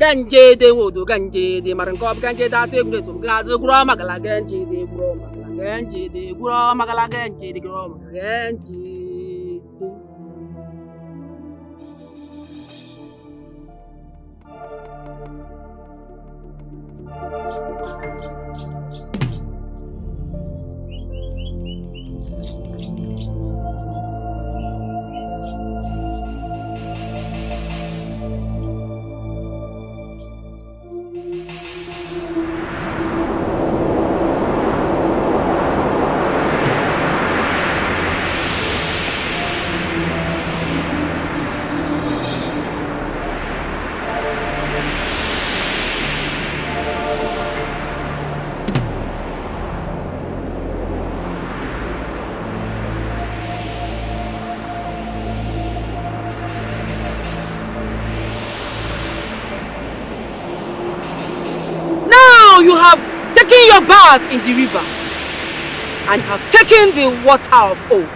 Ganje de wodo ganje de marankob ganje da te gure tum glaze gura magala ganje de gura magala ganje de gura magala ganje de gura magala ganje. You have taken your bath in the river and have taken the water of hope.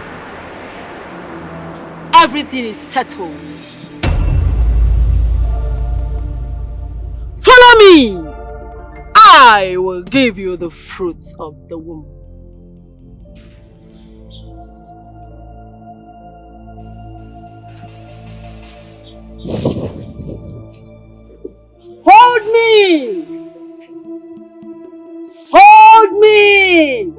Everything is settled. Follow me. I will give you the fruits of the womb. Hold me. Hold me!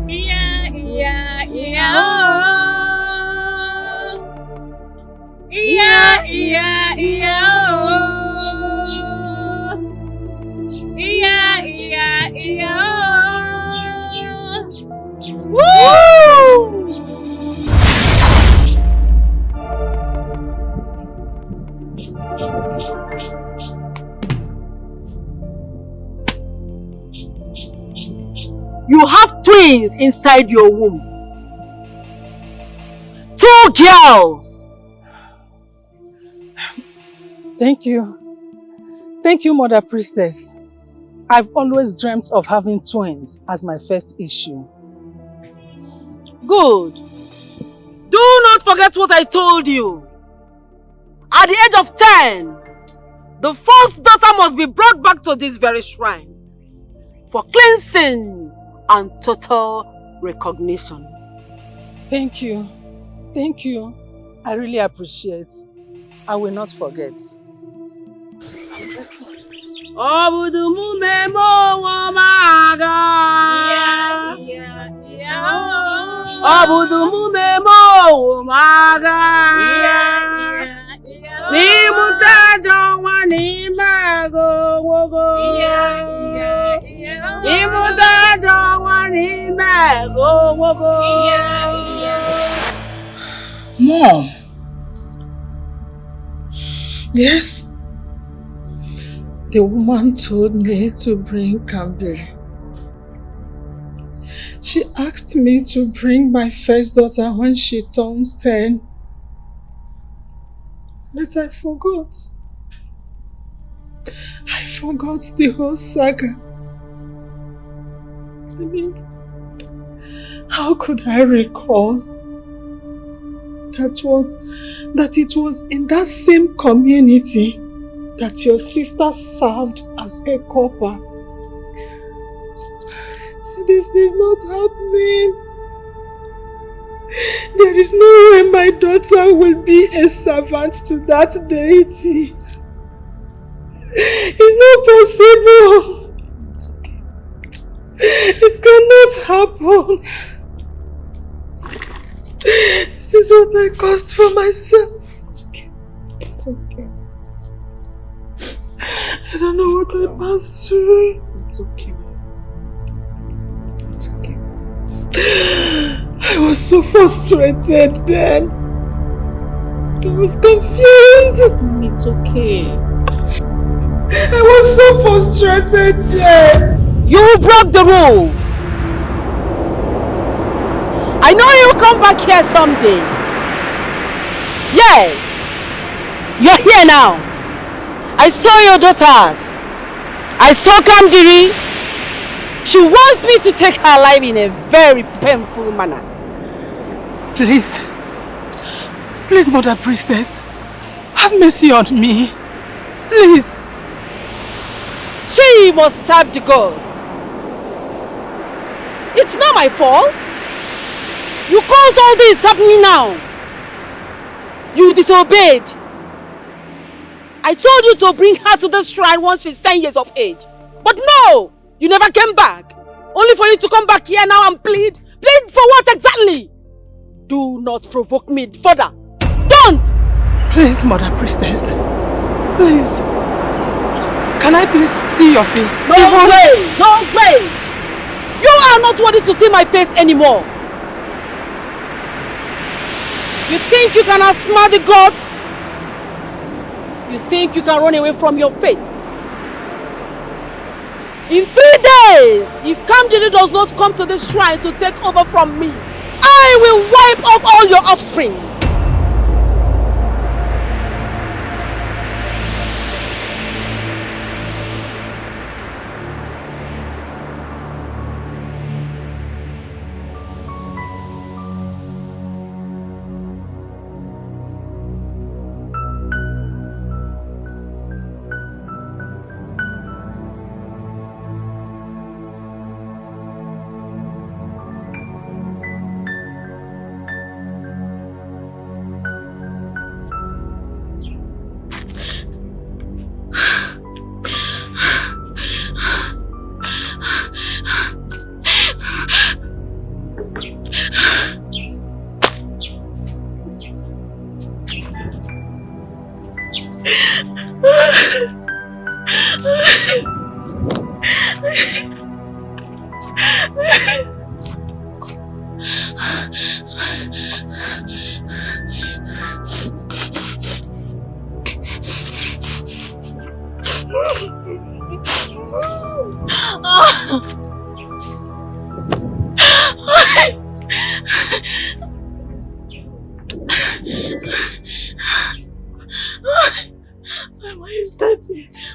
Yeah, yeah, yeah, oh. Yeah, yeah, yeah, oh. Yeah, yeah, yeah, oh. Woo! You have twins inside your womb. 2 girls. Thank you. Thank you, Mother Priestess. I've always dreamt of having twins as my first issue. Good. Do not forget what I told you. At the age of 10, the first daughter must be brought back to this very shrine for cleansing and total recognition. Thank you. Thank you. I really appreciate. I will not forget. Mom. Yes. The woman told me to bring Cranberry. She asked me to bring my first daughter when she turns 10. But I forgot. I forgot the whole saga. I mean, how could I recall that it was in that same community that your sister served as a copper? This is not happening. There is no way my daughter will be a servant to that deity. It's not possible. It's okay. It cannot happen. This is what I caused for myself. It's okay. It's okay. don't know what I passed through. It's okay. It's okay. I was so frustrated then. I was confused. It's okay. I was so frustrated then. You broke the rule. I know you'll come back here someday. Yes. You're here now. I saw your daughters. I saw Kandiri. She wants me to take her life in a very painful manner. Please. Please, Mother Priestess. Have mercy on me. Please. She must serve the gods. It's not my fault. You caused all this happening now. You disobeyed. I told you to bring her to the shrine once she's 10 years of age. But no! You never came back. Only for you to come back here now and plead. Plead for what exactly? Do not provoke me further. Don't! Please, Mother Priestess. Please. Can I please see your face? No way! No way! You are not worthy to see my face anymore. You think you can outsmart the gods? You think you can run away from your fate? In 3 days, if Kamdiri does not come to this shrine to take over from me, I will wipe off all your offspring.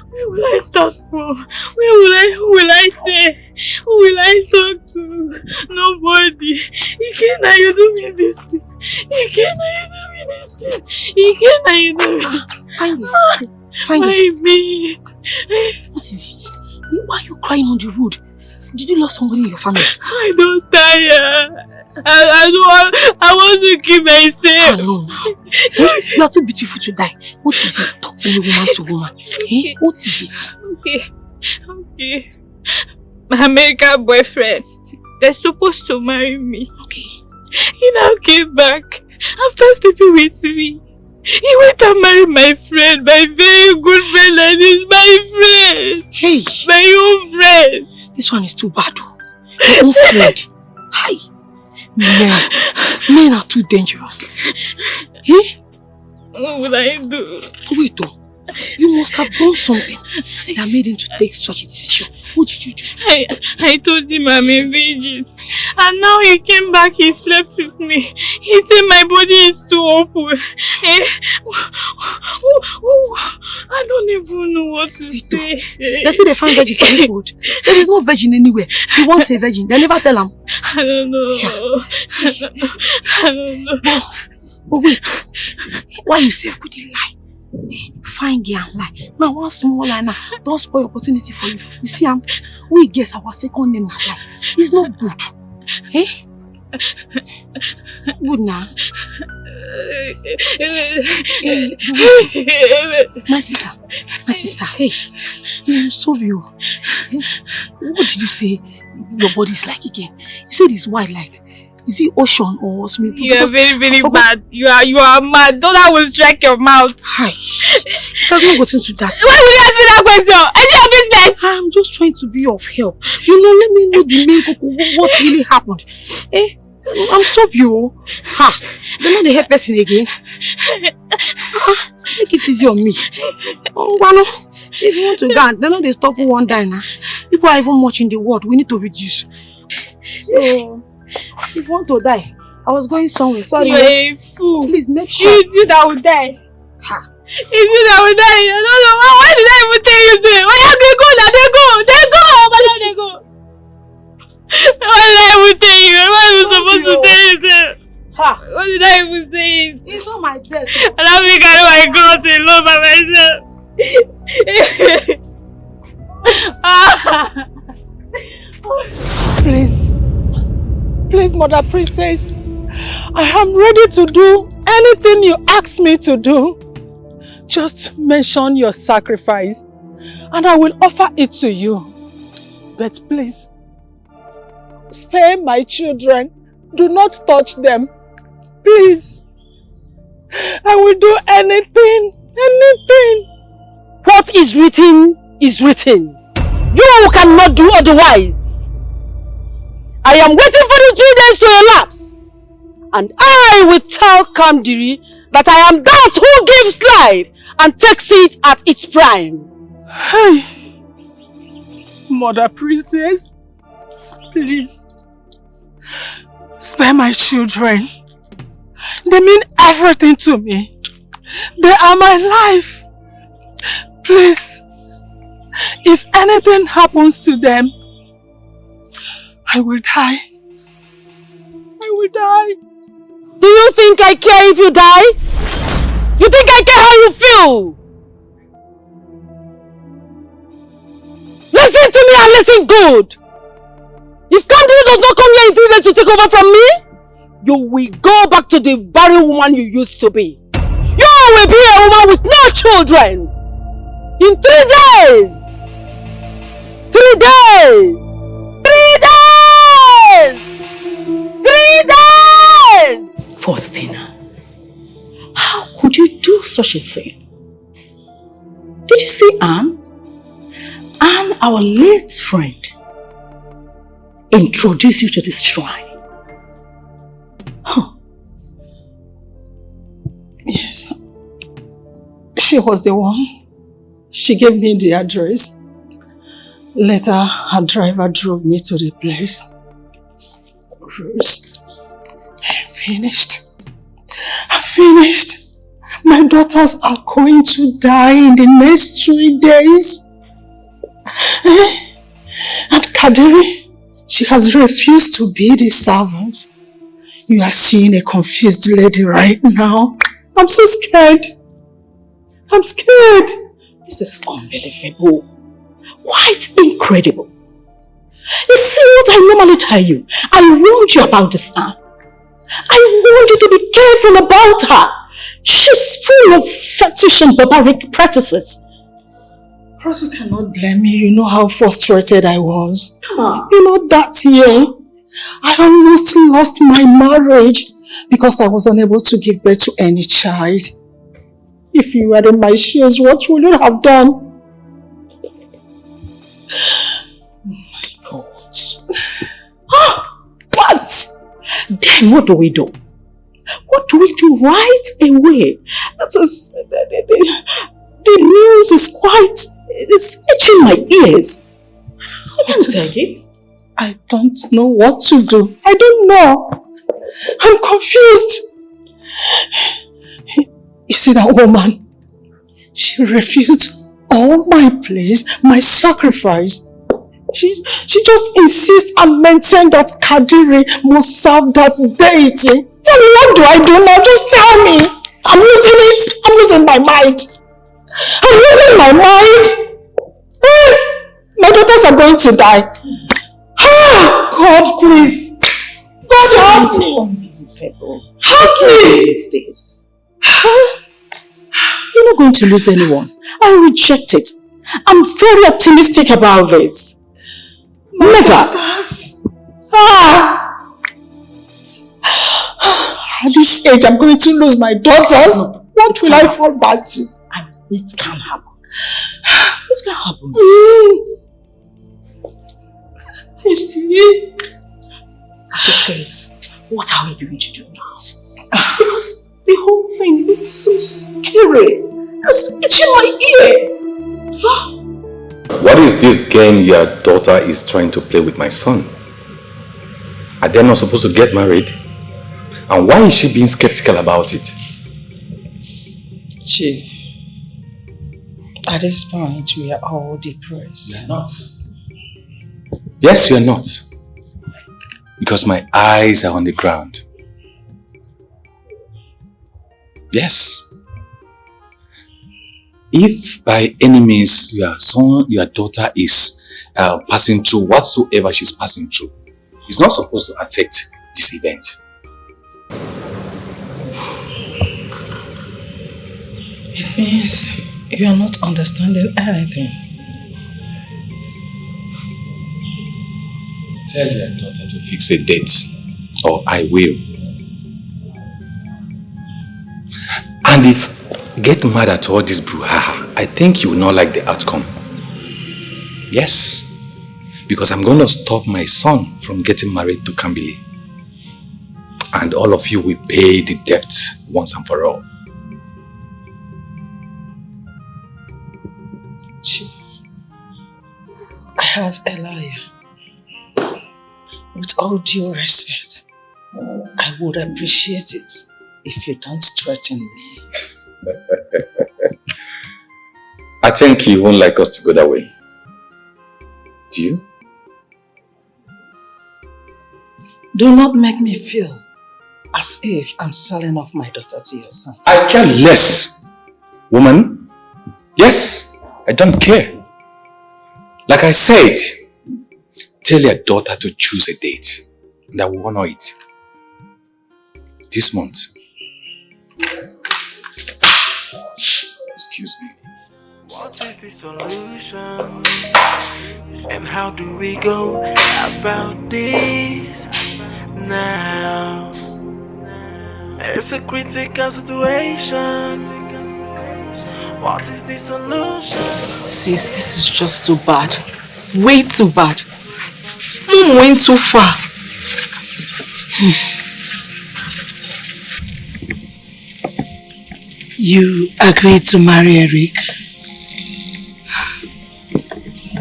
Where will I start from? Who will I say? Who will I talk to? Nobody. Ikena, you do me this thing. Ikena, you do me this thing. Ikena, you do me. Find me. What is it? Why are you crying on the road? Did you lose somebody in your family? I don't tire. I want to kill myself. No. You are too beautiful to die. What is it? Talk to me woman to woman. What is it? Okay. My American boyfriend, they're supposed to marry me. Okay. He now came back after sleeping with me. He went and married my friend, my very good friend, and he's my friend. Hey. My own friend. This one is too bad. Your own friend. Hi. Men are too dangerous. What would I do? Wait, you must have done something that made him to take such a decision. What did you do? I told him I'm a virgin. And now he came back, he slept with me. He said my body is too open. I don't even know what to say. They say they find virgin for this world. There is no virgin anywhere. He wants a virgin. They never tell him. I don't know. Yeah. I don't know. But wait. Why you say could he lie? Fine girl and lie. Now one small lie now. Don't spoil opportunity for you. You see, we guess our second name now lie. It's not good. Good now. My sister, hey, I'm sorry. What did you say your body is like again? You said it's white like. Is it ocean or swimming pool? You are very, very bad. You are mad. Don't I will strike your mouth. Hi. It has not gotten to that. Why will you ask me that question? It's your business. I'm just trying to be of help. You know, let me know the main cocoa, what really happened. Eh? I'm sorry, you. Ha! They're not the help person again. Make it easy on me. Oh, Wano, if you want to go, they're not they stop one day now. People are even much in the world. We need to reduce. So, if you want to die, I was going somewhere. Sorry. You're a fool. Please make sure. It's you that will die. Ha! It's you that will die. I don't know. Why did I even tell you this? Why are they go? They go. Why they go? Why did I even tell you? Why was I supposed to tell you this? Ha! What did I even say? It's not my death. And I think I know I grew up alone by myself. Please. Please, Mother Priestess. I am ready to do anything you ask me to do. Just mention your sacrifice and I will offer it to you. But please, spare my children. Do not touch them. Please. I will do anything. What is written is written. You cannot do otherwise. I am waiting for the 3 days to elapse. And I will tell Kamdiri that I am that who gives life and takes it at its prime. Hey, Mother Priestess, please, spare my children. They mean everything to me. They are my life. Please, if anything happens to them, I will die. I will die. Do you think I care if you die? You think I care how you feel? Listen to me and listen good. If Kamdiri does not come here in 3 days to take over from me, you will go back to the barren woman you used to be. You will be a woman with no children. In 3 days. 3 days. 3 days. 3 days. Faustina, how could you do such a thing? Did you see Anne? Anne, our late friend, introduced you to this shrine. Huh. Yes. She was the one. She gave me the address. Later, her driver drove me to the place. Rose, I'm finished. I'm finished. My daughters are going to die in the next 3 days. And Kadiri, she has refused to be the servant. You are seeing a confused lady right now. I'm so scared. I'm scared. This is unbelievable. Quite incredible. You see what I normally tell you? I warned you about this Anne. I warned you to be careful about her. She's full of fetish and barbaric practices. Rosie cannot blame me. You know how frustrated I was. Come on. You know that year, I almost lost my marriage because I was unable to give birth to any child. If you were in my shoes, what would you have done? Oh my God. What? Then what do we do? What do we do right away? This is, the news is quite, it's itching my ears. I can't take it. I don't know what to do. I don't know. I'm confused. You see that woman? She refused all my praise, my sacrifice. She just insists and maintains that Kadiri must serve that deity. Tell me, what do I do now? Just tell me. I'm losing it. I'm losing my mind. I'm losing my mind. My daughters are going to die. God, please. God, help me. Help me with this. You're not going to lose anyone. I reject it. I'm very optimistic about this. Never. At this age, I'm going to lose my daughters. No, what will I fall back to? It can happen. It can happen. You see? As it is, what are we going to do now? Because the whole thing looks so scary. It's itching my ear. What is this game your daughter is trying to play with my son? Are they not supposed to get married? And why is she being skeptical about it? Chief, at this point, we are all depressed. You're not. Yes, you're not. Because my eyes are on the ground. Yes. If by any means your daughter is passing through whatsoever she's passing through, it's not supposed to affect this event. It means you are not understanding anything. Tell your daughter to fix a date, or I will. And if get mad at all this brouhaha, I think you will not like the outcome. Yes, because I'm going to stop my son from getting married to Kambili. And all of you will pay the debt once and for all. Chief, I have a liar. With all due respect, I would appreciate it if you don't threaten me. I think you won't like us to go that way. Do you? Do not make me feel as if I'm selling off my daughter to your son. I care less, woman. Yes, I don't care. Like I said, tell your daughter to choose a date and I will honor it. This month. Excuse me. What is the solution? And how do we go about this now? It's a critical situation. What is the solution? Sis, this is just too bad. Way too bad. Mom went too far. You agreed to marry Eric?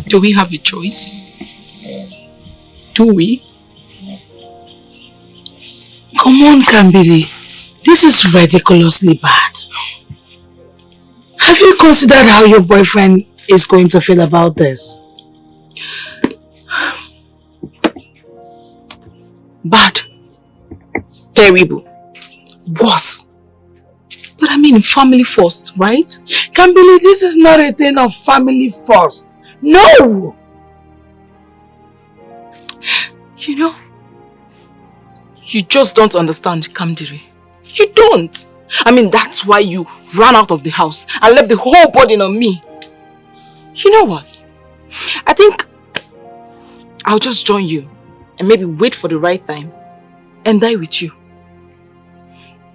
Do we have a choice? Do we? Come on, Kambili. This is ridiculously bad. Have you considered how your boyfriend is going to feel about this? Bad. Terrible. Worse. But I mean family first, right? Kambili, this is not a thing of family first. No! You know, you just don't understand, Kamdiri. You don't. I mean, that's why you ran out of the house and left the whole burden on me. You know what? I think I'll just join you and maybe wait for the right time and die with you.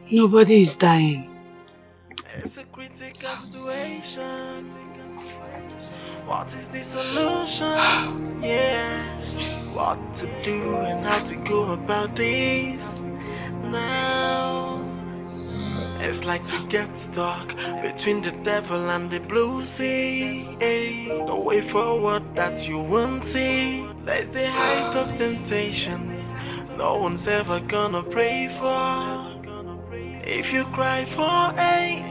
Nobody is dying. It's a critical situation. What is the solution? Yeah. What to do and how to go about this now? It's like to get stuck between the devil and the blue sea. The way forward that you won't see. There's the height of temptation no one's ever gonna pray for. If you cry for aid,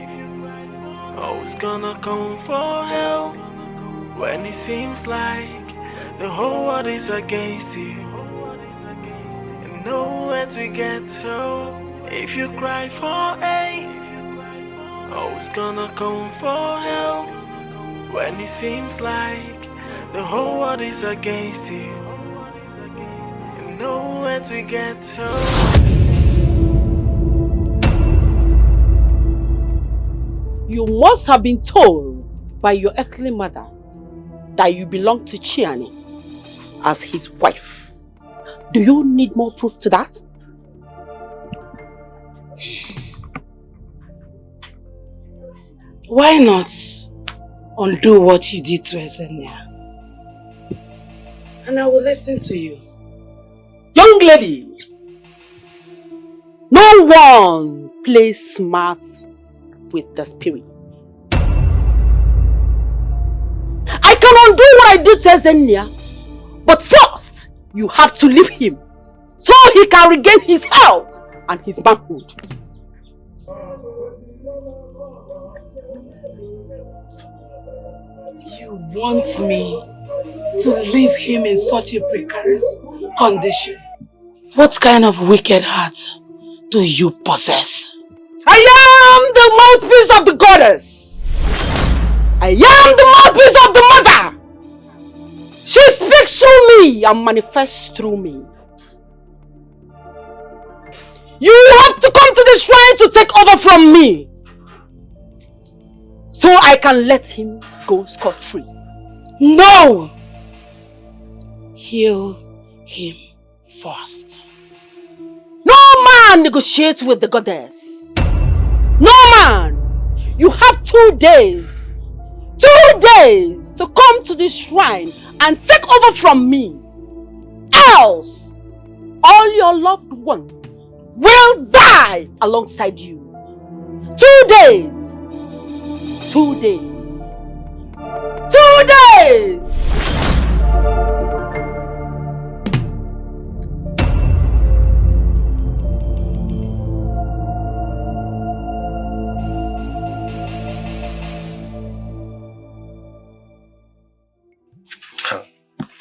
always gonna come for help. When it seems like the whole world is against you and nowhere to get help. If you cry for aid, always gonna come for help. When it seems like the whole world is against you and nowhere to get help. You must have been told by your earthly mother that you belong to Chiani as his wife. Do you need more proof to that? Why not undo what you did to Ezenia? And I will listen to you. Young lady, no one plays smart with the spirits. I can undo what I did to Ezenia, but first, you have to leave him so he can regain his health and his manhood. You want me to leave him in such a precarious condition? What kind of wicked heart do you possess? I am the mouthpiece of the goddess. I am the mouthpiece of the mother. She speaks through me and manifests through me. You have to come to the shrine to take over from me, so I can let him go scot-free. No! Heal him first. No man negotiates with the goddess. No man! You have 2 days. 2 days to come to this shrine and take over from me. Else, all your loved ones will die alongside you. 2 days. 2 days. 2 days!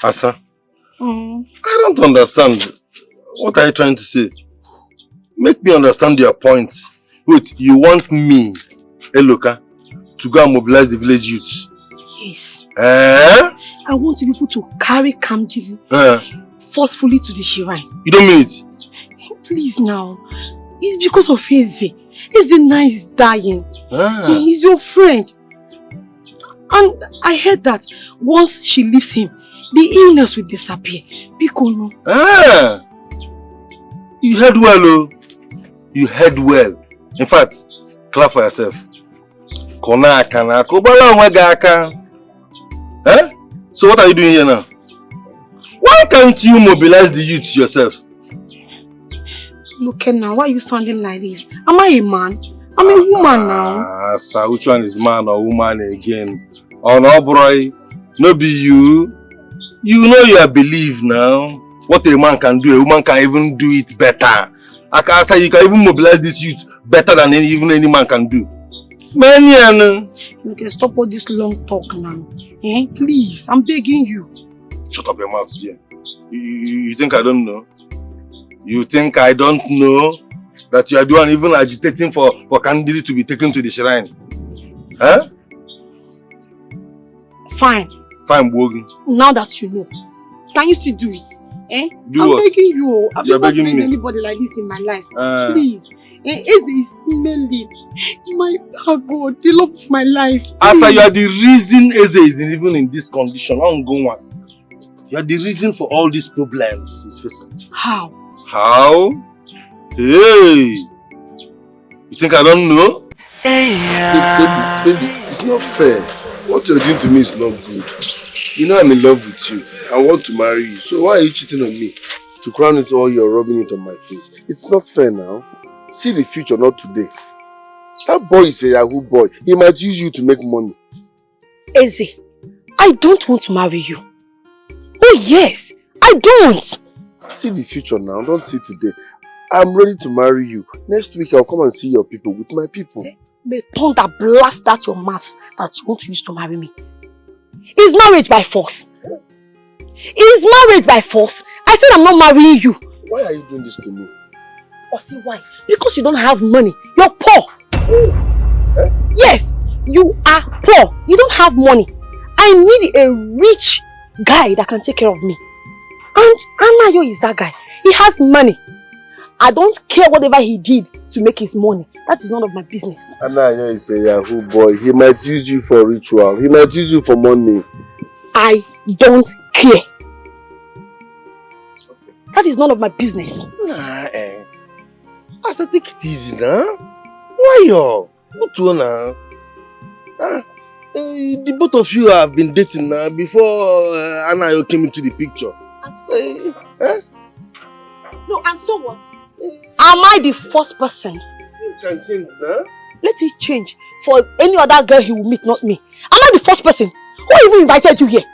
Asa, I don't understand. What are you trying to say? Make me understand your point. Wait, you want me, Eloka, to go and mobilize the village youth? Yes. Eh? I want you people to carry Kamji forcefully to the shrine. You don't mean it? Please now. It's because of Eze. Eze now is dying. He's your friend. And I heard that once she leaves him, the illness will disappear. Bikono. You heard well, oh. You heard well. In fact, clap for yourself. So what are you doing here now? Why can't you mobilize the youth yourself? Look now, why are you sounding like this? Am I a man? I'm a woman now. Sir, which one is man or woman again? Oh no, boy. No be you. You know you believe now. What a man can do, a woman can even do it better. I can say you can even mobilize this youth better than even any man can do. Man, you can stop all this long talk now. Please, I'm begging you. Shut up your mouth, Jane. You think I don't know? You think I don't know that you are the one even agitating for candidate to be taken to the shrine? Huh? Fine. Fine, Bogi. Now that you know, can you still do it? Do I'm what? begging you. I've You're never begging met me? anybody like this in my life. Please. Eze is smelling. God, the love of my life. Asa, you are the reason Eze is even in this condition. You are the reason for all these problems he's facing. How? How? Hey! You think I don't know? Baby, it's not fair. What you're doing to me is not good. You know I'm in love with you. I want to marry you. So why are you cheating on me? To crown it all, you're rubbing it on my face. It's not fair now. See the future, not today. That boy is a Yahoo boy. He might use you to make money. Eze, I don't want to marry you. Oh yes, I don't. See the future now, don't see today. I'm ready to marry you. Next week I'll come and see your people with my people. May thunder blast out your mouth that you want to use to marry me. Is marriage by force? Is marriage by force? I said I'm not marrying you. Why are you doing this to me? Or see why? Because you don't have money. You're poor. Yes, you are poor. You don't have money. I need a rich guy that can take care of me. And Anayo is that guy. He has money. I don't care whatever he did to make his money. That is none of my business. Anayo is a Yahoo boy. He might use you for ritual. He might use you for money. I don't care. That is none of my business. I said take it easy now. Why you? What now? The both of you have been dating now before Anayo came into the picture. No, and so what? Am I the first person? Things can change now. Let it change for any other girl he will meet, not me. Am I the first person? Who even invited you here?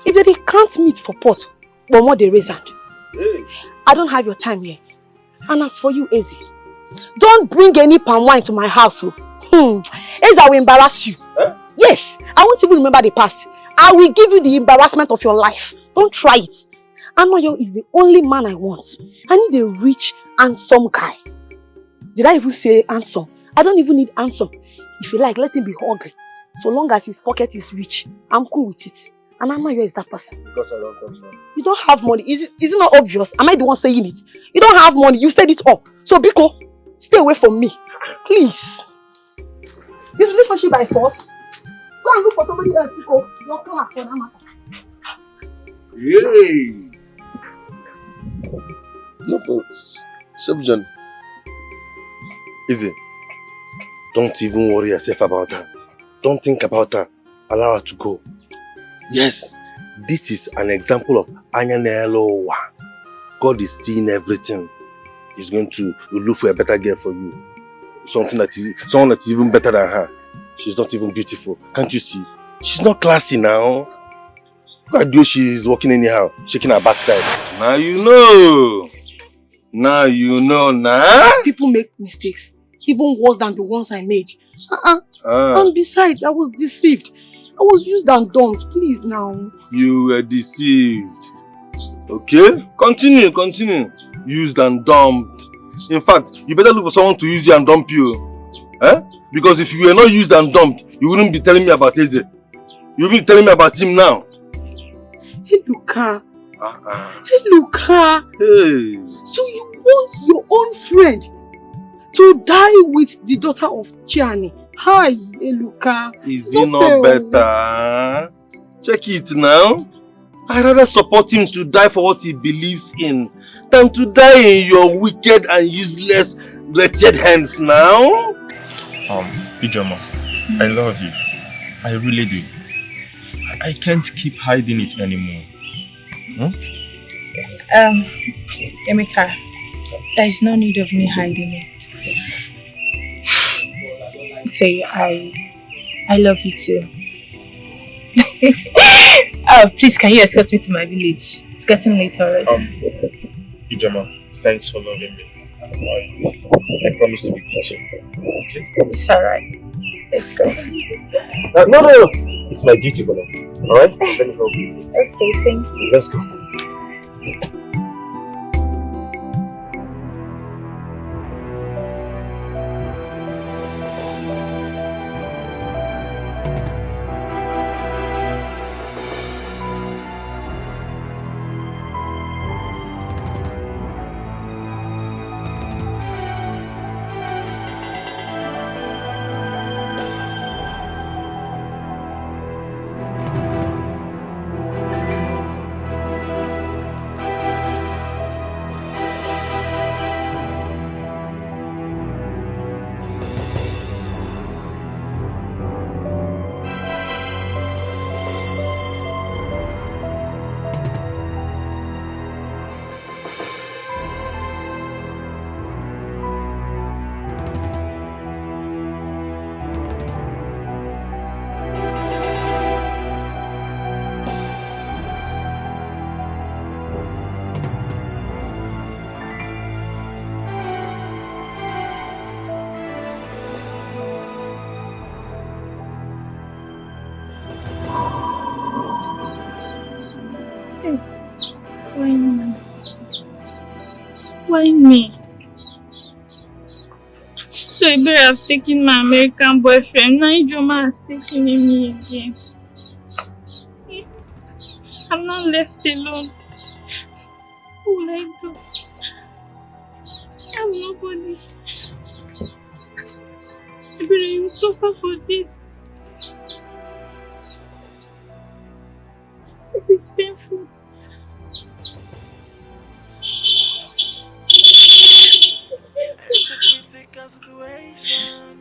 If they can't meet for pot, but more they raise hand. Hey. I don't have your time yet. And as for you, Eze, don't bring any palm wine to my house. Eze, I will embarrass you. Huh? Yes, I won't even remember the past. I will give you the embarrassment of your life. Don't try it. Anoyo is the only man I want. I need a rich, handsome guy. Did I even say handsome? I don't even need handsome. If you like, let him be ugly. So long as his pocket is rich, I'm cool with it. And Anoyo is that person. Because I don't have money. You don't have money. Is it not obvious? Am I the one saying it? You don't have money. You said it all. So Biko, stay away from me. Please. This relationship by force. Go and look for somebody else, Biko. Your class for that matter. Yay! No, but Subjan, Easy. Don't even worry yourself about her. Don't think about her. Allow her to go. Yes, this is an example of Anyanelowa. God is seeing everything. He's going to look for a better girl for you. Someone that is even better than her. She's not even beautiful. Can't you see? She's not classy now. Look at the way she's walking anyhow, shaking her backside. Now you know. Now you know now. People make mistakes, even worse than the ones I made. And besides, I was deceived. I was used and dumped. Please now. You were deceived. Okay? Continue. Used and dumped. In fact, you better look for someone to use you and dump you. Because if you were not used and dumped, you wouldn't be telling me about Eze. You would be telling me about him now. Hey, Luka. Hey, Luka. Hey. So you want your own friend to die with the daughter of Chiani? Hi, hey, Luka. Is he not better? Check it now. I'd rather support him to die for what he believes in than to die in your wicked and useless, wretched hands now. Ijoma, I love you. I really do. I can't keep hiding it anymore. Emeka, there is no need of me hiding it. Say, I love you too. Oh, please, can you escort me to my village? It's getting late already. Ijoma, thanks for loving me. I promise to be with you. Okay? It's alright. Let's go. No. It's my duty for now. Alright? Let me help you. Okay, thank you. Let's go. Why me? So I better have taken my American boyfriend. Now Ijoma has taken me again. I'm not left alone. What will I do? I have nobody. I better you suffer for this. This is painful. It's a critical situation.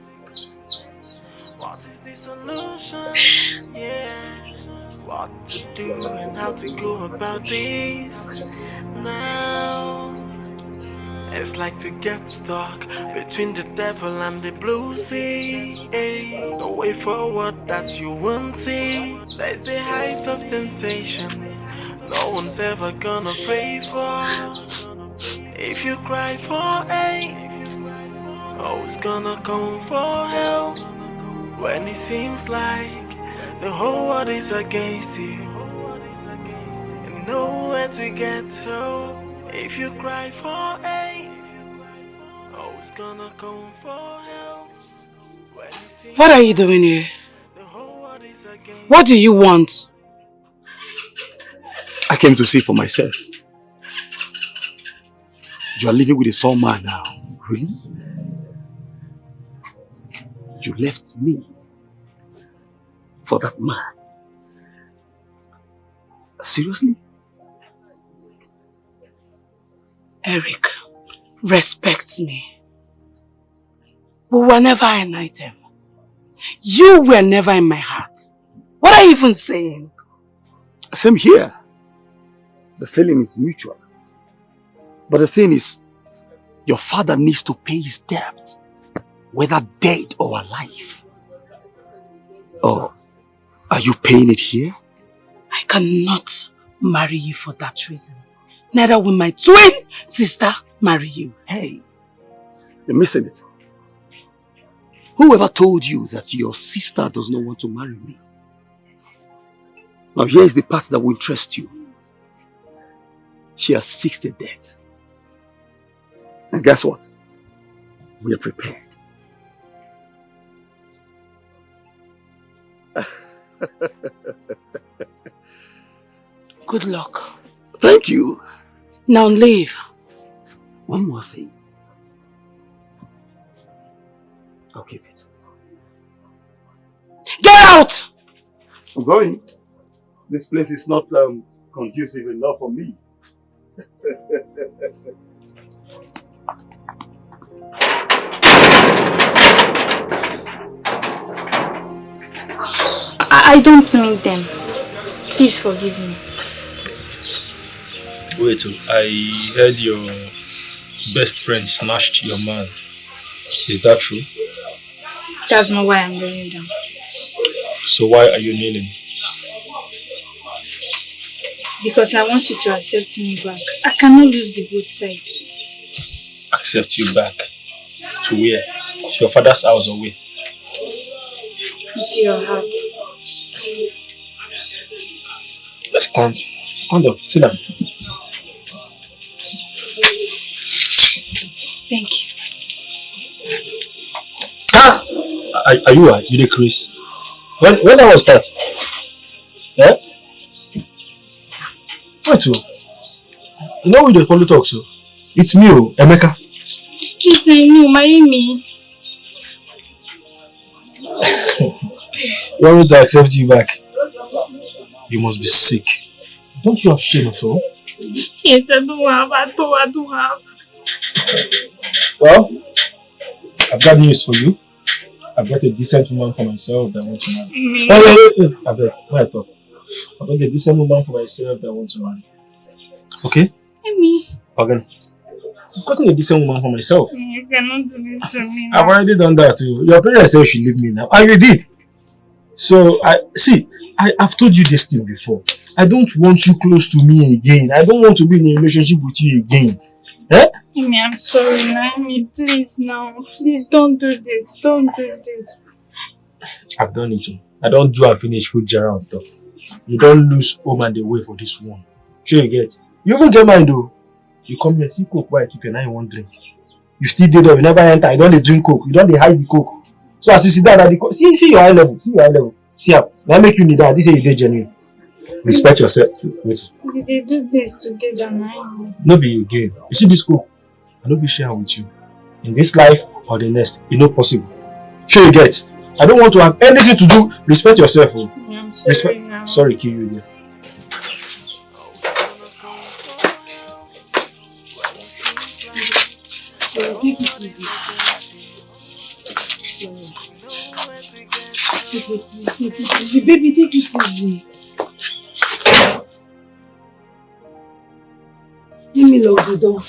What is the solution? Yeah. What to do and how to go about this now. It's like to get stuck between the devil and the blue sea. No way forward that you won't see. There's the height of temptation no one's ever gonna pray for. If you cry for always gonna come for help. When it seems like the whole world is against you and nowhere to get help. If you cry for always gonna come for help. What are you doing here? What do you want? I came to see for myself. You are living with a soul man now. Really? You left me for that man. Seriously? Eric, respect me. We were never an item. You were never in my heart. What are you even saying? Same here. The feeling is mutual. But the thing is, your father needs to pay his debt, whether dead or alive. Oh, are you paying it here? I cannot marry you for that reason. Neither will my twin sister marry you. Hey, you're missing it. Whoever told you that your sister does not want to marry me? Now here is the part that will interest you. She has fixed a debt. And guess what? We are prepared. Good luck. Thank you. Now leave. One more thing. I'll keep it. Get out! I'm going. This place is not conducive enough for me. I don't mean them. Please forgive me. Wait, I heard your best friend snatched your man. Is that true? That's not why I'm kneeling down. So why are you kneeling? Because I want you to accept me back. I cannot lose the both side. Accept you back? To where? To your father's house or where? Into your heart. Stand up, sit down. Thank you. Ah! Are you the Chris? When I was that? Yeah? Wait, you know we don't follow talk, so it's me, Emeka. Please, I know, marry me. You want me to accept you back? You must be sick. Don't you have shame at all? Yes, I don't have. Well, I've got news for you. I've got a decent woman for myself that wants to marry. Wait. I've got a decent woman for myself that wants to marry. Okay? Me. Again. I've gotten a decent woman for myself. You cannot do this to me now. I've already done that too. Your parents said you should leave me now. And you did. So, I've told you this thing before. I don't want you close to me again. I don't want to be in a relationship with you again. Eh? Amy, I'm sorry, Naomi. Please now. Please don't do this. Don't do this. I've done it too. I don't do and finish food jar on top. You don't lose home and the way for this one. Sure you get. You even get mine though. You come here, see coke while I keep your 9 1 drink. You still did though, you never enter, you don't drink coke, you don't hide the coke. So as you sit down at the coke, see your high level, See how that make you need that. This is you genuine. Respect yourself. Wait. They do this together now. No be again. You see this coke? I don't be sharing with you. In this life or the next, it's not possible. Sure you get. I don't want to have anything to do. Respect yourself. Oh. Yeah, I'm sorry now. Sorry, kill you again. So take it easy. Take it easy, baby, take it easy. Let me lock the door.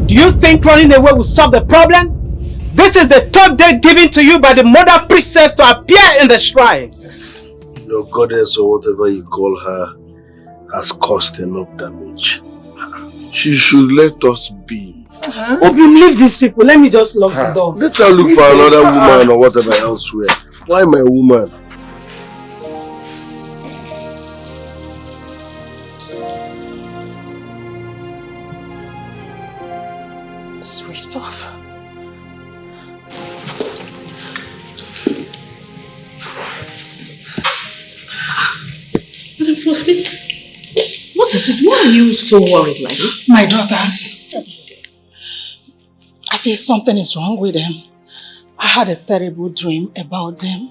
Do you think running away will solve the problem? This is the third day given to you by the mother priestess to appear in the shrine. Yes. Your goddess or whatever you call her has caused enough damage. She should let us be. Obi, leave these people. Let me just lock the door. Let her look for another woman or whatever elsewhere. Why my woman? Switched off. Madam Frosty, what is it? Why are you so worried like this? My daughters. I feel something is wrong with them. I had a terrible dream about them.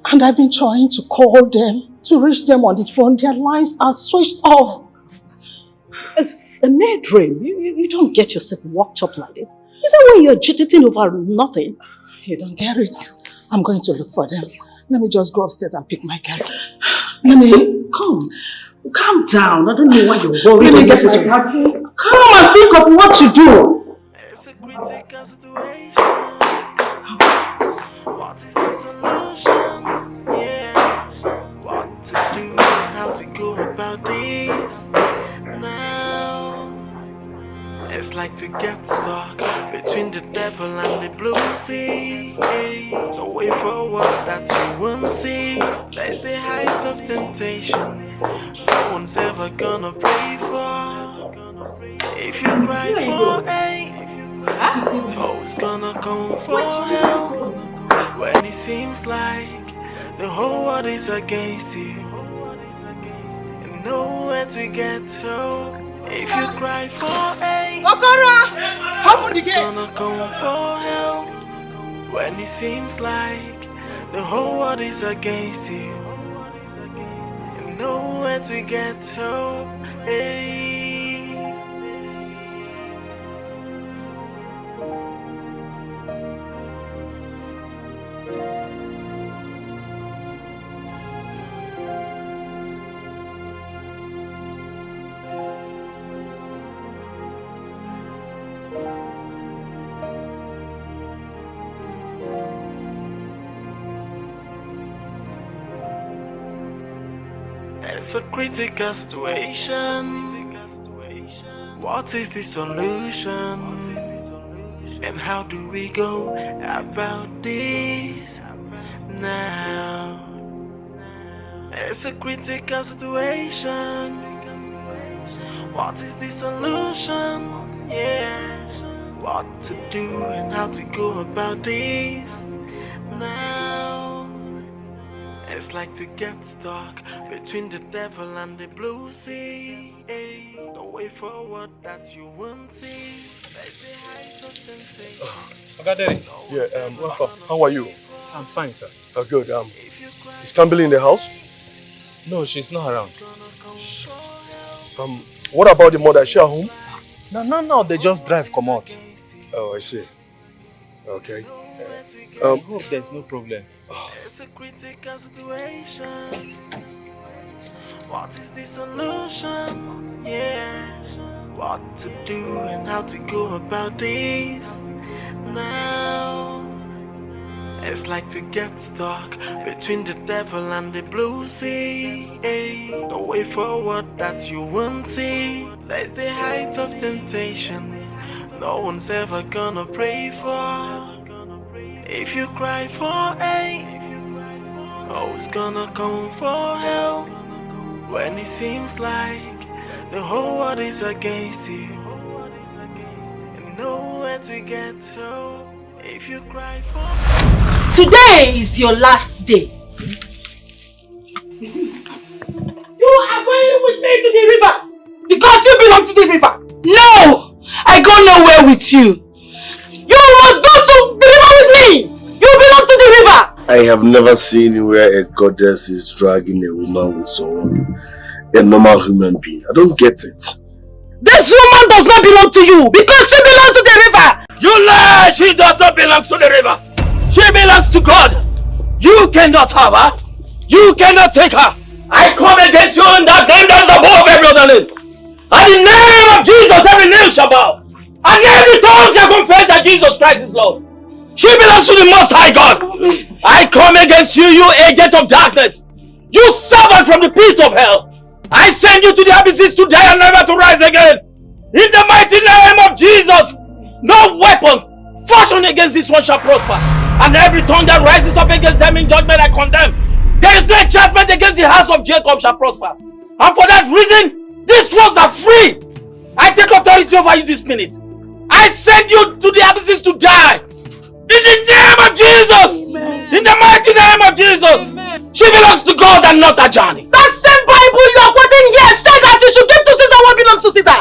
And I've been trying to call them, to reach them on the phone. Their lines are switched off. It's a mere dream. You don't get yourself worked up like this. Is that why you're agitating over nothing? You don't get it. I'm going to look for them. Let me just go upstairs and pick my car. Calm down. I don't know why you're worried. Let me get my car. Come and think of what to do. It's a critical situation. What is the solution? Yeah. What to do and how to go about this now. It's like to get stuck between the devil and the blue sea. No way forward that you won't see. That's the height of temptation. No one's ever gonna pray for. If you cry for oh, it's gonna come for help. When it seems like the whole world is against you, and nowhere to get help. If you cry for Okora! Open the it's gonna come for help. When it seems like the whole world is against you, and nowhere to get help. It's a critical situation. What is the solution? And how do we go about this now? It's a critical situation. What is the solution? Yeah. What to do and how to go about this now? It's like to get stuck between the devil and the blue sea. The way forward that you won't see. That's the height of temptation. Ogadere. Yeah, welcome. How are you? I'm fine, sir. Oh, good. Is Campbell in the house? No, she's not around. What about the mother? Is she at home? No, they just drive come out. Oh, I see. Okay. I hope there's no problem. It's a critical situation. What is the solution? Yeah. What to do and how to go about this now? It's like to get stuck between the devil and the blue sea. The way forward that you won't see. That's the height of temptation. No one's ever gonna pray for. If you cry for oh, it's gonna come for help. When it seems like the whole world is against you, and nowhere to get help. If you cry for Today is your last day. You are going with me to the river because you belong to the river. No! I go nowhere with you. You must go to the river with me. You belong to the river. I have never seen where a goddess is dragging a woman with someone, a normal human being. I don't get it. This woman does not belong to you because she belongs to the river. You lie! She does not belong to the river. She belongs to God. You cannot have her. You cannot take her. I come against you in that name that is above every other name. And in the name of Jesus, every knee shall bow. And every tongue shall confess that Jesus Christ is Lord. She belongs to the Most High God. I come against you, you agent of darkness. You servant from the pit of hell. I send you to the abysses to die and never to rise again. In the mighty name of Jesus, no weapons fashioned against this one shall prosper. And every tongue that rises up against them in judgment I condemn. There is no enchantment against the house of Jacob shall prosper. And for that reason, these ones are free. I take authority over you this minute. I send you to the abysses to die. In the name of Jesus. Amen. In the mighty name of Jesus. Amen. She belongs to God and not a journey. That same Bible you are quoting here says that you should give to Caesar what belongs to Caesar.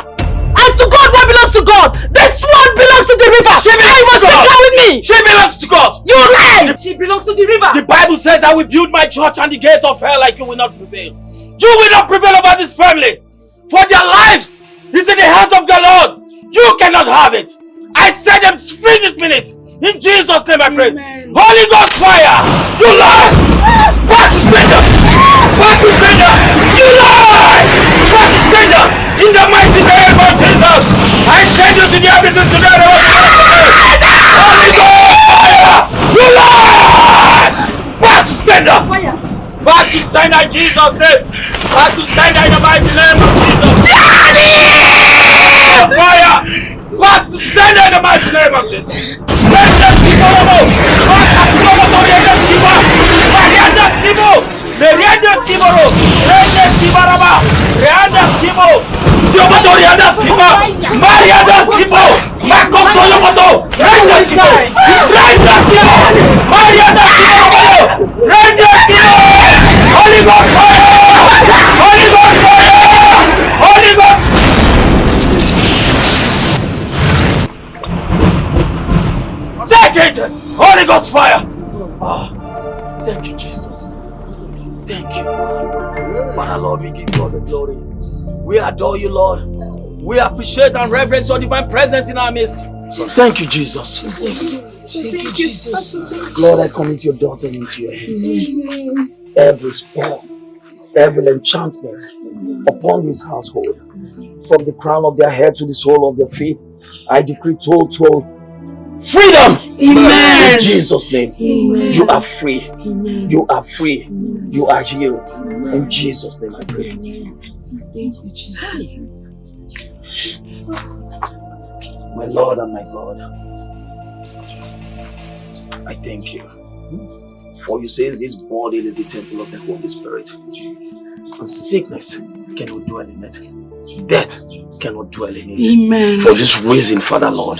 And to God what belongs to God. This one belongs to the river. She belongs to God. With me. She belongs to God. You lie. She belongs to the river. The Bible says I will build my church and the gate of hell like you will not prevail. You will not prevail over this family. For their lives is in the hands of the Lord. You cannot have it. I set them free this minute. In Jesus' name I pray. Amen. Holy Ghost fire! You lie! Back to sender! Back to sender! You lie! Back to sender! In the mighty name of Jesus! I send you to the abysses to the Holy Ghost fire! You lie! Back to sender! Back to sender in Jesus' name! Back to sender in the mighty name of Jesus! Fire! Back to sender in the mighty name of Jesus! Holy Ghost fire! Oh, thank you, Jesus. Thank you, Lord. Father, Lord, we give you all the glory. We adore you, Lord. We appreciate and reverence your divine presence in our midst. Thank you, Jesus. Thank you, Jesus. Lord, I commit your daughter into your hands. Every spell, every enchantment upon this household, from the crown of their head to the sole of their feet, I decree total freedom. Amen. In Jesus' name. Amen. You are free. Amen. You are free. Amen. You are healed. Amen. In Jesus' name I pray. Amen. Thank you, Jesus. My Lord and my God, I thank you. For you says this body is the temple of the Holy Spirit. And sickness cannot dwell in it. Death cannot dwell in it. Amen. For this reason, Father Lord,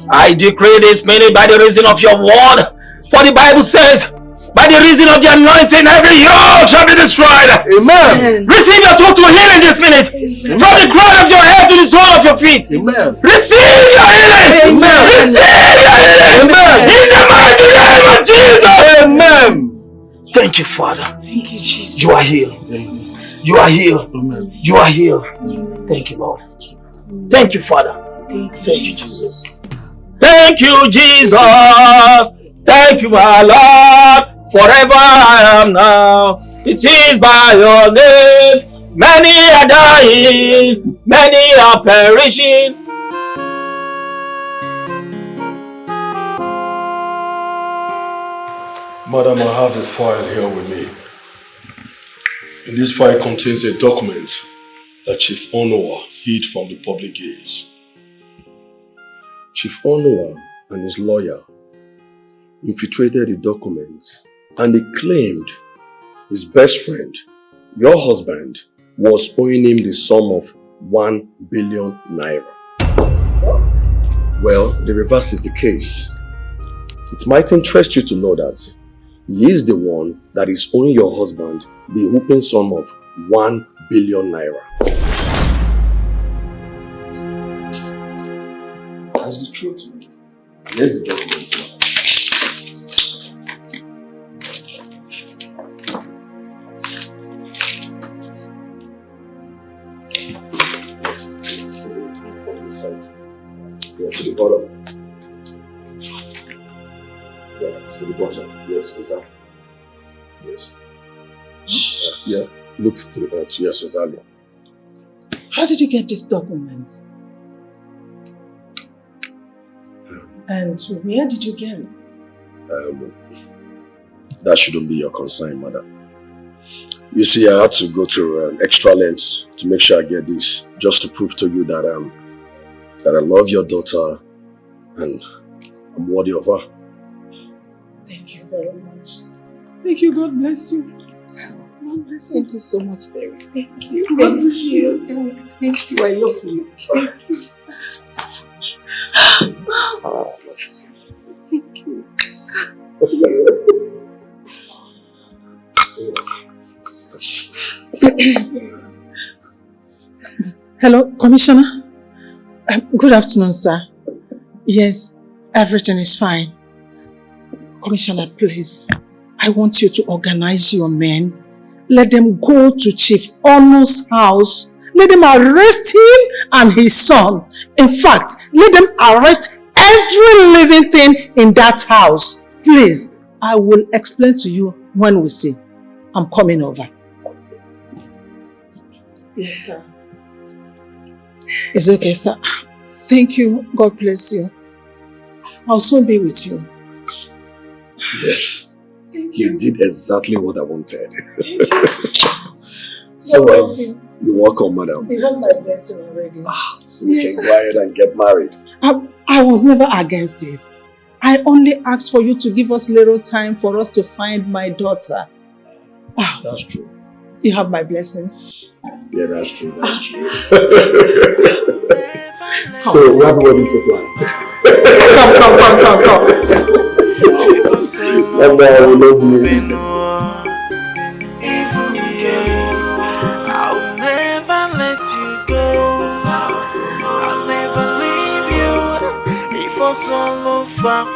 I decree this minute by the reason of your word. For the Bible says, by the reason of the anointing, every yoke shall be destroyed. Amen. Receive your total healing this minute. Amen. From the crown of your head to the sole of your feet. Amen. Receive your healing. Amen. Receive your healing. Amen. In the mighty name of Jesus. Amen. Thank you, Father. Thank you, Jesus. You are healed. You are healed. Amen. You are healed. Thank you, Lord. Thank you, Father. Thank you, Jesus. Thank you, Jesus. Thank you, my Lord. Forever I am now. It is by your name. Many are dying, many are perishing. Madam, I have a file here with me. And this file contains a document that Chief Onowa hid from the public gaze. Chief Onowa and his lawyer infiltrated the document and they claimed his best friend, your husband, was owing him the sum of 1 billion naira. What? Well, the reverse is the case. It might interest you to know that he is the one that is owing your husband the whooping sum of 1 billion naira. That's the truth. Here's the document. To the bottom. Yeah, to the bottom. Yes, exactly. Yes. Yeah, look to the right. Yes, exactly. How did you get this document? And where did you get it? That shouldn't be your concern, madam. You see, I had to go through extra lengths to make sure I get this, just to prove to you that I love your daughter and I'm worthy of her. Thank you very much. Thank you. God bless you. God bless you. Thank you so much, Derek. Thank you. Thank you. Thank you. I love you. Thank you. Thank you. Hello, Commissioner. Good afternoon, sir. Yes, everything is fine. Commissioner, please, I want you to organize your men. Let them go to Chief Ono's house. Let them arrest him and his son. In fact, let them arrest every living thing in that house. Please, I will explain to you when we see. I'm coming over. Yes, sir. It's okay, sir. Thank you. God bless you. I'll soon be with you. Yes. You did exactly what I wanted. Thank you. So, you're welcome, madam. You got my blessing already. So we can go ahead and get married. I was never against it. I only asked for you to give us little time for us to find my daughter. That's true. You have my blessings. Yeah, that's true. That's true. So, we have wedding to plan. Come. And I love you. I'll never let you go. I'll never leave you. If I solo far I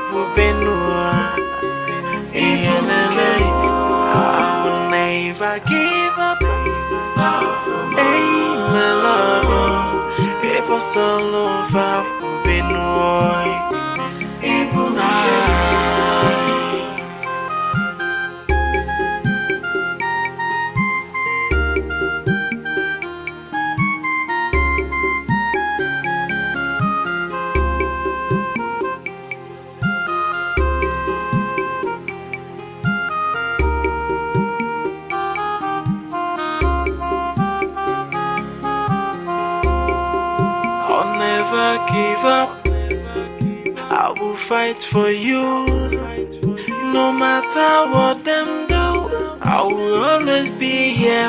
will never give up. Hey, my love. If I solo far I'll never give up. I will fight for you. No matter what them do, I will always be here.